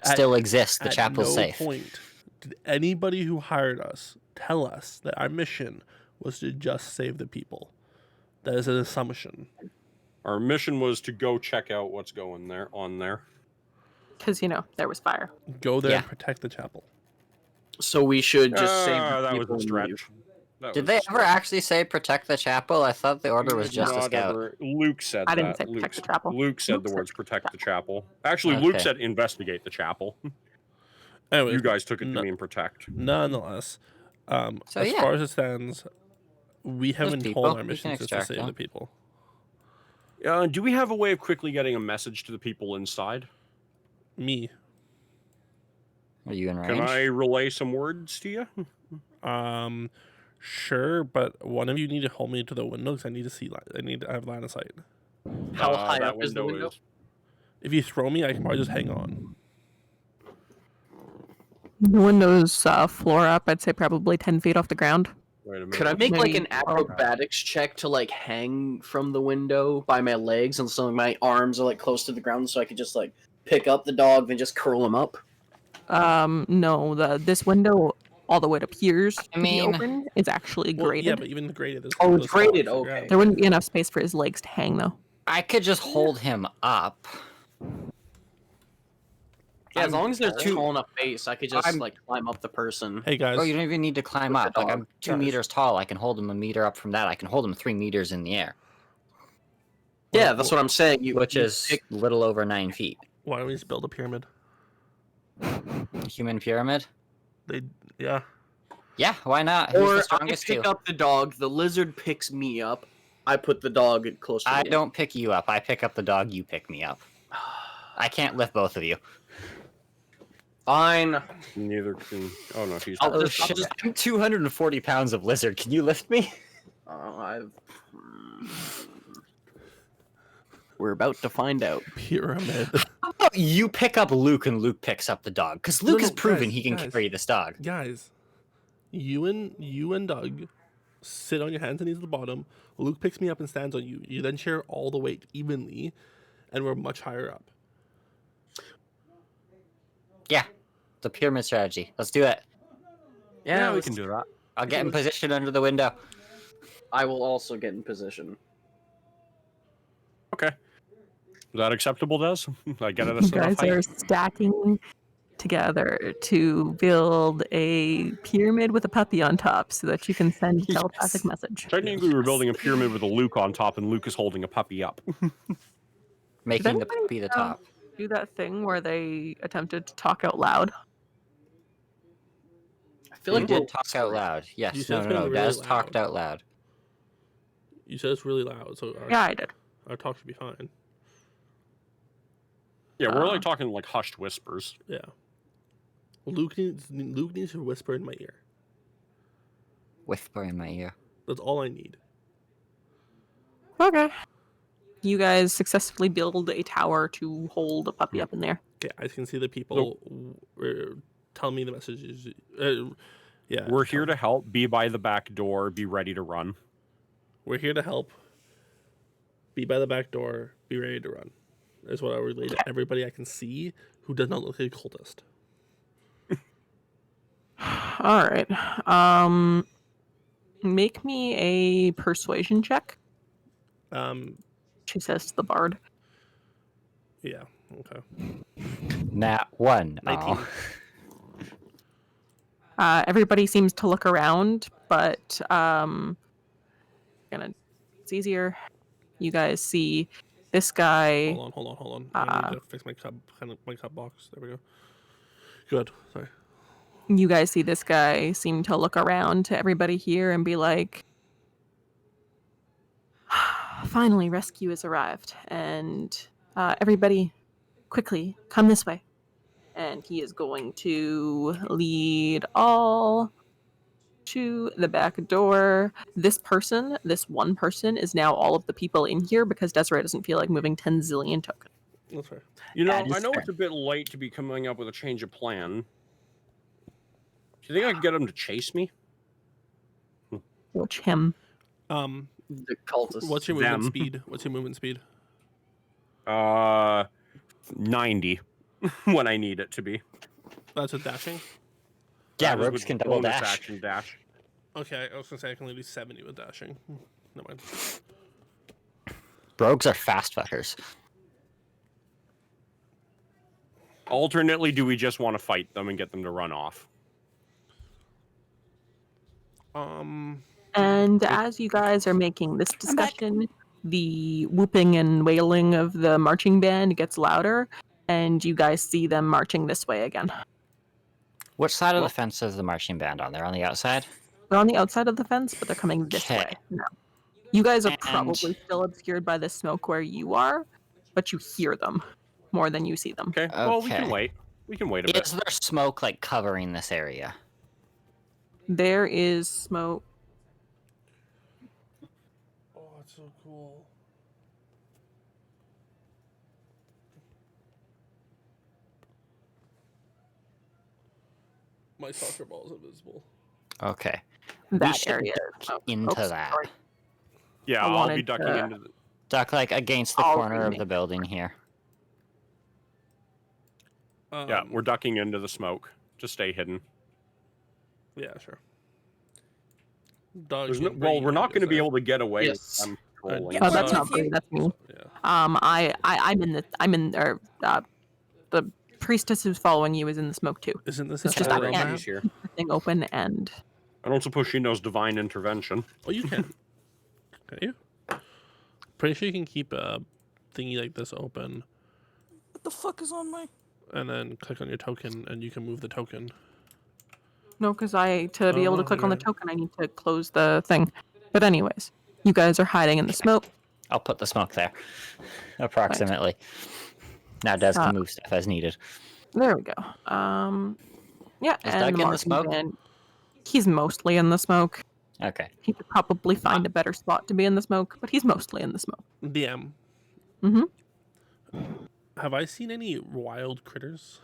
still exist, the chapel's safe. At no point did anybody who hired us tell us that our mission was to just save the people. That is an assumption. Our mission was to go check out what's going on there. Because, there was fire. Go there Yeah. and protect the chapel. So we should just save the that was people a and stretch. leave. Did they ever actually say protect the chapel? I thought the order was just a Not scout. ever. Luke said I that. didn't say protect the chapel. Luke said Luke the said words protect the chapel. Actually, Luke Okay. said investigate the chapel. Anyways, You guys took it to mean protect. nonetheless, So, as yeah. far as it stands, we have been people. told our We mission can is to extract save them. the people. Do we have a way of quickly getting a message to the people inside? Me. Are you in range? Can I relay some words to you? Sure, but one of you need to hold me to the window because I need to have line of sight. How high that up is the window? If you throw me, I can probably just hang on. The window's floor up, I'd say probably 10 feet off the ground. Wait a minute. Could I make like an Maybe- acrobatics check to like hang from the window by my legs and so my arms are like close to the ground so I could just like pick up the dog and just curl him up? No, this window all the way to piers I mean- to be open is actually Well, graded. yeah, but even the graded. Oh, it's graded, okay. There wouldn't be enough space for his legs to hang, though. I could just hold him up. Yeah, as long as there's too- tall enough base, I could just I'm- like climb up the person. Hey guys, Oh, you don't even need to climb With the up. Like, dog. I'm 2 Guys. meters tall. I can hold him a meter up from that. I can hold him 3 meters in the air, Yeah, that's what I'm saying. which is pick- a little over 9 feet. why don't we just build a pyramid? Human pyramid? Yeah. Yeah, why not? Who's or the I strongest pick two? up the dog. The lizard picks me up. I put the dog close to I the don't pick you up. I pick up the dog. You pick me up. I can't lift both of you. Fine. Neither can. Oh no, he's. I'll Oh just- shit! I'm 240 pounds of lizard. Can you lift me? We're about to find out. Pyramid. How about you pick up Luke and Luke picks up the dog? Because Luke No, has proven guys, he can guys. carry this dog. Guys, you and Doug sit on your hands and knees at the bottom. Luke picks me up and stands on you. You then share all the weight evenly, and we're much higher up. Yeah, the pyramid strategy. Let's do it. Yeah, we can do that. I'll get in position under the window. I will also get in position. Okay. Is that acceptable, Des? I get it. You guys are stacking together to build a pyramid with a puppy on top so that you can send a telepathic message. Technically, we're building a pyramid with a Luke on top, and Luke is holding a puppy up. Making the anybody puppy the top. Do that thing where they attempted to talk out loud? I feel You like did talk out loud. You Yes. said No, it's no, gonna no. be really Des talked loud. out loud. You said it's really loud, so Yeah, I did. our talk should be fine. Yeah, we're only talking like hushed whispers. Yeah. Luke needs to whisper in my ear. Whisper in my ear. That's all I need. Okay. You guys successfully build a tower to hold a puppy up in there. Okay, I can see the people tell me the messages. Yeah. We're here to help. Be by the back door. Be ready to run. We're here to help. Be by the back door. Be ready to run. Is what I relay to everybody I can see who does not look like a cultist. All right. Make me a persuasion check. She says to the bard. Yeah. Okay. Nat 1. 19. Aw. Everybody seems to look around, but it's easier. You guys see this guy. Hold on. I need to fix my cup box. There we go. Good. Sorry. You guys see this guy seem to look around to everybody here and be like, finally, rescue has arrived. And everybody, quickly, come this way. And he is going to lead all to the back door. This one person, is now all of the people in here because Desiree doesn't feel like moving 10 zillion tokens. That's fair. You know, That is I know fair. it's a bit late to be coming up with a change of plan. Do you think I could get him to chase me? Which him. The cultists. What's your movement Them. speed? What's your movement speed? 90 when I need it to be. That's with dashing. Yeah, That was rogues with can double bonus dash. action dash. Okay, I was gonna say I can only do 70 with dashing. Never mind. Rogues are fast fuckers. Alternately, do we just want to fight them and get them to run off? And as you guys are making this discussion, the whooping and wailing of the marching band gets louder, and you guys see them marching this way again. Which side of the fence is the marching band on? They're on the outside? They're on the outside of the fence, but they're coming this Okay. way. No. You guys are And- probably still obscured by the smoke where you are, but you hear them more than you see them. Okay. Well, we can Okay. wait. We can wait a bit. Is there smoke like covering this area? There is smoke. Oh, that's so cool. My soccer ball is invisible. Okay. We That should area. duck into Oops, that. sorry. Yeah, I I'll be wanted ducking to- into the... Duck like against the I'll corner of remake the building here. Yeah, we're ducking into the smoke to stay hidden. Yeah, sure. Dog There's no, can well, breathe, we're not I going to guess, be right? able to get away Yes. with them trolling. Oh, that's Yeah. not me. That's me. Yeah. The priestess who's following you is in the smoke too. Isn't this It's a just I photo can't- map? She's here. The thing open and I don't suppose she knows divine intervention. Oh, you can. Can you? Pretty sure you can keep a thingy like this open, What the fuck is on my? and then click on your token, and you can move the token. no, because to be able to Oh, click on the okay. token, I need to close the thing. But anyways, you guys are hiding in the smoke. I'll put the smoke there. Approximately. Now Des can move stuff as needed. There we go. Yeah, Is and Doug in the marching smoke? band- he's mostly in the smoke. Okay. He could probably find a better spot to be in the smoke, but he's mostly in the smoke. DM. Mhm. Have I seen any wild critters?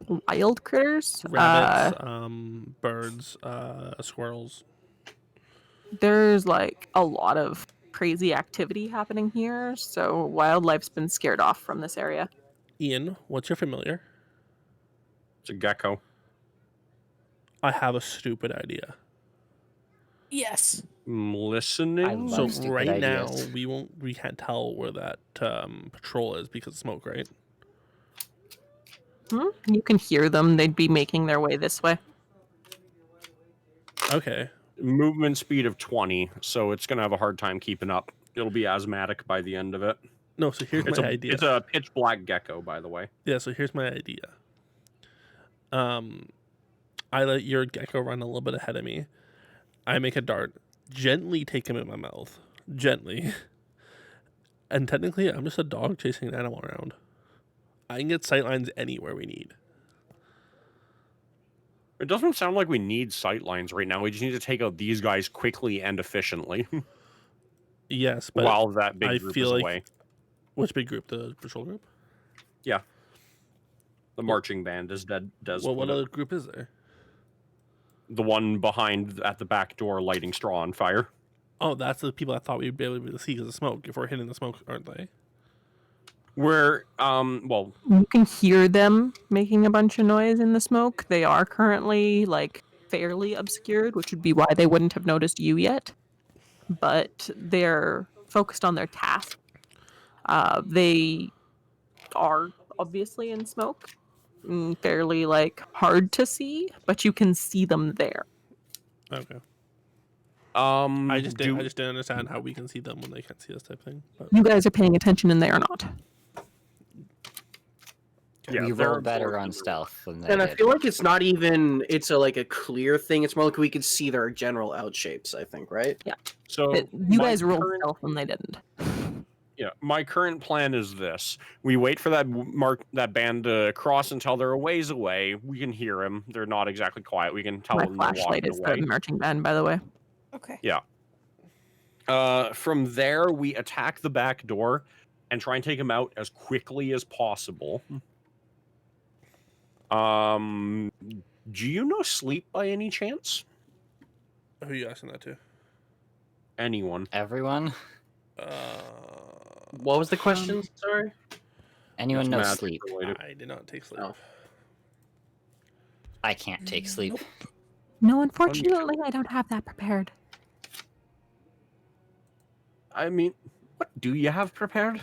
Wild critters? Rabbits, birds, squirrels. there's like a lot of crazy activity happening here, so wildlife's been scared off from this area. Ian, what's your familiar? It's a gecko. I have a stupid idea. Yes. I'm listening. I love So stupid right now ideas. we can't tell where that patrol is because of smoke, right? You can hear them. They'd be making their way this way. Okay. Movement speed of 20, so it's gonna have a hard time keeping up. It'll be asthmatic by the end of it. No, so here's my idea. It's a pitch black gecko, by the way. Yeah, so here's my idea. I let your gecko run a little bit ahead of me. I make a dart, gently take him in my mouth, gently. And technically, I'm just a dog chasing an animal around. I can get sightlines anywhere we need. It doesn't sound like we need sightlines right now. We just need to take out these guys quickly and efficiently. Yes, but while that big I group feel is like away. Which big group? The patrol group? Yeah. The marching band is dead. Well, what other group is there? The one behind at the back door lighting straw on fire. Oh, that's the people I thought we'd be able to see because of smoke. If we're hitting the smoke, aren't they? We're, well... You can hear them making a bunch of noise in the smoke. They are currently, like, fairly obscured, which would be why they wouldn't have noticed you yet. But they're focused on their task. They are obviously in smoke. Fairly, like, hard to see, but you can see them there. Okay. I just didn't understand how we can see them when they can't see us type thing. But... You guys are paying attention and they are not. Yeah, we roll better on stealth than they And I did. feel like it's not even, it's like a clear thing. It's more like we could see their general out shapes, I think, right? Yeah. So You guys rolled stealth and they didn't. Yeah, my current plan is this: we wait for that band to cross until they're a ways away. We can hear them; they're not exactly quiet. We can tell My them they're flashlight walking is away. the marching band, by the way. Okay. Yeah. From there, we attack the back door and try and take them out as quickly as possible. Do you know sleep by any chance? Who are you asking that to? Anyone? Everyone? What was the question? Sorry. Anyone know Magic sleep? related. I did not take sleep. Oh. I can't take sleep. No, unfortunately, I don't have that prepared. I mean, what do you have prepared?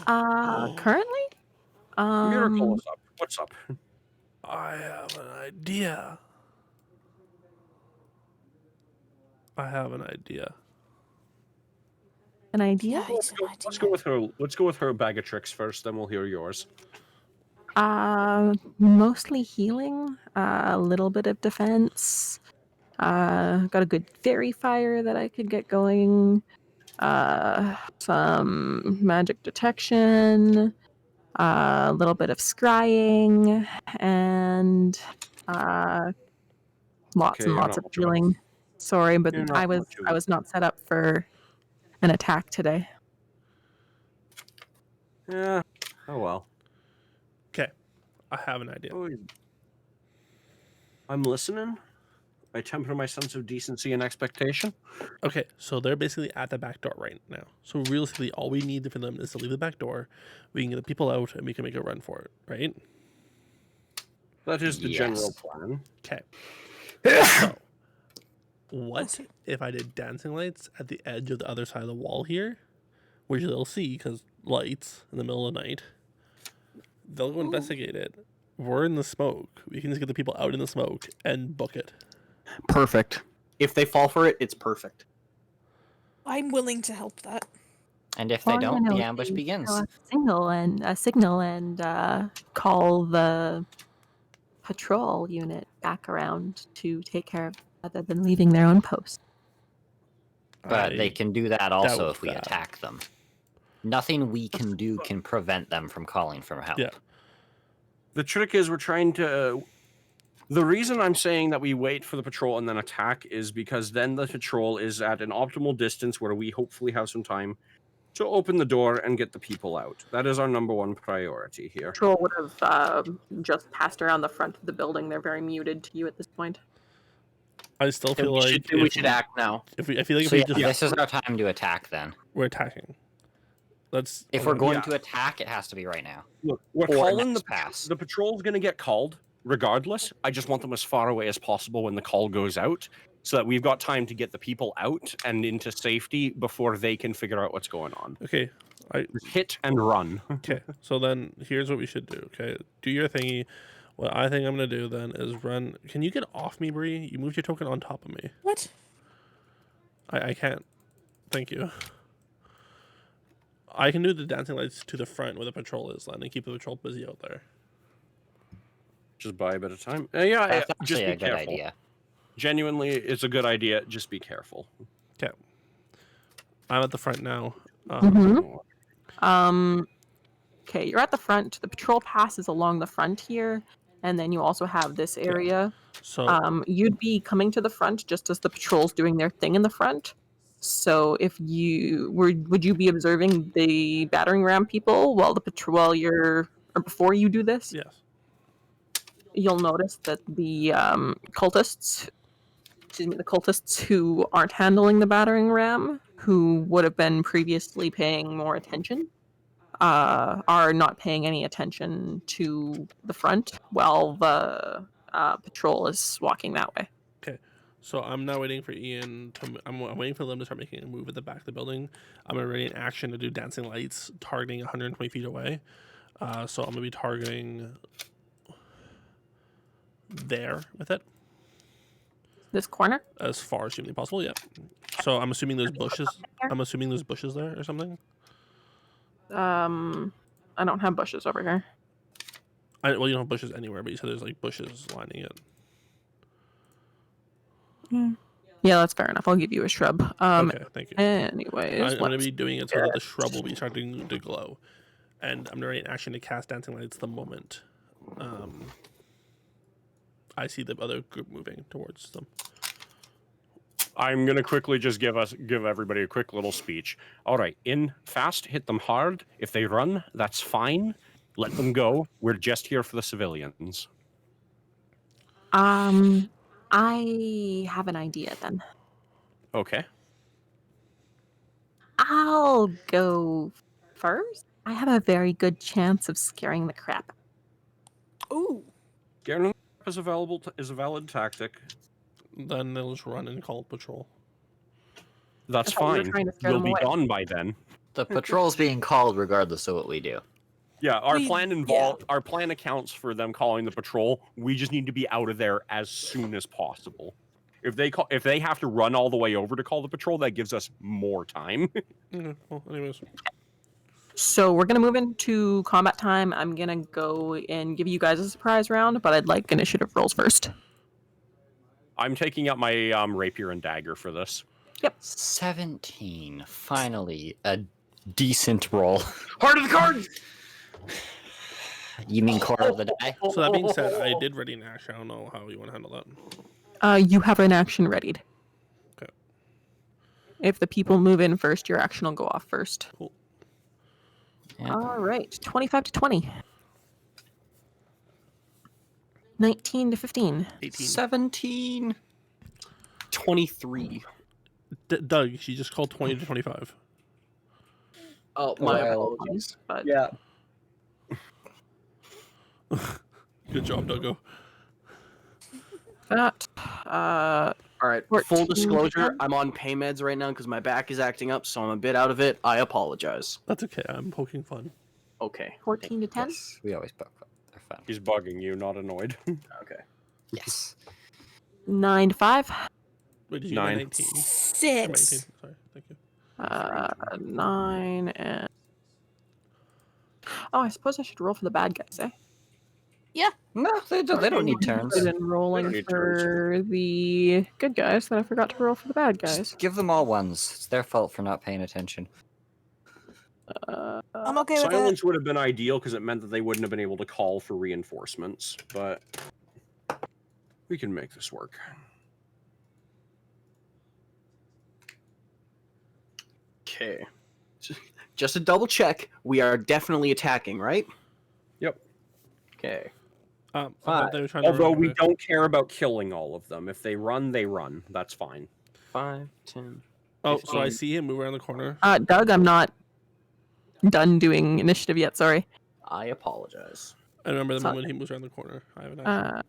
Currently? Miracle, what's up? What's up? I have an idea. An idea? Yeah, he's an Let's go with her. Let's go with her bag of tricks first, then we'll hear yours. Mostly healing, a little bit of defense. Got a good fairy fire that I could get going. Some magic detection. A little bit of scrying, and lots and lots of healing. Sorry, but I was not set up for an attack today. Yeah. Oh well. Okay, I have an idea. I'm listening. I temper my sense of decency and expectation. Okay, so they're basically at the back door right now. So realistically, all we need for them is to leave the back door. We can get the people out, and we can make a run for it, right? That is the general Yes. plan. Okay. So, what if I did dancing lights at the edge of the other side of the wall here, which they'll see because lights in the middle of the night. They'll go investigate it. We're in the smoke. We can just get the people out in the smoke and book it. Perfect. If they fall for it, it's perfect. I'm willing to help that. And if they Well, don't, you the know, ambush they begins. throw a signal and call the patrol unit back around to take care of it rather than leaving their own post. But they can do that also doubt if we that. attack them. Nothing we can do can prevent them from calling for help. Yeah. The trick is we're trying to... The reason I'm saying that we wait for the patrol and then attack is because then the patrol is at an optimal distance where we hopefully have some time to open the door and get the people out. That is our number one priority here. Patrol would have just passed around the front of the building. They're very muted to you at this point. I still Then feel we like should, we should act now. if we, I feel like So if yeah, we just this is our time to attack then. we're attacking. Let's. If hold we're on. going Yeah. to attack, it has to be right now. Look, we're Or calling next pass. the patrol's going to get called regardless. I just want them as far away as possible when the call goes out, so that we've got time to get the people out and into safety before they can figure out what's going on. Okay. Just hit and run. Okay. So then here's what we should do. Okay. Do your thingy. What I think I'm gonna do then is run. Can you get off me, Bree? You moved your token on top of me. What? I can't. Thank you. I can do the dancing lights to the front where the patrol is, and keep the patrol busy out there. Just buy a bit of time. Yeah, That's just actually be a good careful. idea. Genuinely, it's a good idea. Just be careful. Okay. I'm at the front now. Okay, you're at the front. The patrol passes along the front here, and then you also have this area. So You'd be coming to the front just as the patrol's doing their thing in the front. So if you would you be observing the battering ram people while before you do this? yes. You'll notice that the cultists who aren't handling the battering ram, who would have been previously paying more attention, are not paying any attention to the front while the patrol is walking that way. So I'm now waiting for Ian to. I'm waiting for them to start making a move at the back of the building. I'm already in action to do dancing lights, targeting 120 feet away. So I'm gonna be targeting there with it This corner? as far as humanly possible. Yeah. So I'm assuming there's bushes. I'm assuming there's bushes there or something. I don't have bushes over here. Well, you don't have bushes anywhere, but you said there's like bushes lining it. Yeah, that's fair enough. I'll give you a shrub. Okay, thank you. Anyways, I'm going to let's- be doing it so that the shrub will be starting to glow. And I'm already in action to cast dancing lights the moment I see the other group moving towards them. I'm gonna quickly just give everybody a quick little speech. All right, in fast, hit them hard. If they run, that's fine. Let them go. We're just here for the civilians. I have an idea then. Okay. I'll go first. I have a very good chance of scaring the crap. Ooh. Scaring them is is a valid tactic. Then they'll just run and call patrol. That's I thought you were fine. trying to scare We'll them be away. gone by then. The patrol's being called regardless of what we do. Yeah, our We- our plan accounts for them calling the patrol. We just need to be out of there as soon as possible. If they have to run all the way over to call the patrol, that gives us more time. Okay, well, anyways. So we're gonna move into combat time. I'm gonna go and give you guys a surprise round, but I'd like initiative rolls first. I'm taking out my rapier and dagger for this. 17. Finally, a decent roll. Heart of the cards! You mean core of the die? So that being said, I did ready an action. I don't know how you want to handle that. You have an action readied. Okay. If the people move in first, your action will go off first. Cool. Yeah. All right, 25 to 20. 19 to 15. 18. 17. 23. Doug, she just called 20 to 25. Oh, my Well, apologies. But Yeah. Good job, Duggo. that, All right, 14 full to disclosure, 10? I'm on pain meds right now because my back is acting up, so I'm a bit out of it. I apologize. That's okay. I'm poking fun. Okay. 14 to 10. Yes, we always poke fun. They're fun. He's bugging you, not annoyed. Okay. Yes. 9 to 5. Wait, did you Nine. get 19? Or 6. 19? Sorry, thank you. 9 and... Oh, I suppose I should roll for the bad guys, eh? No, they don't need turns. I've been rolling need for the good guys, then I forgot to roll for the bad guys. Just give them all ones. It's their fault for not paying attention. I'm okay with that. Silence would have been ideal because it meant that they wouldn't have been able to call for reinforcements, but we can make this work. Okay. Just to double check, we are definitely attacking, right? Yep. Okay. I thought they were trying to Although run we away. don't care about killing all of them. If they run, they run. That's fine. 5, 10. Oh, so I 15. see him move around the corner. Doug, I'm not done doing initiative yet. Sorry. I apologize. I remember the Sorry. moment he moves around the corner. I have an action.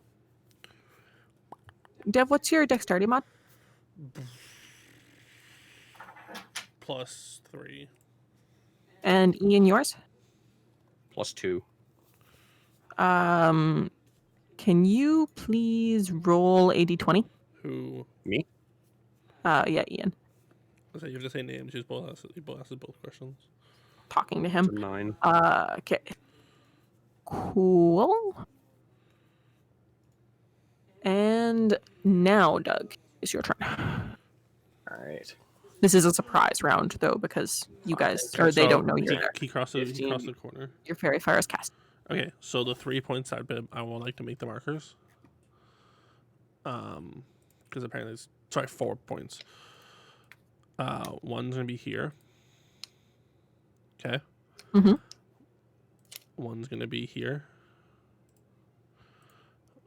Dev, what's your dexterity mod? +3. And Ian, yours? +2. Can you please roll a d20? Who? Me? Yeah, Ian. So you have to say names. You both ask both questions. Talking to It's him. a 9. Okay. Cool. And now, Doug, it's your turn. All right. This is a surprise round, though, because you guys, Okay, or they So don't know you're there. he crosses 15. the corner. Your fairy fire is cast. Okay, so the 3 points I would like to make the markers. Because apparently it's 4 points. One's gonna be here. Okay. Mhm. One's gonna be here.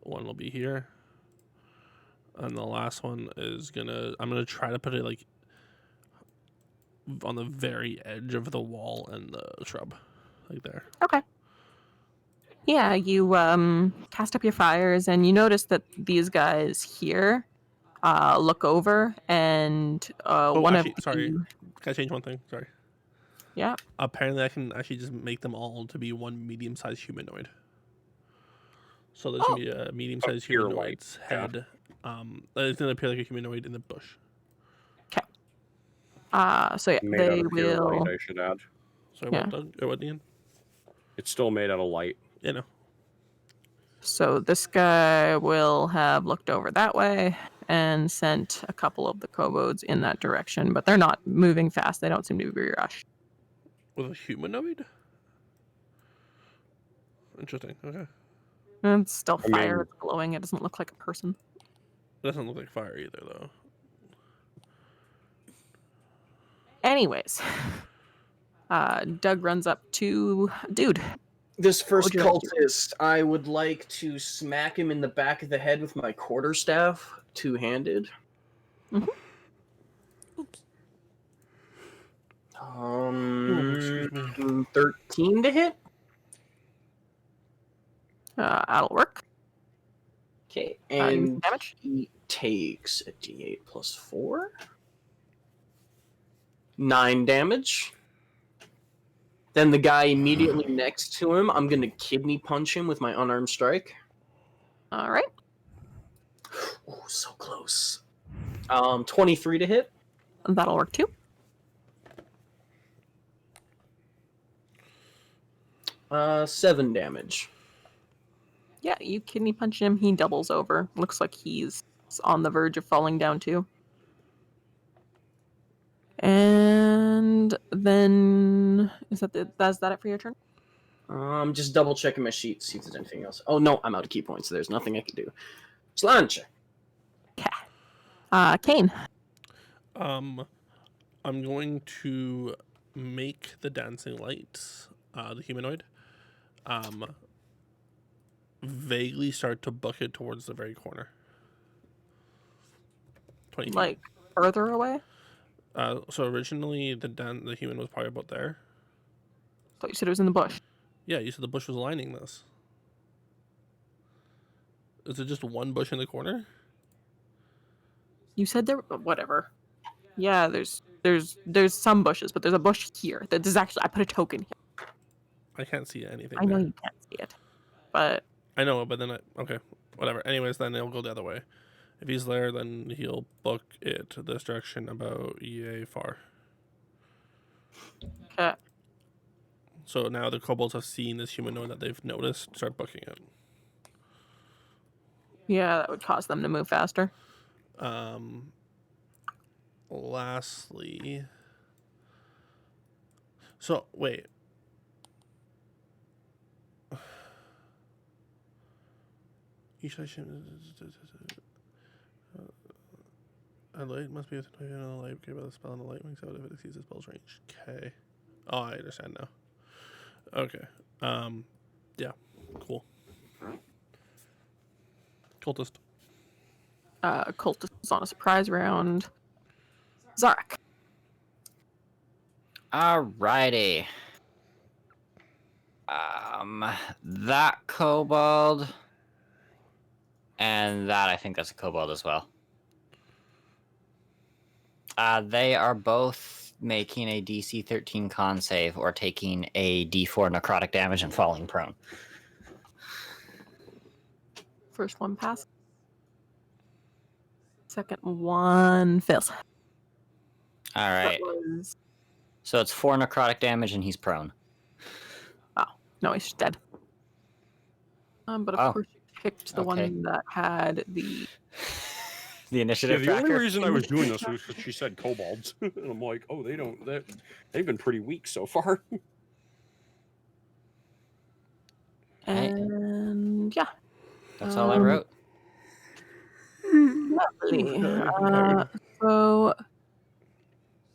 One will be here. And the last one is I'm gonna try to put it like on the very edge of the wall and the shrub. Like there. Okay. Yeah, you cast up your fires, and you notice that these guys here look over, and one actually, of the... sorry. Can I change one thing? Sorry. Yeah. Apparently, I can actually just make them all to be one medium-sized humanoid. So there's gonna be a medium-sized pure humanoid's white, yeah. head. It's gonna appear like a humanoid in the bush. Okay. So yeah, Made out they of pure will... light, I should add. Sorry, Yeah. what, Doug? Or what, Ian? It's still made out of light. You know. So this guy will have looked over that way and sent a couple of the kobolds in that direction, but they're not moving fast. They don't seem to be rushed. With a humanoid? Interesting. Okay. And it's still I fire. mean- It's glowing. It doesn't look like a person. It doesn't look like fire either, though. Anyways, Doug runs up to dude. This first would you like to cultist, I would like to smack him in the back of the head with my quarterstaff, two-handed. Mhm. Oops. Excuse me. 13 to hit. That'll work. Okay, You make and damage. he takes a d8 plus 4. 9 damage. Then the guy immediately next to him, I'm going to kidney punch him with my unarmed strike. All right. Oh, so close. 23 to hit. That'll work too. 7 damage. Yeah, you kidney punch him. He doubles over. Looks like he's on the verge of falling down too. And then is that it for your turn? Just double checking my sheet, see if there's anything else. Oh no, I'm out of key points, so there's nothing I can do. Slanche. Kane. I'm going to make the dancing lights, the humanoid, vaguely start to book it towards the very corner. 20 feet. Like further away? So originally the human was probably about there. Thought you said it was in the bush. Yeah, you said the bush was lining this. Is it just one bush in the corner? You said there. Whatever. Yeah, there's some bushes, but there's a bush here. There's actually I put a token here. I can't see anything. I know there. you can't see it, but I know, but then okay, whatever. Anyways, then it'll go the other way. If he's there, then he'll book it this direction about yay far. okay. So now the kobolds have seen this humanoid that they've noticed start booking it. Yeah, that would cause them to move faster. Lastly, so wait. Each a light must be within a light. Okay, by the spell and the light makes out if it exceeds the spell's range. Okay. Oh, I understand now. Okay. Yeah. Cool. Cultist. Cultist is on a surprise round. Zarek. Alrighty. That kobold. And that, I think that's a kobold as well. They are both making a DC 13 con save or taking a D4 necrotic damage and falling prone. First one passes. Second one fails. All right. Was... So it's 4 necrotic damage and he's prone. Oh, no, he's dead. But of course you picked the one that had the initiative the tracker. only reason I was doing this was because she said kobolds. And I'm like, oh, they've been pretty weak so far. And yeah. That's all I wrote. Lovely. So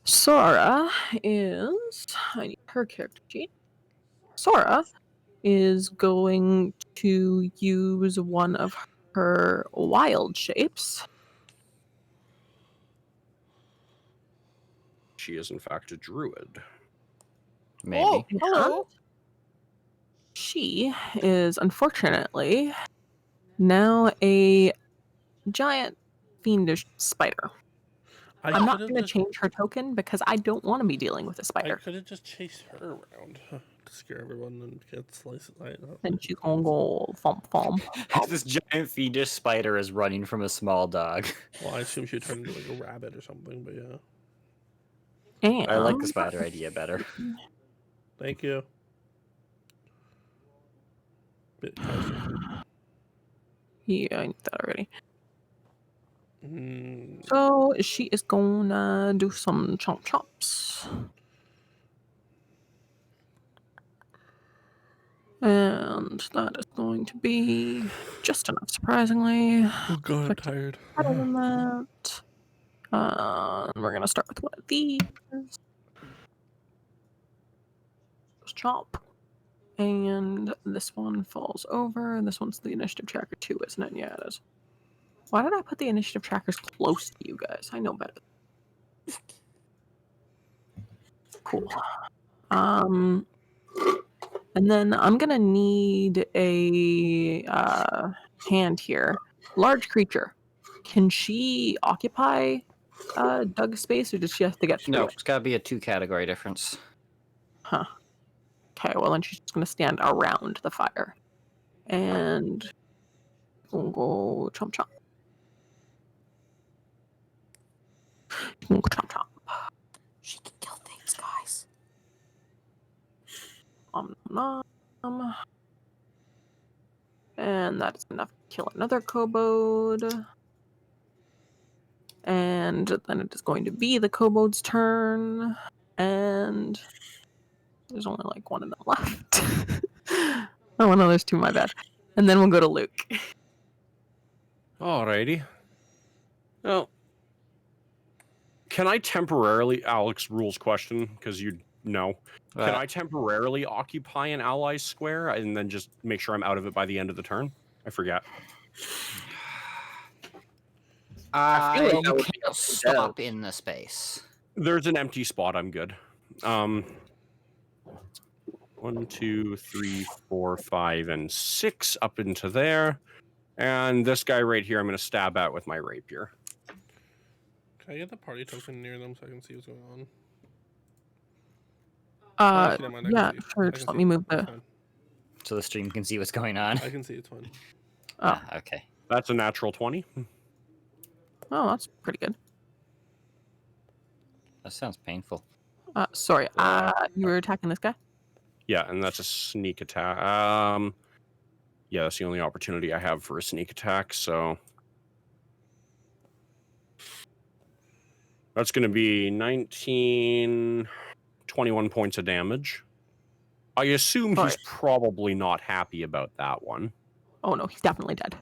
Sora is... I need her character sheet. Sora is going to use one of her wild shapes. She is, in fact, a druid. Maybe. Oh, hello. She is, unfortunately, now a giant fiendish spider. I'm not going to change her token because I don't want to be dealing with a I spider. could have just chased her around to scare everyone and get slices. And she's going to go thump thump. This giant fiendish spider is running from a small dog. Well, I assume she would turn into like a rabbit or something, but yeah. And I like the spider idea better. Thank you. Yeah, I knew that already. So she is gonna do some chomp chomps. And that is going to be just enough, surprisingly. Oh god, I'm tired. Better than that. We're gonna start with one of these. Just chomp. And this one falls over. This one's the initiative tracker too, isn't it? Yeah, it is. Why did I put the initiative trackers close to you guys? I know better. Cool. And then I'm gonna need a hand here. Large creature. Can she occupy Doug's space, or does she have to get through No, it? it's got to be a 2-category difference. Huh. Okay, well then she's just gonna stand around the fire. And we'll go chomp chomp. We'll go chomp chomp. She can kill things, guys. Nom. And that is enough to kill another kobold. And then it is going to be the kobold's turn. And there's only like one of them left. Oh no, there's two, my bad. And then we'll go to Luke. Alrighty. Well, can I temporarily, Alex rules question, because you know, can I temporarily occupy an ally's square and then just make sure I'm out of it by the end of the turn? I forget. I feel like that You would be can't stop in the space. There's an empty spot. I'm good. 1, 2, 3, 4, 5, and 6 up into there. And this guy right here, I'm going to stab at with my rapier. Can I get the party token near them so I can see what's going on? Actually, never mind, I can Yeah, see. sure. I Just can let me see. move It's the. fine. So the stream can see what's going on. I can see it's fine. Oh, Okay. That's a natural 20. oh, that's pretty good. That sounds painful. Sorry. You were attacking this guy? Yeah, and that's a sneak attack. Yeah, that's the only opportunity I have for a sneak attack, so... That's going to be 19, 21 points of damage. I assume he's probably not happy about that one. Oh no, he's definitely dead.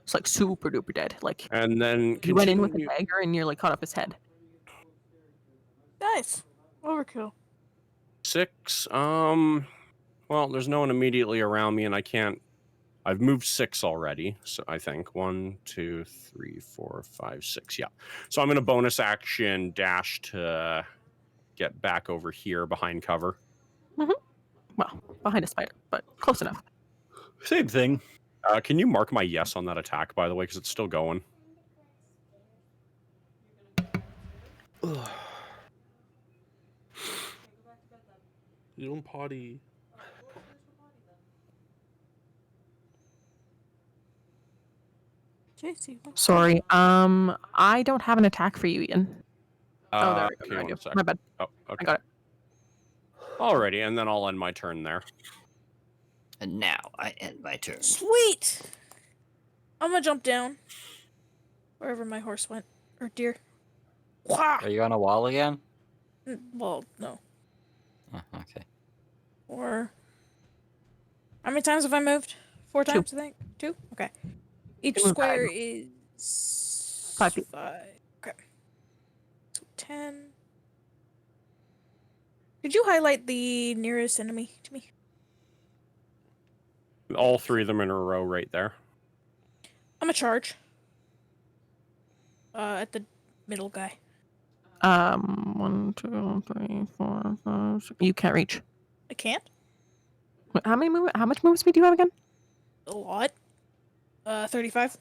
It's like super duper dead. Like And then you went in with a dagger and nearly cut off his head. Nice. Overkill. 6. Well, there's no one immediately around me, and I can't I've moved 6 already, so I think 1, 2, 3, 4, 5, 6. Yeah. So I'm going to bonus action dash to get back over here behind cover. Well, behind a spider, but close enough. Same thing. Can you mark my yes on that attack, by the way, because it's still going? You don't potty. JC, what? Sorry. I don't have an attack for you, Ian. Oh, there we go. Okay, There I one do. sec. My bad. Oh, okay. I got it. Alrighty, and then I'll end my turn there. And now I end my turn. Sweet! I'm gonna jump down. Wherever my horse went. Or deer. Wah! Are you on a wall again? Well, no. Oh, okay. Or... How many times have I moved? 4 2. times, I think? 2? Okay. Each You moved square diagonal. is... 5 feet. 5. Okay. So 10... Could you highlight the nearest enemy to me? All 3 of them in a row right there. I'm a charge. At the middle guy. 1, 2, 3, 4, 5, 6. You can't reach. I can't? How much movement speed do you have again? A lot. 35.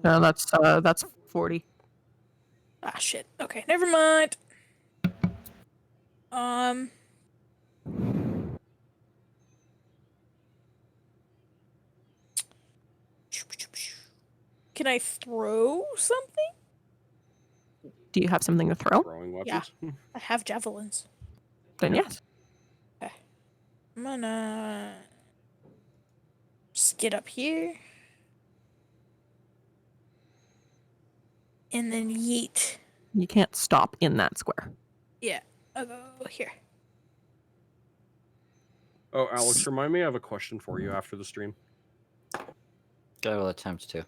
No, that's 40. Ah, shit. Okay, never mind. Can I throw something? Do you have something to throw? Throwing Yeah. weapons. I have javelins. Then yes. Okay. I'm gonna just get up here. And then yeet. You can't stop in that square. Yeah, I'll go here. Oh, Alex, remind me, I have a question for you after the stream. I will attempt to.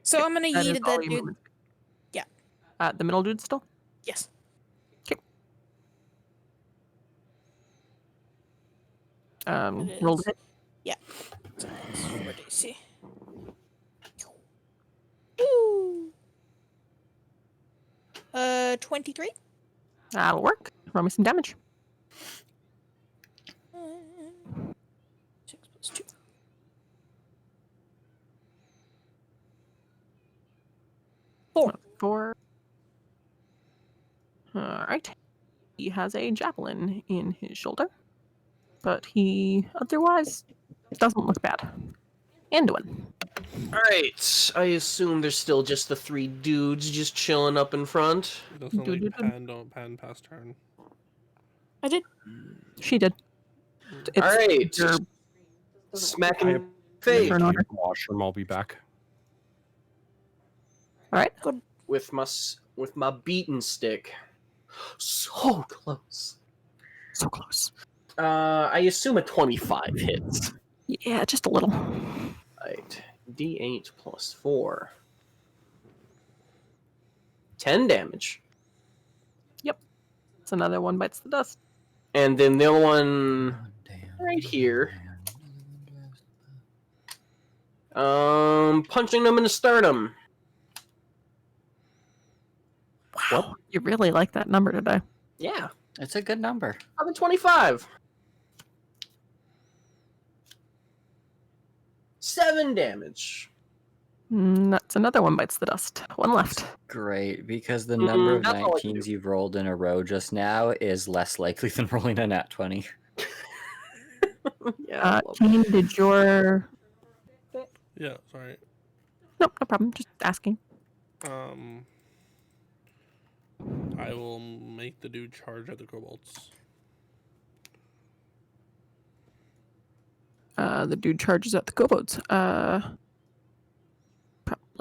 So I'm gonna That yeet is at all that your dude. movement. Yeah. The middle dude still? Yes. It Roll is. the hit. Yeah. So it's 4DC. Woo! 23. That'll work. Roll me some damage. 6 plus 2. 4. 4. Alright. He has a javelin in his shoulder. But he otherwise doesn't look bad. Anduin. Alright, I assume there's still just the 3 dudes just chilling up in front. Doesn't like pan past turn. I did. She did. Alright, your smacking I have- face turn order. Washroom, I'll be back. Alright. with my beaten stick. So close. So close. I assume a 25 hits. Yeah, just a little. Right. D8 plus 4. 10 damage. It's another one bites the dust. And then the other one right here. Punching them in the sternum. Wow. You really like that number today. Yeah. It's a good number. I'm at 25. 7 damage. That's another one bites the dust. One left. Great, because the number of that's all I can 19s you've rolled in a row just now is less likely than rolling a nat 20. Yeah. I love Keen, did your... Yeah, sorry. Nope, no problem. Just asking. I will make the dude charge at the kobolds. The dude charges at the kobolds. Probably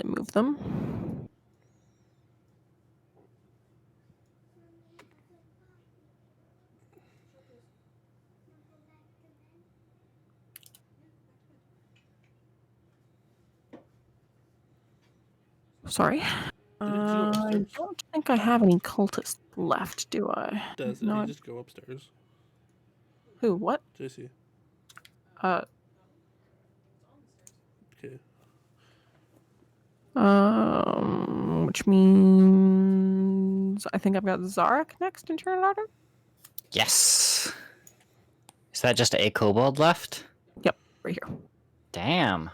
move them. Sorry. I don't think I have any cultists left, do I? Does No, he I- just go upstairs? Who? What? JC. Which means I think I've got Zarek next in turn order. Yes. Is that just a kobold left? Yep, right here. Damn.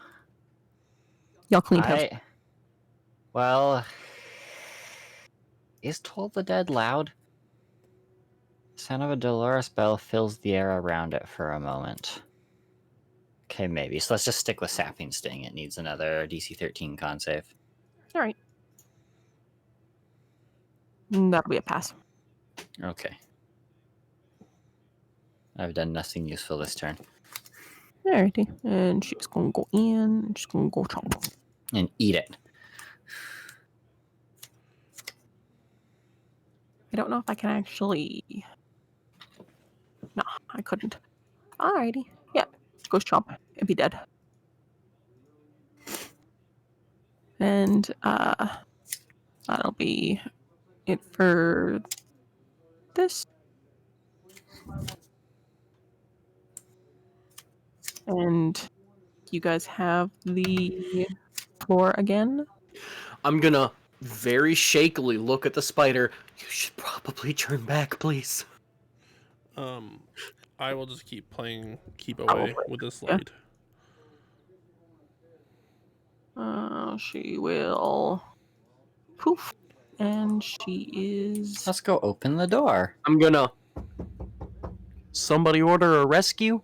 Y'all cleaned house. Well, is Toll the Dead loud? Sound of a Dolores bell fills the air around it for a moment. Okay, maybe. So let's just stick with Sapping Sting. It needs another DC 13 con save. All right. That'll be a pass. Okay. I've done nothing useful this turn. Alrighty. And she's gonna go in. She's gonna go chomp. And eat it. I don't know if I can actually. No, I couldn't. Alrighty. Yeah. Goes chomp. It'd be dead. And that'll be it for this. And you guys have the floor again. I'm gonna very shakily look at the spider. You should probably turn back, please. I will just keep playing keep away with this light. She will poof, and she is. Let's go open the door. I'm gonna. Somebody order a rescue?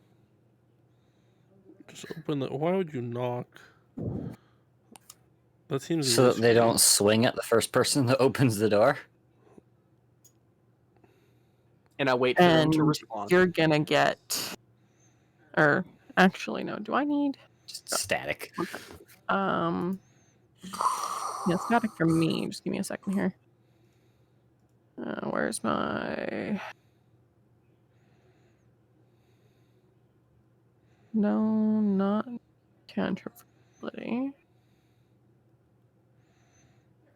Just open the. Why would you knock? That seems So that they don't swing at the first person that opens the door. And I wait for them And to respond. you're gonna get. Or actually, no. Do I need? Just static. Yeah, static for me. Just give me a second here. Where's my? No, not cantrip-ability.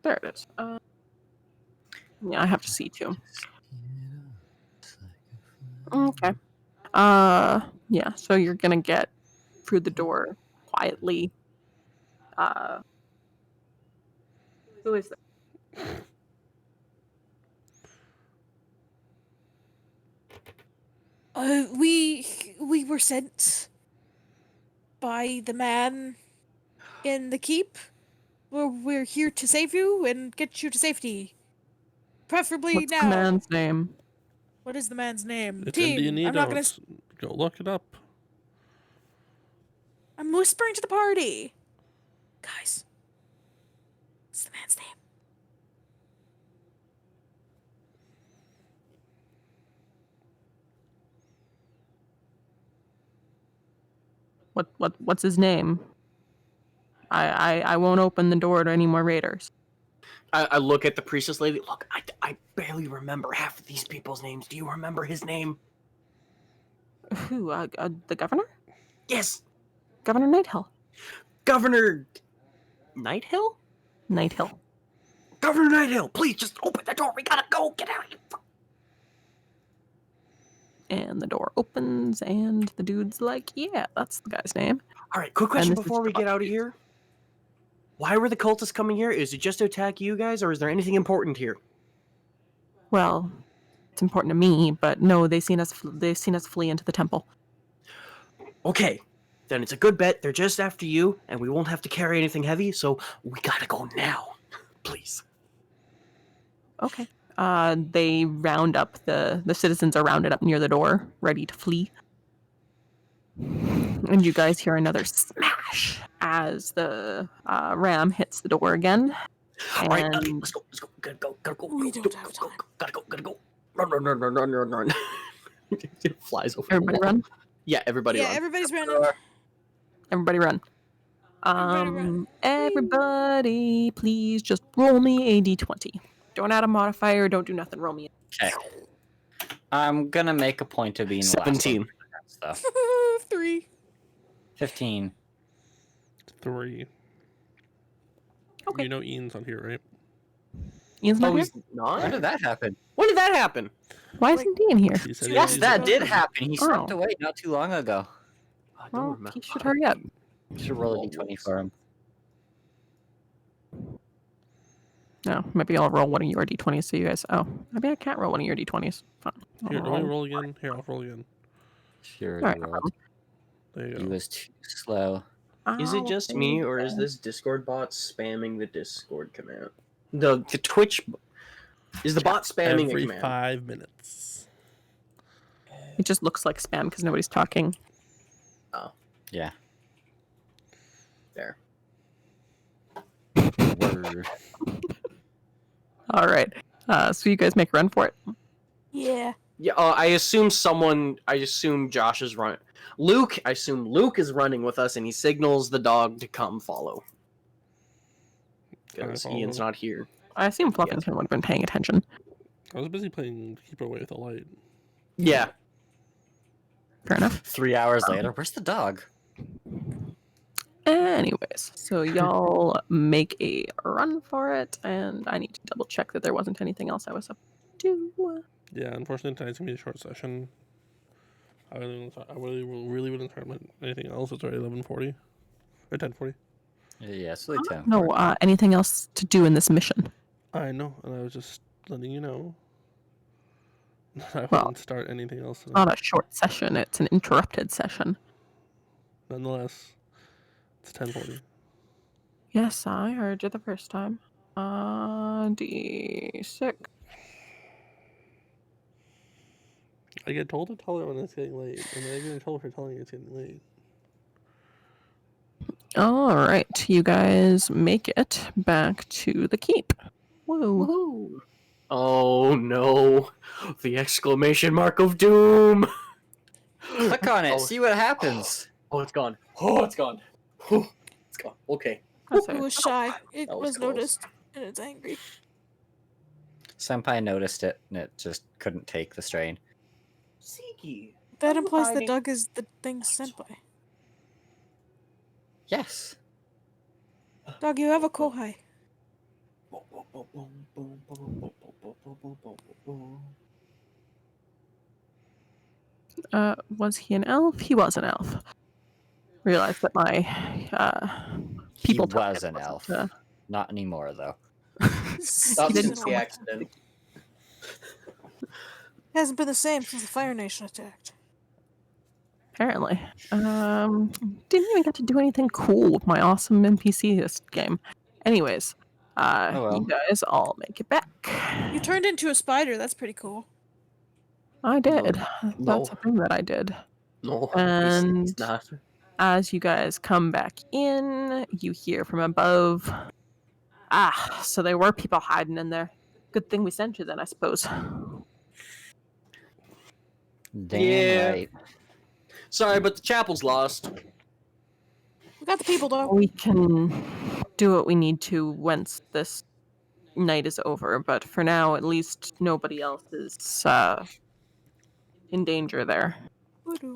There it is. Yeah, I have to see too. Okay. Yeah. So you're gonna get through the door quietly. Who is that? We were sent by the man in the keep. We're here to save you and get you to safety. Preferably What's now. the man's name? What is the man's name? It's in Team. D&E I'm not gonna. notes. Go look it up. I'm whispering to the party. Guys. What's the man's name? What's his name? I won't open the door to any more raiders. I look at the priestess lady. Look, I barely remember half of these people's names. Do you remember his name? Who? The governor? Yes, Governor Nighthill. Governor Nighthill? Nighthill. Governor Nighthill, please just open the door. We gotta go. Get out of here. And the door opens, and the dude's like, "Yeah, that's the guy's name." All right, quick question this is before we the get out of here. Why were the cultists coming here? Is it just to attack you guys, or is there anything important here? Well, it's important to me, but no, they've seen us flee into the temple. Okay, then it's a good bet. They're just after you, and we won't have to carry anything heavy, so we gotta go now. Please. Okay. They round up the citizens are rounded up near the door, ready to flee. And you guys hear another smash as the ram hits the door again. All right, okay, let's go. Gotta go. We don't have time. Gotta go. Run. It flies over. Everybody run. Yeah, everybody Yeah, run. everybody's running. Everybody run. Everybody run. Everybody, please just roll me a d20. Don't add a modifier. Don't do nothing. Roll me. Okay. I'm gonna make a point of being the last 17. one for that stuff. 3. 15. 3. Okay. You know Ian's on here, right? Ian's not Oh, here. he's not? When did that happen? When did that happen? Why isn't Ian here? He said Yes, he's that on. did happen. He stepped Oh. away not too long ago. I don't Well, remember. he should hurry up. You should roll a d20 for him. No, maybe I'll roll one of your d20s so you guys. Oh, maybe I can't roll one of your d20s. Fine. Here, let me roll again. Here, I'll roll again. Sure, Alright, you no rolled. There you He go. was too slow. Is it I'll just me, take or is that. this Discord bot spamming the Discord command? The Twitch is the bot spamming a Every command? 5 minutes. It just looks like spam because nobody's talking. Yeah. There. Word. All right. So you guys make a run for it. Yeah. Yeah, I assume Josh is running. I assume Luke is running with us, and he signals the dog to come follow. Can I Because follow Ian's him? not here. I assume Fluffington would have been paying attention. I was busy playing Keep Away with the Light. Yeah. Fair enough. 3 hours later, where's the dog? Anyways, so y'all make a run for it, and I need to double check that there wasn't anything else I was up to. Yeah, unfortunately tonight's gonna be a short session. I really wouldn't start anything else. It's already 11:40 or 10:40. Yeah, it's really tough. No, anything else to do in this mission? I know, and I was just letting you know. I Well, wouldn't start anything else. It's not a short session, it's an interrupted session. Nonetheless, it's 10:40. Yes, I heard you the first time. D6. I get told to tell her when it's getting late, and then I get in trouble for telling you it's getting late. All right, you guys make it back to the keep. Woo. Woohoo! Oh no! The exclamation mark of doom! Click on it, Oh. see what happens. Oh, it's gone. Oh, it's gone. Oh, it's gone. Okay. That's It it. was shy. It That was, was close. noticed, and it's angry. Senpai noticed it, and it just couldn't take the strain. Siki. That implies the dog is the thing's senpai. Yes. Dog, you have a kohai. Was he an elf? He was an elf. Realized that my people he was token an elf. wasn't, Not anymore, though. Not He didn't since the know. accident. Hasn't been the same since the Fire Nation attacked. Apparently. Didn't even get to do anything cool with my awesome NPC this game. Anyways, Oh well. you guys all make it back. You turned into a spider. That's pretty cool. I did. No. That's a thing that I did. No, And it's not. as you guys come back in, you hear from above. So there were people hiding in there. Good thing we sent you then, I suppose. Damn Yeah. right. Sorry, but the chapel's lost. We got the people, dog. We can do what we need to once this night is over, but for now, at least nobody else is in danger there.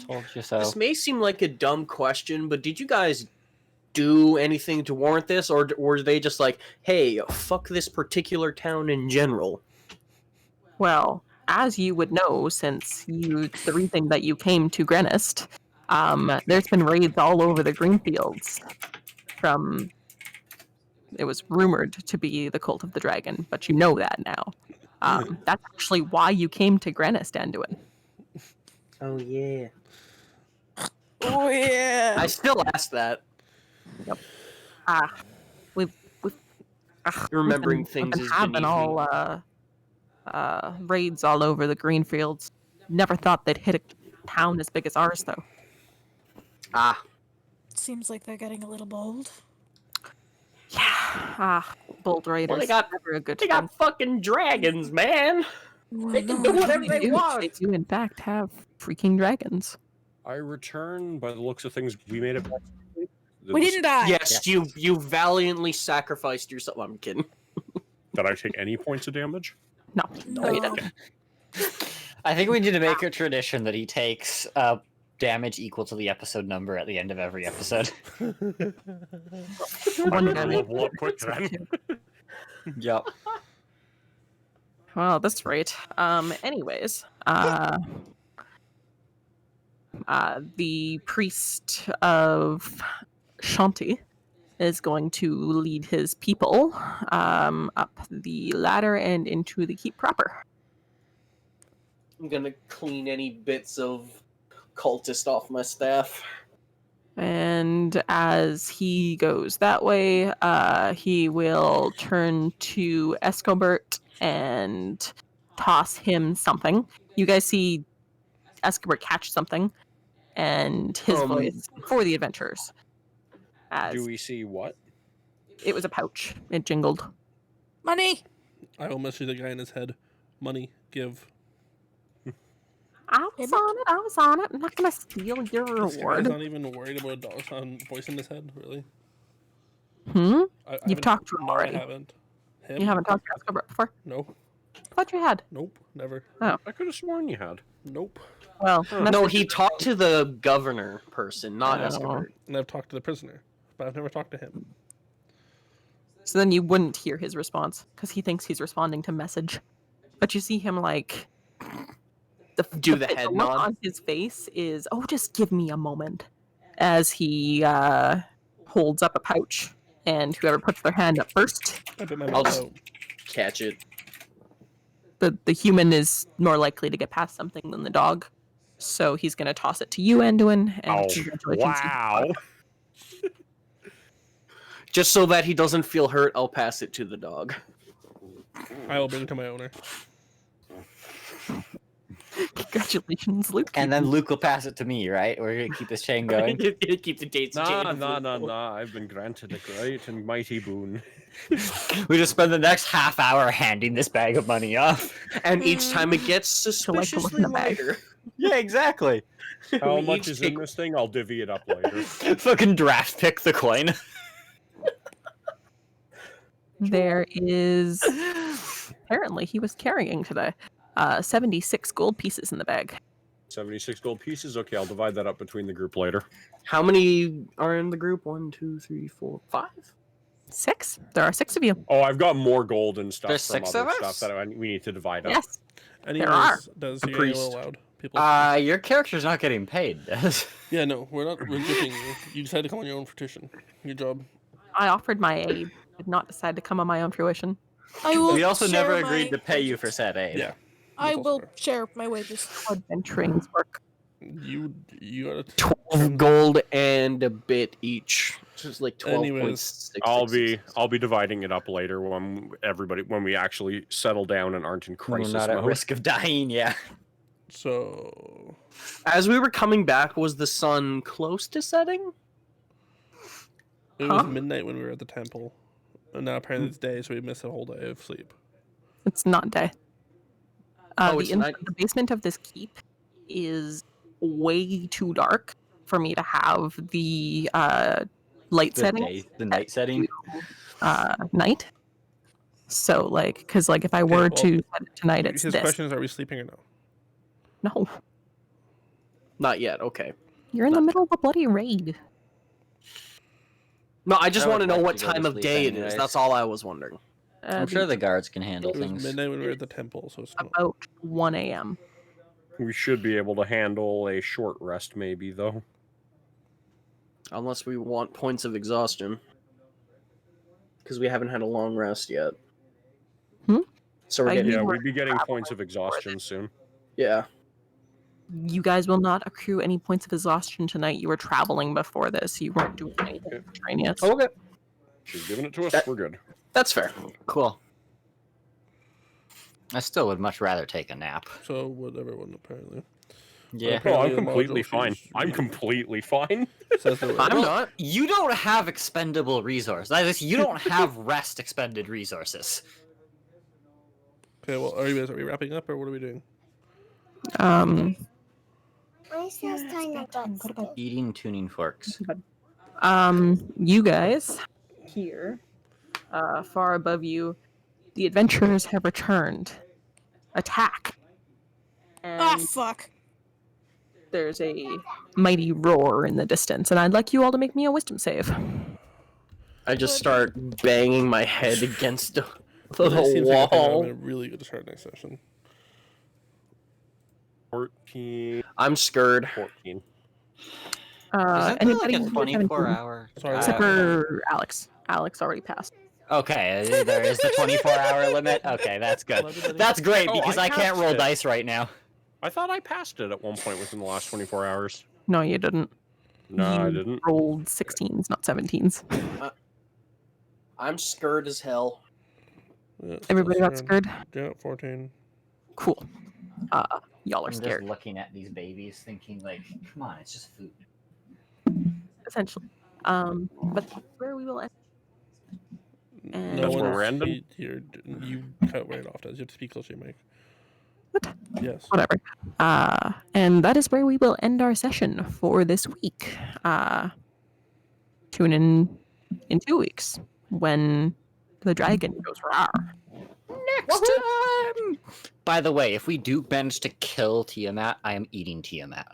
Told you so. This may seem like a dumb question, but did you guys do anything to warrant this, or were they just like, hey, fuck this particular town in general? Well, as you would know, since the reason that you came to Grenist, there's been raids all over the Greenfields. It was rumored to be the Cult of the Dragon, but you know that now. That's actually why you came to Grenist, Anduin. Oh, yeah. Oh yeah. I still ask that. We've Remembering we've things been is having beneath me. all raids all over the Greenfields. Never thought they'd hit a town as big as ours, though. Seems like they're getting a little bold. Yeah, bold raiders. Well, they got never a good They thing. got fucking dragons, man. They can do whatever they They want. do, in fact, have freaking dragons. I return. By the looks of things, we made it back. We didn't die. Yes, you valiantly sacrificed yourself. I'm kidding. Did I take any points of damage? No, No. you didn't. I think we need to make a tradition that he takes damage equal to the episode number at the end of every episode. One Better damage. level up quick then. Yep. Well, that's right. Anyways, the priest of Shanti is going to lead his people up the ladder and into the keep proper. I'm gonna clean any bits of cultist off my staff. And as he goes that way, he will turn to Escobert and toss him something. You guys see Escobert catch something, and his voice for the adventurers. As Do we see what? it was a pouch. It jingled. Money. I will message the guy in his head. Money, give. I was on it. I was on it. I'm not gonna steal your This guy's reward. not even worried about a dollar sign voice in his head, really. Hmm. I You've haven't- talked to him no, already. I haven't. Him? You haven't talked to Escobert before. No. I thought you had. Nope. Never. I could have sworn you had. Nope. Well, No, he talked to the governor person, not Oh. Escobert. And I've talked to the prisoner, but I've never talked to him. So then you wouldn't hear his response because he thinks he's responding to message. But you see him like Do the head look nod? on his face is, oh, just give me a moment, as he holds up a pouch, and whoever puts their hand up first, I bet my I'll mouth just out. catch it. the human is more likely to get past something than the dog. So he's going to toss it to you, Anduin, and Oh, congratulations, you wow. Just so that he doesn't feel hurt, I'll pass it to the dog. I will bring it to my owner. Congratulations, Luke. And then Luke will pass it to me, right? We're gonna keep this chain going. Keep the dates. Nah. I've been granted a great and mighty boon. We just spend the next half hour handing this bag of money off. And each time it gets like to look in suspiciously the bag. lighter. Yeah, exactly. How We much each is take- in this thing? I'll divvy it up later. Fucking draft pick the coin. There is, apparently he was carrying today, 76 gold pieces in the bag. 76 gold pieces. Okay, I'll divide that up between the group later. How many are in the group? 1, 2, 3, 4, 5? 6? There are 6 of you. Oh, I've got more gold and stuff There's from 6 other of stuff us? that we need to divide up. Yes. Anyways, are. does A he get a little priest. loud? People. Your character's not getting paid, Des. Yeah, no, we're not rejecting you. You decided to come on your own fruition. Your job. I offered my aid, did not decide to come on my own fruition. I will. We also share never my agreed to pay you for wages. said aid. Yeah. I That's also will fair. share my wages. Adventuring's work. You gotta 12 gold and a bit each. Just like Anyways, 12.6. I'll be dividing it up later when we actually settle down and aren't in We're crisis not at mode. risk of dying, yeah. So As we were coming back, was the sun close to setting? it was Huh? midnight when we were at the temple, and now apparently it's day, so we missed a whole day of sleep. It's not day. Oh, it's night. The basement of this keep is way too dark for me to have the light setting The night setting. night. So like, because like if I were well, to set it tonight, it's His this. question is, are we sleeping or no? No, Not yet, okay. you're in the middle of a bloody raid. No, I just I want to would know like what to go to time of sleep day it anyways. is. That's all I was wondering. I'm sure the guards can handle It was things. midnight when we were at the temple, so it's not. about 1 a.m. We should be able to handle a short rest, maybe though. Unless we want points of exhaustion. Because we haven't had a long rest yet. Hmm? So we're I getting... Yeah, were we'd be getting traveling points of exhaustion soon. Yeah. You guys will not accrue any points of exhaustion tonight. You were traveling before this. You weren't doing anything extraneous. Okay. She's giving it to us. That- We're good. That's fair. Cool. I still would much rather take a nap. So would everyone apparently. Yeah. Oh, Apparently I'm the completely module fine. she's I'm reading completely fine. says that I'm we're- not. You don't have expendable resources. That is, you don't have rest expended resources. Okay, well, are we wrapping up or what are we doing? Eating tuning forks. You guys here, far above you, the adventurers have returned. Attack. Ah, And fuck. there's a mighty roar in the distance, and I'd like you all to make me a wisdom save. I just start banging my head against the It seems like wall. I'm really good to start next session. 14. I'm scared. 14. Isn't there Anybody like a under 24 17? hour? Sorry, Except what? for Alex. Alex already passed. Okay, there is the 24-hour limit. Okay, that's good. That's great Oh, because I I can't passed roll it. dice right now. I thought I passed it at one point within the last 24 hours. No, you didn't. No, I You didn't. rolled 16s, not 17s. I'm scared as hell. Yeah, still Everybody got scared? Yeah, 14. Cool. Y'all are I'm just scared, looking at these babies, thinking like, come on, it's just food. essentially. But that's where we will end. And That's where we're ending? You cut right off. Does you have to speak closer to your mic? What? Yes. Whatever. And that is where we will end our session for this week. Tune in 2 weeks when the dragon goes rawr. Next time! By the way, if we do manage to kill Tiamat, I am eating Tiamat.